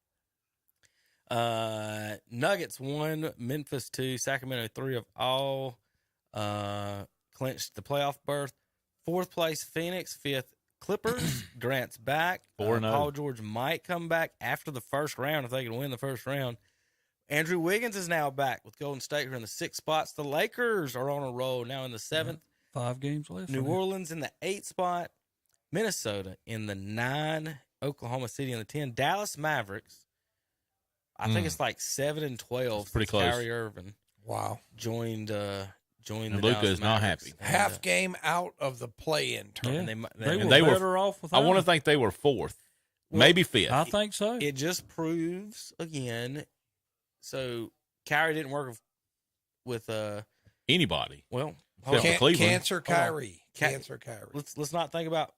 Nuggets 1, Memphis 2, Sacramento 3 of all clinched the playoff berth. 4th place, Phoenix. 5th, Clippers. Durant's back. 4-0. Paul George might come back after the first round if they can win the first round. Andrew Wiggins is now back with Golden State, who are in the 6th spots. The Lakers are on a roll now in the 7th. 5 games left. New Orleans in the 8th spot. Minnesota in the 9. Oklahoma City in the 10. Dallas Mavericks. I think it's like 7 and 12. Pretty close. Kyrie Irving. Wow. Joined And the Luka Dallas is not Mavericks. happy. Half game out of the play-in tournament. Yeah. And They were better off without I want to him. think they were 4th, maybe 5th. I think so. It just proves again. So Kyrie didn't work with Anybody. well, Except for Cleveland. Cancer Kyrie. Cancer Kyrie. Let's not think about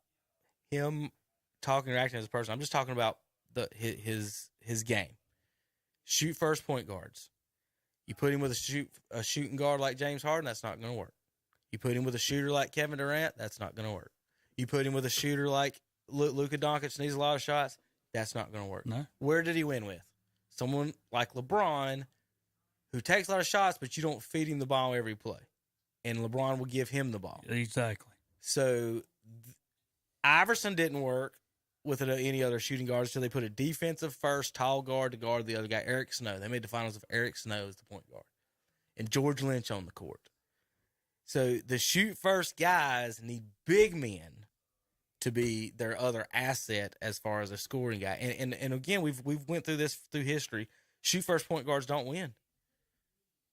him talking or acting as a person. I'm just talking about his game. Shoot first point guards. You put him with a shooting guard like James Harden, that's not going to work. You put him with a shooter like Kevin Durant, that's not going to work. You put him with a shooter like Luka Doncic, needs a lot of shots, that's not going to work. No. Where did he win with? Someone like LeBron, who takes a lot of shots, but you don't feed him the ball every play. And LeBron will give him the ball. Exactly. So Iverson didn't work with any other shooting guards, so they put a defensive first tall guard to guard the other guy, Eric Snow. They made the finals of Eric Snow as the point guard. And George Lynch on the court. So the shoot first guys need big men to be their other asset as far as a scoring guy. And again, we've went through this through history. Shoot first point guards don't win.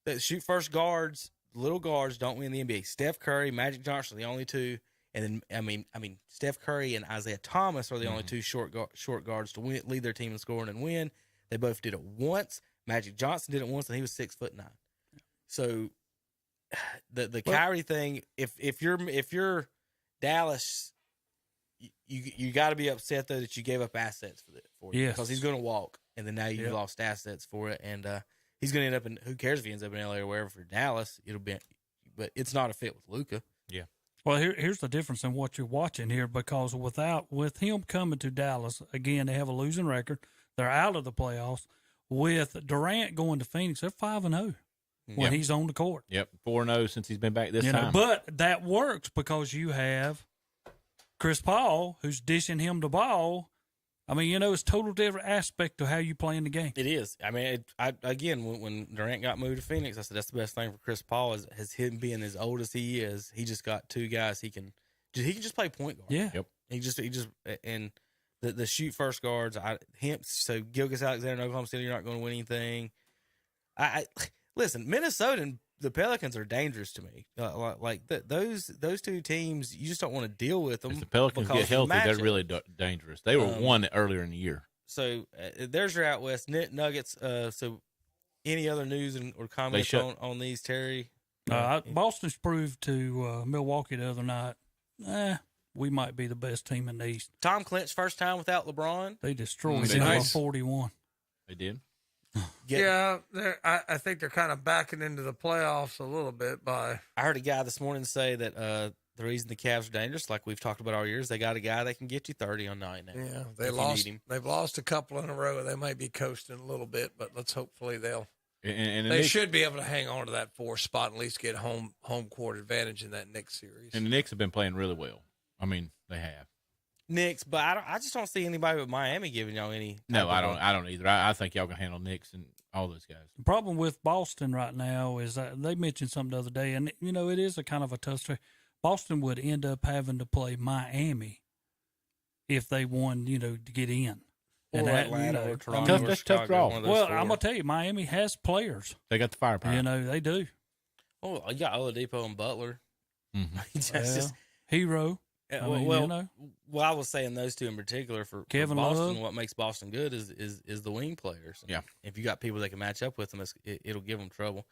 The shoot first guards, little guards don't win the NBA. Steph Curry, Magic Johnson are the only two. And then I mean Steph Curry and Isaiah Thomas are the only two short guards to lead their team in scoring and win. They both did it once. Magic Johnson did it once, and he was 6'9". So the Kyrie thing, if you're Dallas, you got to be upset though that you gave up assets for it because he's going to walk, and then now you've lost assets for it, and he's going to end up in. Who cares if he ends up in LA or wherever? For Dallas, it'll be, but it's not a fit with Luka. Yeah. Well, here's the difference in what you're watching here, because with him coming to Dallas, again, they have a losing record. They're out of the playoffs. With Durant going to Phoenix, they're 5-0 when he's on the court. Yep, 4-0 since he's been back this time. But that works because you have Chris Paul, who's dishing him the ball. I mean, it's a total different aspect to how you play in the game. It is. I mean, when Durant got moved to Phoenix, I said that's the best thing for Chris Paul is him being as old as he is. He just got two guys he can just play point guard. Yeah. Yep. He just and the shoot first guards. So Gilgeous-Alexander and Oklahoma City, you're not going to win anything. I listen. Minnesota the Pelicans are dangerous to me. Those two teams, you just don't want to deal with them. If the Pelicans get healthy, they're really dangerous. They were one earlier in the year. So there's your out west Nuggets. So any other news or comments on these, Terry? Boston's proved to Milwaukee the other night, we might be the best team in the East. Tom Clinch first time without LeBron. They destroyed him by 41. They did. Yeah, I think they're kind of backing into the playoffs a little bit by. I heard a guy this morning say that the reason the Cavs are dangerous, like we've talked about all years, they got a guy that can get you 30 on night now. Yeah, they've lost a couple in a row. They might be coasting a little bit, but hopefully they should be able to hang on to that 4th spot and at least get home court advantage in that Knicks series. And the Knicks have been playing really well. I mean, they have. Knicks, but I just don't see anybody but Miami giving y'all any. No, I don't either. I think y'all can handle Knicks and all those guys. The problem with Boston right now is that they mentioned something the other day, and it is a kind of a tough story. Boston would end up having to play Miami if they won, to get in. Or Atlanta or Toronto or tough draw. Well, I'm gonna tell you, Miami has players. They got the firepower. They do. Oh, you got Oladipo and Butler. Mm-hmm. Hero. Well, I was saying those two in particular for Kevin Boston. Love. What makes Boston good is the wing players. Yeah, if you got people that can match up with them, it'll give them trouble.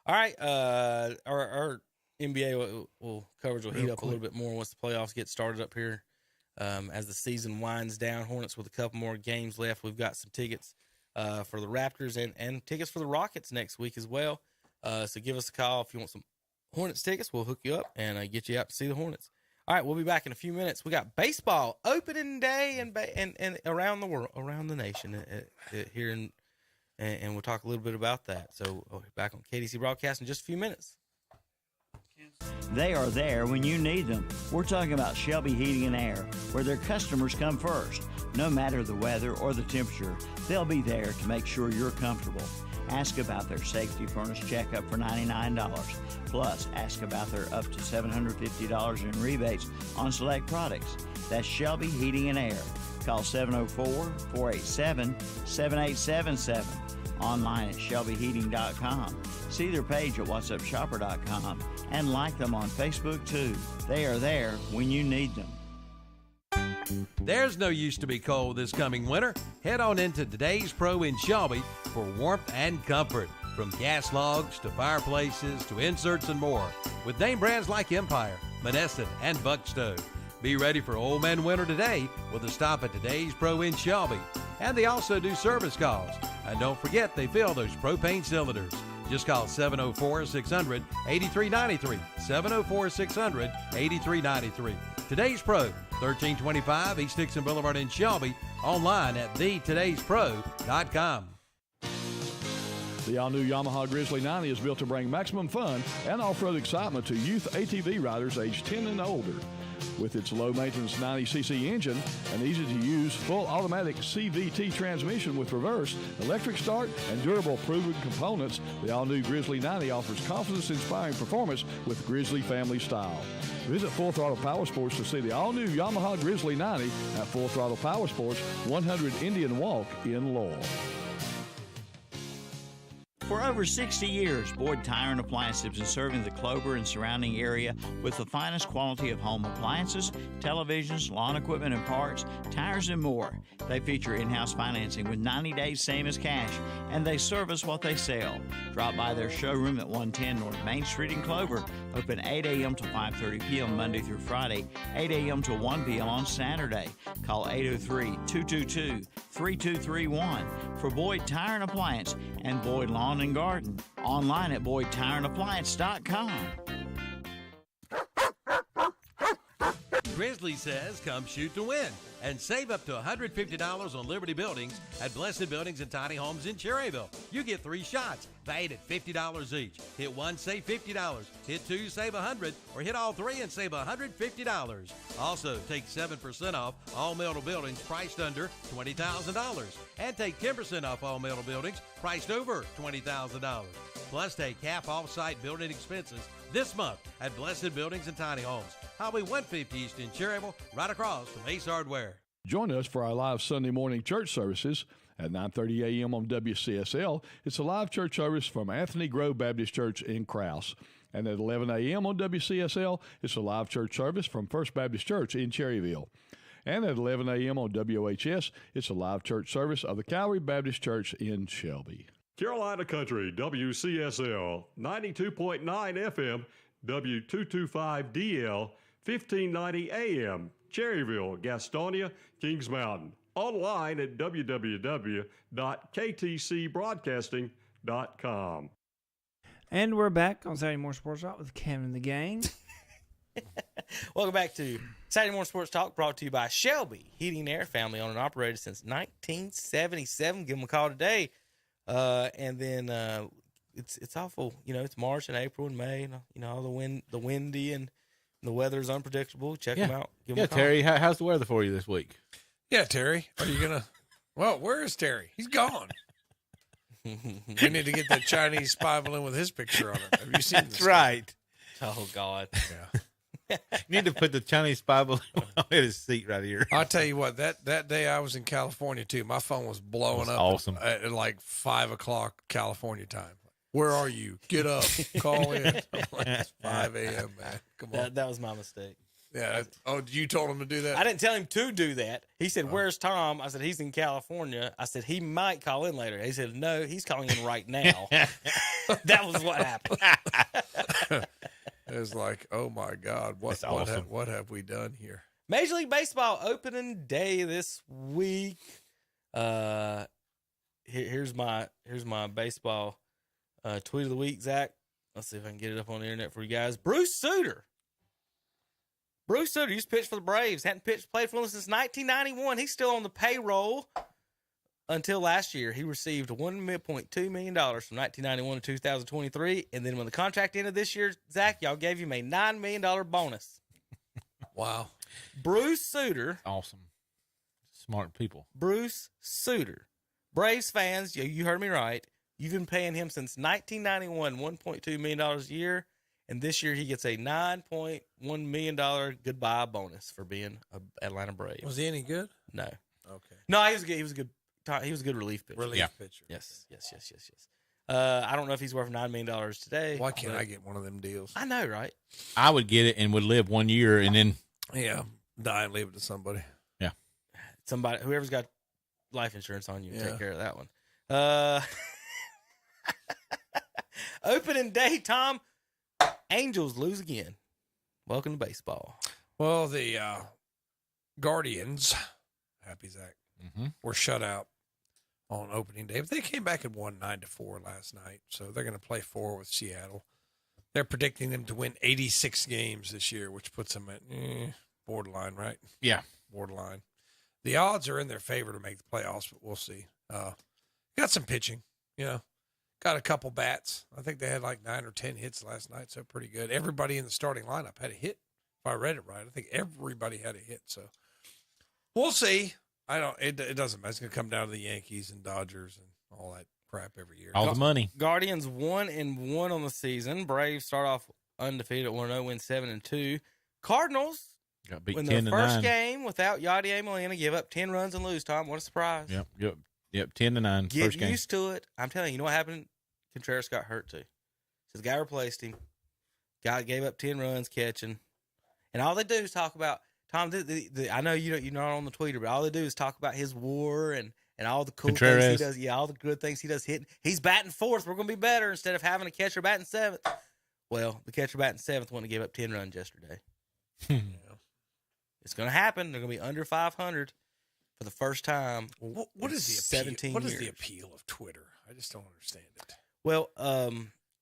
All right, our NBA coverage will heat up a little bit more once the playoffs get started up here. As the season winds down, Hornets with a couple more games left. We've got some tickets for the Raptors and tickets for the Rockets next week as well. So give us a call if you want some Hornets tickets. We'll hook you up and get you out to see the Hornets. All right, we'll be back in a few minutes. We got baseball opening day and around the world, around the nation here, and we'll talk a little bit about that. So back on KDC Broadcast in just a few minutes. They are there when you need them. We're talking about Shelby Heating and Air, where their customers come first. No matter the weather or the temperature, they'll be there to make sure you're comfortable. Ask about their safety furnace checkup for $99. Plus, ask about their up to $750 in rebates on select products. That's Shelby Heating and Air. Call 704-487-7877. Online at shelbyheating.com. See their page at whatsupshopper.com and like them on Facebook too. They are there when you need them. There's no use to be cold this coming winter. Head on into Today's Pro in Shelby for warmth and comfort. From gas logs to fireplaces to inserts and more. With name brands like Empire, Monessen, and Buckstone. Be ready for old man winter today with a stop at Today's Pro in Shelby. And they also do service calls. And don't forget they fill those propane cylinders. Just call 704-600-8393. 704-600-8393. Today's Pro, 1325 East Dixon Boulevard in Shelby. Online at thetodayspro.com. The all-new Yamaha Grizzly 90 is built to bring maximum fun and off-road excitement to youth ATV riders aged 10 and older. With its low-maintenance 90cc engine, an easy-to-use full automatic CVT transmission with reverse, electric start, and durable proven components, the all-new Grizzly 90 offers confidence-inspiring performance with Grizzly family style. Visit Full Throttle Power Sports to see the all-new Yamaha Grizzly 90 at Full Throttle Power Sports, 100 Indian Walk in Laurel. For over 60 years, Boyd Tire and Appliance has been serving the Clover and surrounding area with the finest quality of home appliances, televisions, lawn equipment and parts, tires and more. They feature in-house financing with 90 days same as cash, and they service what they sell. Drop by their showroom at 110 North Main Street in Clover, open 8 a.m. to 5:30 p.m. Monday through Friday, 8 a.m. to 1 p.m. on Saturday. Call 803-222-3231 for Boyd Tire and Appliance and Boyd Lawn and Garden. Online at BoydTireandAppliance.com. Grizzly says come shoot to win and save up to $150 on Liberty Buildings at Blessed Buildings and Tiny Homes in Cherryville. You get 3 shots valued at $50 each. Hit 1, save $50. Hit 2, save $100, or hit all 3 and save $150. Also, take 7% off all metal buildings priced under $20,000 and take 10% off all metal buildings priced over $20,000. Plus, take half off-site building expenses this month at Blessed Buildings and Tiny Homes. Highway 150 East in Cherryville, right across from Ace Hardware. Join us for our live Sunday morning church services At 9:30 a.m. on WCSL, it's a live church service from Anthony Grove Baptist Church in Krause. And at 11 a.m. on WCSL, it's a live church service from First Baptist Church in Cherryville. And at 11 a.m. on WHS, it's a live church service of the Calvary Baptist Church in Shelby. Carolina Country, WCSL, 92.9 FM, W225DL, 1590 AM, Cherryville, Gastonia, Kings Mountain. Online at www.ktcbroadcasting.com. And we're back on Saturday Morning Sports Talk with Kevin and the gang. Welcome back to Saturday Morning Sports Talk, brought to you by Shelby Heating and Air, family owned and operated since 1977. Give them a call today. And then it's awful. You know, it's March and April and May. And, you know, all the windy and the weather is unpredictable. Check them out. Give them a call. Terry, how's the weather for you this week? Yeah, Terry. Are you gonna? Well, where is Terry? He's gone. We need to get that Chinese spy balloon with his picture on it. Have you seen this? That's right. Oh God. Yeah. You need to put the Chinese spy balloon on his seat right here. I'll tell you what, that day I was in California too, my phone was blowing up awesome. at like 5 o'clock California time. Where are you? Get up. Call in. I'm like, it's 5 a.m., man. Come on. That was my mistake. Yeah. Oh, you told him to do that? I didn't tell him to do that. He said, "Where's Tom?" I said, "He's in California." I said, "He might call in later." He said, "No, he's calling in right now." That was what happened. It was like, oh my God, what have we done here? Major League Baseball opening day this week. Here's my baseball tweet of the week, Zach. Let's see if I can get it up on the internet for you guys. Bruce Sutter used to pitch for the Braves. Hadn't played for them since 1991. He's still on the payroll until last year. He received $1.2 million from 1991 to 2023. And then when the contract ended this year, Zach, y'all gave him a $9 million bonus. Wow. Bruce Sutter. Awesome. Smart people. Bruce Sutter. Braves fans, you heard me right. You've been paying him since 1991, $1.2 million a year. And this year he gets a $9.1 million goodbye bonus for being an Atlanta Brave. Was he any good? No. Okay. No, he was good. He was a good relief pitcher. Pitcher. Yes. I don't know if he's worth $9 million today. Why can't I get one of them deals? I know, right? I would get it and would live 1 year and then die and leave it to somebody. Yeah. Somebody, whoever's got life insurance on you, take care of that one. Opening day, Tom. Angels lose again. Welcome to baseball. Well, the Guardians, happy Zach, were shut out on opening day. But they came back and won 9-4 last night. So they're going to play 4 with Seattle. They're predicting them to win 86 games this year, which puts them at borderline, right? Yeah. Borderline. The odds are in their favor to make the playoffs, but we'll see. Got some pitching, Got a couple bats. I think they had like 9 or 10 hits last night, so pretty good. Everybody in the starting lineup had a hit. If I read it right, I think everybody had a hit. So we'll see. It doesn't matter. It's going to come down to the Yankees and Dodgers and all that crap every year. All the money. Guardians 1-1 on the season. Braves start off undefeated at 1-0, win 7-2. Cardinals got beat win 10 their first 9. game without Yadier Molina, give up 10 runs and lose. Tom, what a surprise! Yep. 10-9. Get first game. used to it. I'm telling you, you know what happened? Contreras got hurt too. So the guy replaced him. Guy gave up 10 runs catching, and all they do is talk about Tom. I know you're not on the tweeter, but all they do is talk about his WAR and all the cool Contreras. things he does. Yeah, all the good things he does hitting. He's batting 4th. We're going to be better instead of having a catcher batting 7th. Well, the catcher batting 7th wanted to give up 10 runs yesterday. It's going to happen. They're going to be under 500 for the first time. What is the 17 What years. is the appeal of Twitter? I just don't understand it. Well,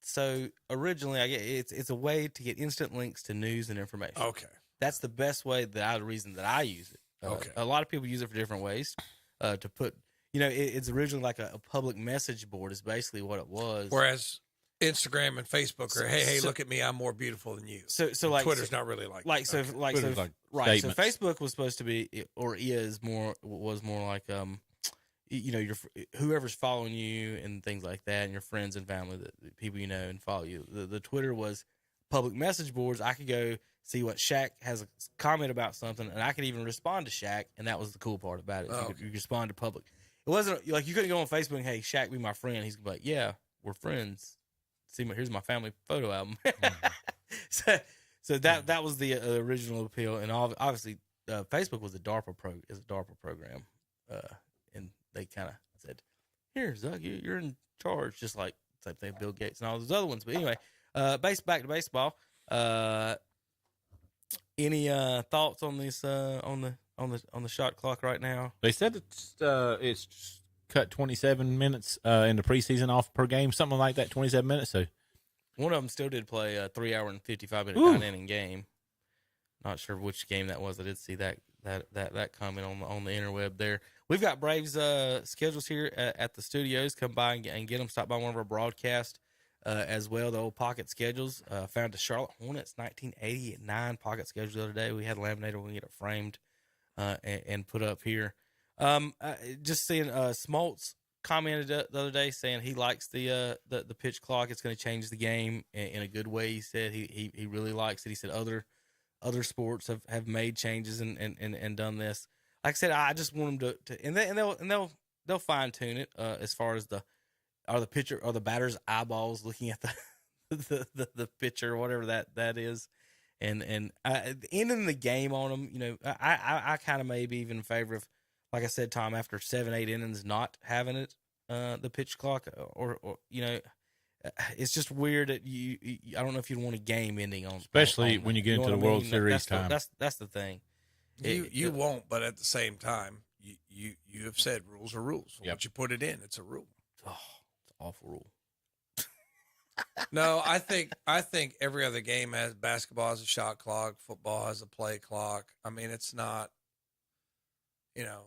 so originally, it's a way to get instant links to news and information. Okay, that's the best way. The reason that I use it. Okay, a lot of people use it for different ways. To put, it's originally like a public message board. Is basically what it was. Whereas Instagram and Facebook are, hey, look at me, I'm more beautiful than you. So like Twitter's not really like right. So statements. Facebook was supposed to be, or was more like your whoever's following you and things like that, and your friends and family, the people you know and follow you. The Twitter was public message boards. I could go see what Shaq has a comment about something, and I could even respond to Shaq, and that was the cool part about it. You could respond to public. It wasn't like you couldn't go on Facebook and, hey, Shaq be my friend. He's like, yeah, we're friends. Here's my family photo album. So that was the original appeal, and obviously Facebook was a DARPA program, and they kind of said, "Here, Zuck, you're in charge," just like same thing, Bill Gates and all those other ones. But anyway, back to baseball. Any thoughts on this on the shot clock right now? They said it's cut 27 minutes in the preseason off per game, something like that, 27 minutes. So one of them still did play a 3 hour and 55-minute 9-inning game. Not sure which game that was. I did see that comment on the interweb there. We've got Braves schedules here at the studios. Come by and get them. Stop by one of our broadcasts as well. The old pocket schedules. Found the Charlotte Hornets 1989 pocket schedule the other day. We had laminated. We can get it framed and put up here. Just seeing Smoltz commented the other day saying he likes the pitch clock. It's going to change the game in a good way. He said he really likes it. He said other sports have made changes and done this. Like I said, I just want them to and they'll fine tune it as far as the pitcher or the batter's eyeballs looking at the pitcher or whatever that is, and ending the game on them. You know, I kind of maybe even in favor of, like I said, Tom, after 7-8 innings not having it the pitch clock or you know. It's just weird that I don't know if you'd want a game ending on, especially when you get into the World Series time. That's the thing. You won't, but at the same time, you have said rules are rules. Yep. Once you put it in, it's a rule. Oh, it's an awful rule. No, I think every other game has basketball has a shot clock, football has a play clock. I mean, it's not.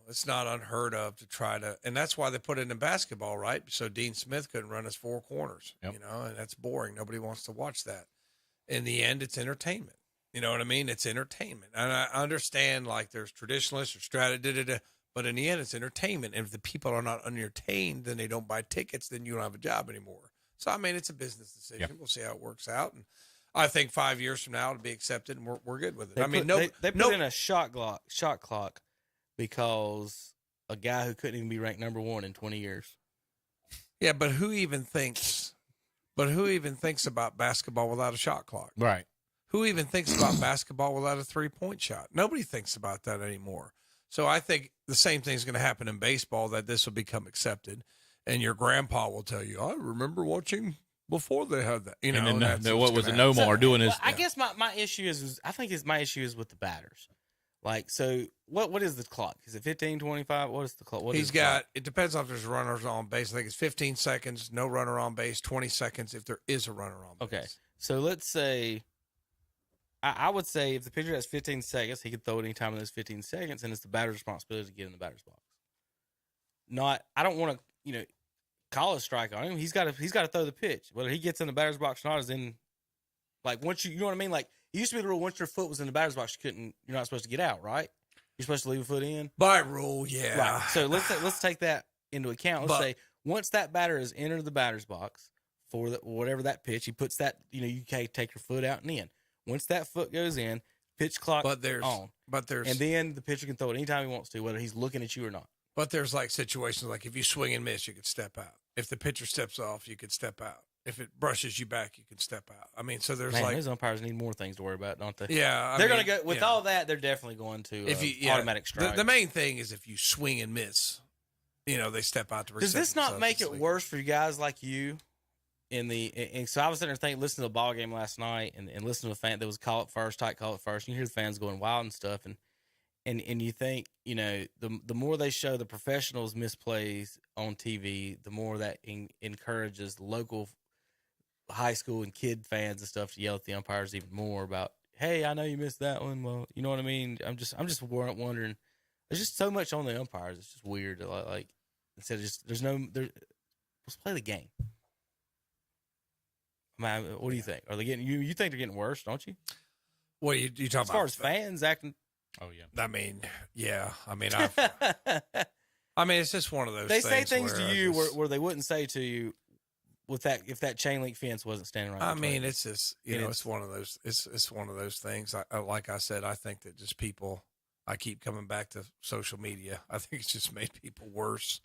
It's not unheard of to try to, and that's why they put it in basketball, right? So Dean Smith couldn't run his four corners, yep. And that's boring. Nobody wants to watch that. In the end, it's entertainment. You know what I mean? It's entertainment. And I understand, like, there's traditionalists or strategy, but in the end, it's entertainment. And if the people are not entertained, then they don't buy tickets, then you don't have a job anymore. So, I mean, it's a business decision. Yep. We'll see how it works out. And I think 5 years from now, it'll be accepted, and we're good with it. They put in a shot clock. Because a guy who couldn't even be ranked number 1 in 20 years. Yeah, but who even thinks about basketball without a shot clock? Right. Who even thinks about basketball without a 3-point shot? Nobody thinks about that anymore. So I think the same thing is going to happen in baseball, that this will become accepted. And your grandpa will tell you, I remember watching before they had that. You know, and then what was it Nomar doing his? I guess my issue is my issue is with the batters. Like, so what is the clock? Is it 15, 25? What is the clock? It depends on if there's runners on base. I think it's 15 seconds, no runner on base, 20 seconds if there is a runner on base. Okay. So let's say, I would say if the pitcher has 15 seconds, he can throw it any time in those 15 seconds, and it's the batter's responsibility to get in the batter's box. I don't want to, call a strike on him. He's got to throw the pitch. Whether he gets in the batter's box or not is in, like, once you know what I mean? Like, it used to be the rule, once your foot was in the batter's box, you're not supposed to get out, right? You're supposed to leave a foot in? By rule, yeah. Right. So let's take that into account. Let's say once that batter has entered the batter's box for whatever that pitch, he puts that, you can't take your foot out and in. Once that foot goes in, pitch clock on. And then the pitcher can throw it anytime he wants to, whether he's looking at you or not. But there's like situations like if you swing and miss, you could step out. If the pitcher steps off, you could step out. If it brushes you back, you can step out. I mean, so there's those umpires need more things to worry about, don't they? Yeah. They're going to go with all that. They're definitely going to automatic strike. The main thing is if you swing and miss, they step out to reset. Does this not make it worse for you guys like you? And so I was sitting there listening to the ball game last night and listening to a fan that was call it first. And you hear the fans going wild and stuff. And you think, the more they show the professionals misplays on TV, the more that encourages local high school and kid fans and stuff to yell at the umpires even more about, hey, I know you missed that one. Well, you know what I mean? I'm just wondering. There's just so much on the umpires. It's just weird. Like instead of just let's play the game. I mean, what do you think? Are they getting you think they're getting worse? Don't you? What you talking about? As far as fans acting. Oh yeah. I mean, yeah. I mean, it's just one of those. They say things to you where they wouldn't say to you. With that, if that chain link fence wasn't standing right. I mean, it's just it's one of those. It's one of those things. Like I said, I think that just people. I keep coming back to social media. I think it's just made people worse.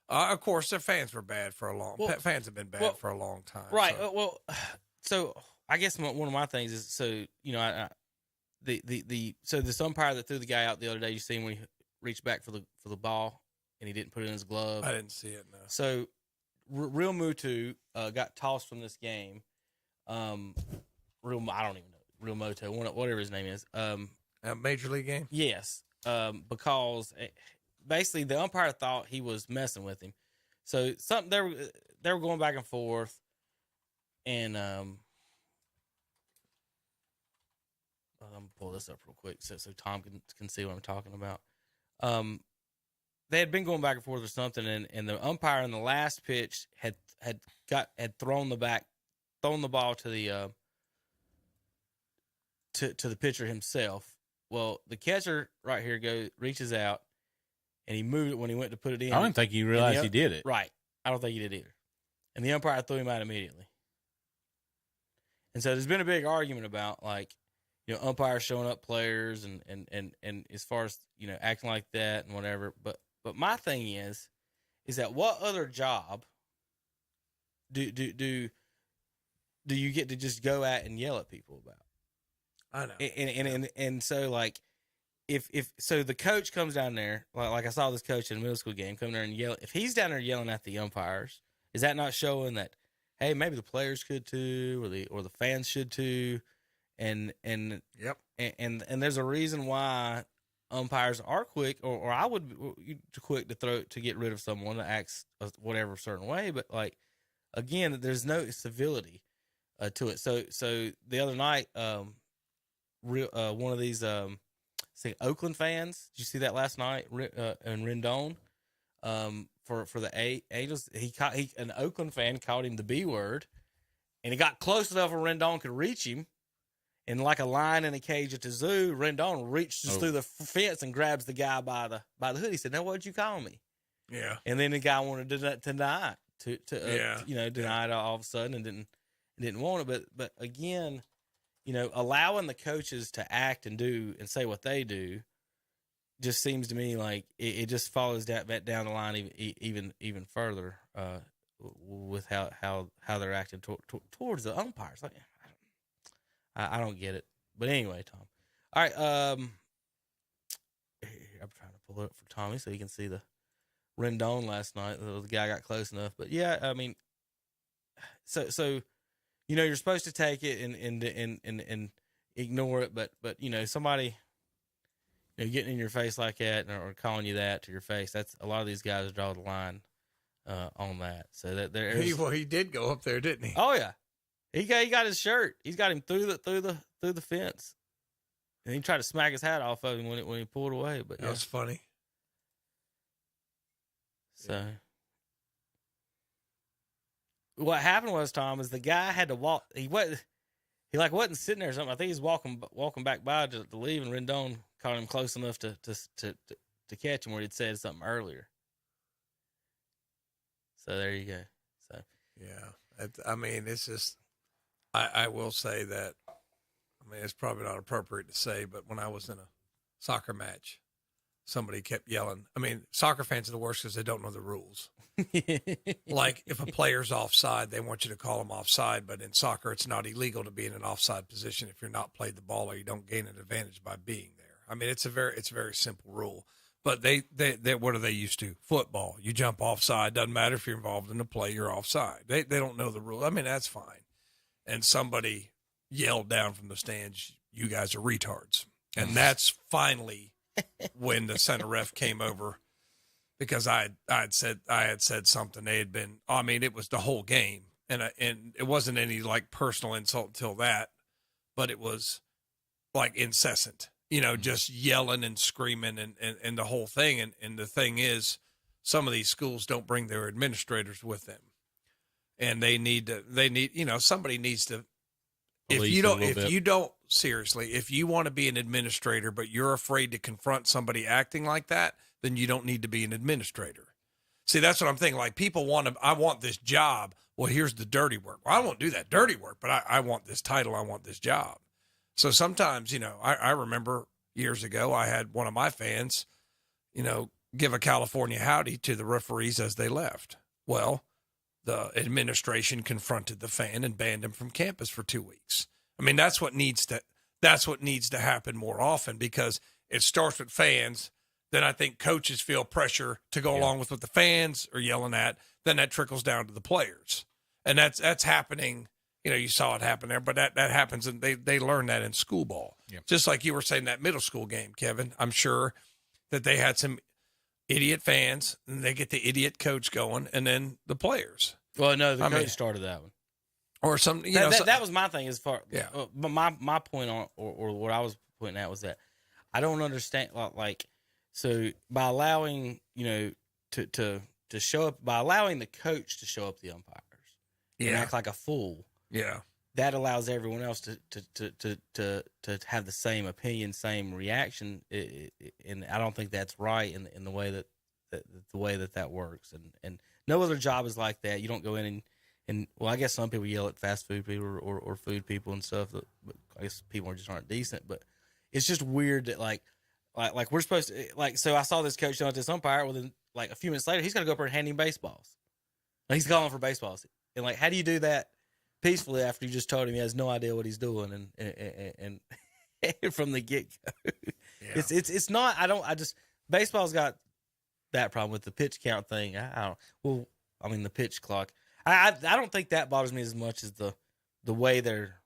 Of course, their fans were bad for a long. Fans have been bad for a long time. Right. So I guess one of my things is so this umpire that threw the guy out the other day, you seen when he reached back for the ball and he didn't put it in his glove. I didn't see it. No. So Real Mutu got tossed from this game. I don't even know. Real Moto, whatever his name is. A major league game. Yes. Because basically the umpire thought he was messing with him. So they were going back and forth, and I'm gonna pull this up real quick so Tom can see what I'm talking about. They had been going back and forth or something, and the umpire in the last pitch had thrown the ball to the to the pitcher himself. Well, the catcher right here reaches out, and he moved it when he went to put it in. I don't think he realized he did it. Right. I don't think he did either. And the umpire threw him out immediately. And so there's been a big argument about, like, umpires showing up players and as far as, acting like that and whatever. But my thing is that what other job do you get to just go at and yell at people about? I know. And so, like, if the coach comes down there, like I saw this coach in a middle school game come there and yell. If he's down there yelling at the umpires, is that not showing that, hey, maybe the players could too, or the fans should too? And yep. And there's a reason why umpires are quick, or I would be quick to get rid of someone that acts whatever certain way. But, like, again, there's no civility to it. So the other night, one of these Oakland fans, did you see that last night in Rendon? For the Angels, an Oakland fan called him the B word, and he got close enough where Rendon could reach him. And like a lion in a cage at the zoo, Rendon reaches through the fence and grabs the guy by the hood. He said, "Now, what'd you call me?" Yeah. And then the guy wanted to deny it, deny it all of a sudden, and didn't want it. But again, allowing the coaches to act and do and say what they do just seems to me like it just follows down the line even further with how they're acting towards the umpires. Like, I don't get it. But anyway, Tom. All right. I'm trying to pull it up for Tommy so he can see the Rendon last night. The guy got close enough. But yeah, I mean, so you're supposed to take it and ignore it, but somebody getting in your face like that or calling you that to your face, that's a lot of these guys draw the line on that. So that he did go up there, didn't he? Oh yeah. He got his shirt. He's got him through the fence, and he tried to smack his hat off of him when he pulled away. But that was funny. So what happened was, Tom, is the guy had to walk. He wasn't sitting there or something. I think he's walking back by to leave, and Rendon caught him close enough to catch him where he'd said something earlier. So there you go. So yeah, I mean, it's just. I will say that, it's probably not appropriate to say, but when I was in a soccer match, somebody kept yelling. Soccer fans are the worst because they don't know the rules. Like, if a player's offside, they want you to call them offside, but in soccer, it's not illegal to be in an offside position if you're not played the ball or you don't gain an advantage by being there. It's a very simple rule. But they what are they used to? Football. You jump offside. Doesn't matter if you're involved in the play, you're offside. They don't know the rule. That's fine. And somebody yelled down from the stands, "You guys are retards." And that's finally when the center ref came over, because I had said something. They had been, it was the whole game. And it wasn't any like personal insult until that, but it was like incessant, just yelling and screaming and the whole thing. And the thing is, some of these schools don't bring their administrators with them. And somebody needs to, if you want to be an administrator, but you're afraid to confront somebody acting like that, then you don't need to be an administrator. See, that's what I'm thinking. Like, people I want this job. Well, here's the dirty work. Well, I won't do that dirty work, but I want this title. I want this job. So sometimes, I remember years ago, I had one of my fans, give a California howdy to the referees as they left. Well, the administration confronted the fan and banned him from campus for 2 weeks. I mean, that's what needs to happen more often, because it starts with fans. Then I think coaches feel pressure to go along with what the fans are yelling at. Then that trickles down to the players. And that's happening. You know, you saw it happen there, but that happens, and they learn that in school ball. Yeah. Just like you were saying that middle school game, Kevin. I'm sure that they had some idiot fans, and they get the idiot coach going, and then the players. Well, no, the coach started that one. Or some, that was my thing as far. Yeah. But my point on, or what I was pointing at was that I don't understand, like, so by allowing, to show up, by allowing the coach to show up the umpires and act like a fool. Yeah. That allows everyone else to have the same opinion, same reaction, and I don't think that's right in the way that works. And no other job is like that. You don't go in and well, I guess some people yell at fast food people or food people and stuff. But I guess people just aren't decent. But it's just weird that like we're supposed to So I saw this coach down at this umpire. Well, then like a few minutes later, he's gonna go up there and hand him baseballs. Like, he's calling for baseballs, and like, how do you do that peacefully after you just told him he has no idea what he's doing and from the get go? Yeah. It's not. Baseball's got that problem with the pitch count thing. The pitch clock. I don't think that bothers me as much as the way they're.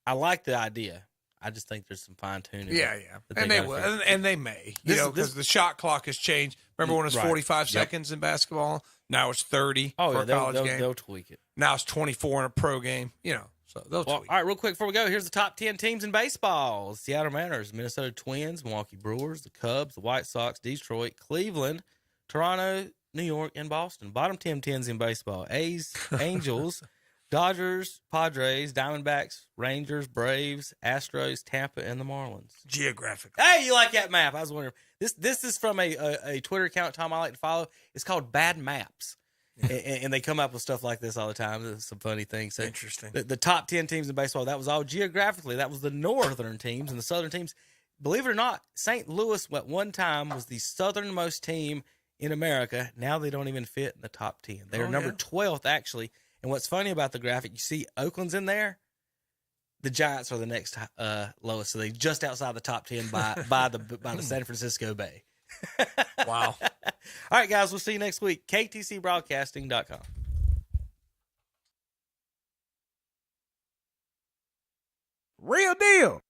I like the idea. I just think there's some fine tuning. Yeah. And they will, and they may, because the shot clock has changed. Remember when it was 45 seconds in basketball? Now it's 30 for a college game. They'll tweak it. Now it's 24 in a pro game. So they'll tweak it. All right, real quick before we go, here's the top 10 teams in baseball: the Seattle Mariners, Minnesota Twins, Milwaukee Brewers, the Cubs, the White Sox, Detroit, Cleveland, Toronto, New York, and Boston. Bottom 10 teams in baseball: A's, Angels, Dodgers, Padres, Diamondbacks, Rangers, Braves, Astros, Tampa, and the Marlins. Geographically. Hey, you like that map? I was wondering. This is from a Twitter account, Tom, I like to follow. It's called Bad Maps. and they come up with stuff like this all the time. There's some funny things. So interesting. The top 10 teams in baseball, that was all geographically. That was the northern teams, and the southern teams. Believe it or not, St. Louis at one time was the southernmost team in America. Now they don't even fit in the top 10. They're number 12th, actually. And what's funny about the graphic, you see Oakland's in there. The Giants are the next lowest, so they're just outside the top 10 by the San Francisco Bay. Wow. All right, guys, we'll see you next week. KTCBroadcasting.com. Real deal.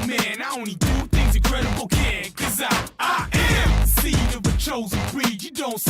Man, I only do things incredible can, 'cause I am the seed of a chosen breed. You don't see